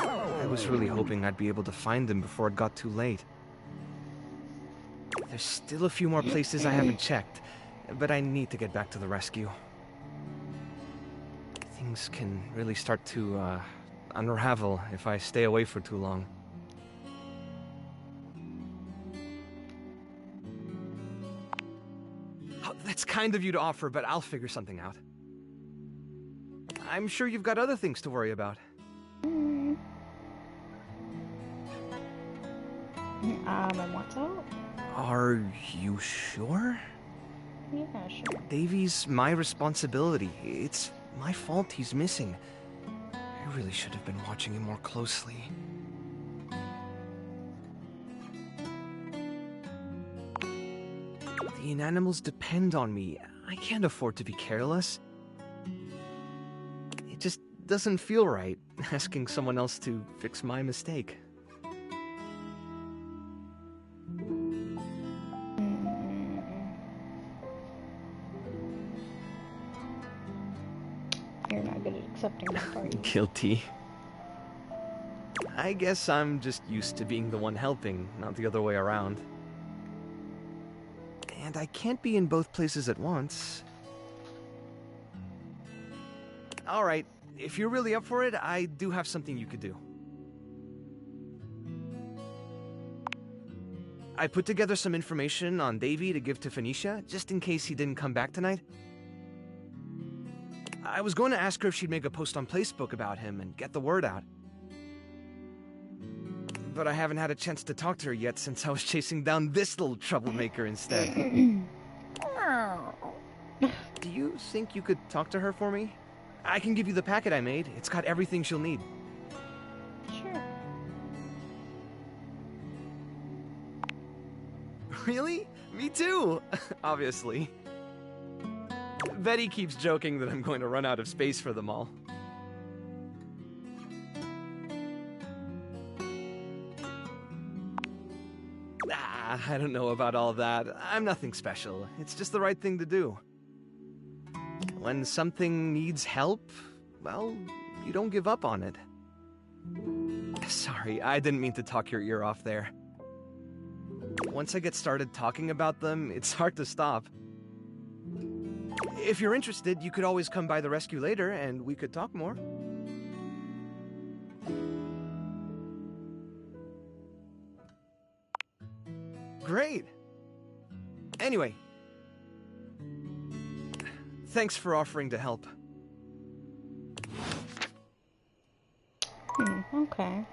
S23: I was really hoping I'd be able to find him before it got too late. There's still a few more places I haven't checked, but I need to get back to the rescue. Things can really start to, unravel if I stay away for too long. Oh, that's kind of you to offer, but I'll figure something out. I'm sure you've got other things to worry about.
S1: And what's up?
S23: Are you sure?
S1: Yeah, sure.
S23: Davy's my responsibility. It's my fault he's missing. I really should have been watching him more closely. The inanimals depend on me. I can't afford to be careless. It just doesn't feel right, asking someone else to fix my mistake.
S1: You're not good at accepting that, are you?
S23: Guilty. I guess I'm just used to being the one helping, not the other way around. And I can't be in both places at once. Alright, if you're really up for it, I do have something you could do. I put together some information on Davy to give to Phoenicia, just in case he didn't come back tonight. I was going to ask her if she'd make a post on Facebook about him and get the word out. But I haven't had a chance to talk to her yet since I was chasing down this little troublemaker instead. Do you think you could talk to her for me? I can give you the packet I made. It's got everything she'll need.
S1: Sure.
S23: Really? Me too! Obviously. Betty keeps joking that I'm going to run out of space for them all. I don't know about all that. I'm nothing special. It's just the right thing to do. When something needs help, well, you don't give up on it. Sorry, I didn't mean to talk your ear off there. Once I get started talking about them, it's hard to stop. If you're interested, you could always come by the rescue later, and we could talk more. Great! Anyway, thanks for offering to help.
S1: Okay.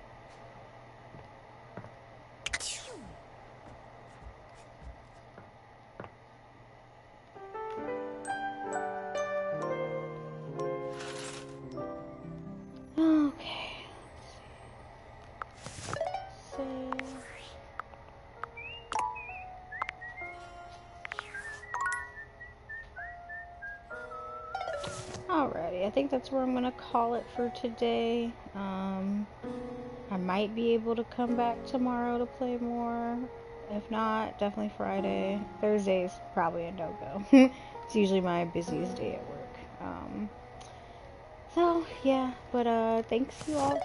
S1: Alrighty, I think that's where I'm gonna call it for today. I might be able to come back tomorrow to play more. If not, definitely Friday. Thursday's probably a no-go. It's usually my busiest day at work. So yeah, but thanks you all.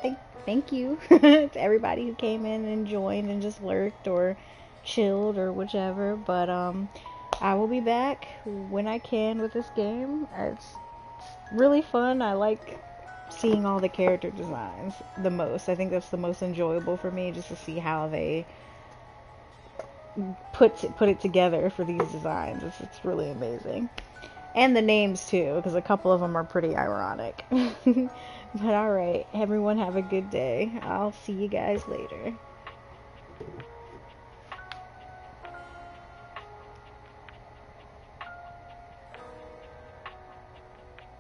S1: Thank you to everybody who came in and joined and just lurked or chilled or whichever. But I will be back when I can with this game. It's really fun. I like seeing all the character designs the most. I think that's the most enjoyable for me, just to see how they put it together for these designs. It's really amazing. And the names too, because a couple of them are pretty ironic. But alright, everyone have a good day. I'll see you guys later.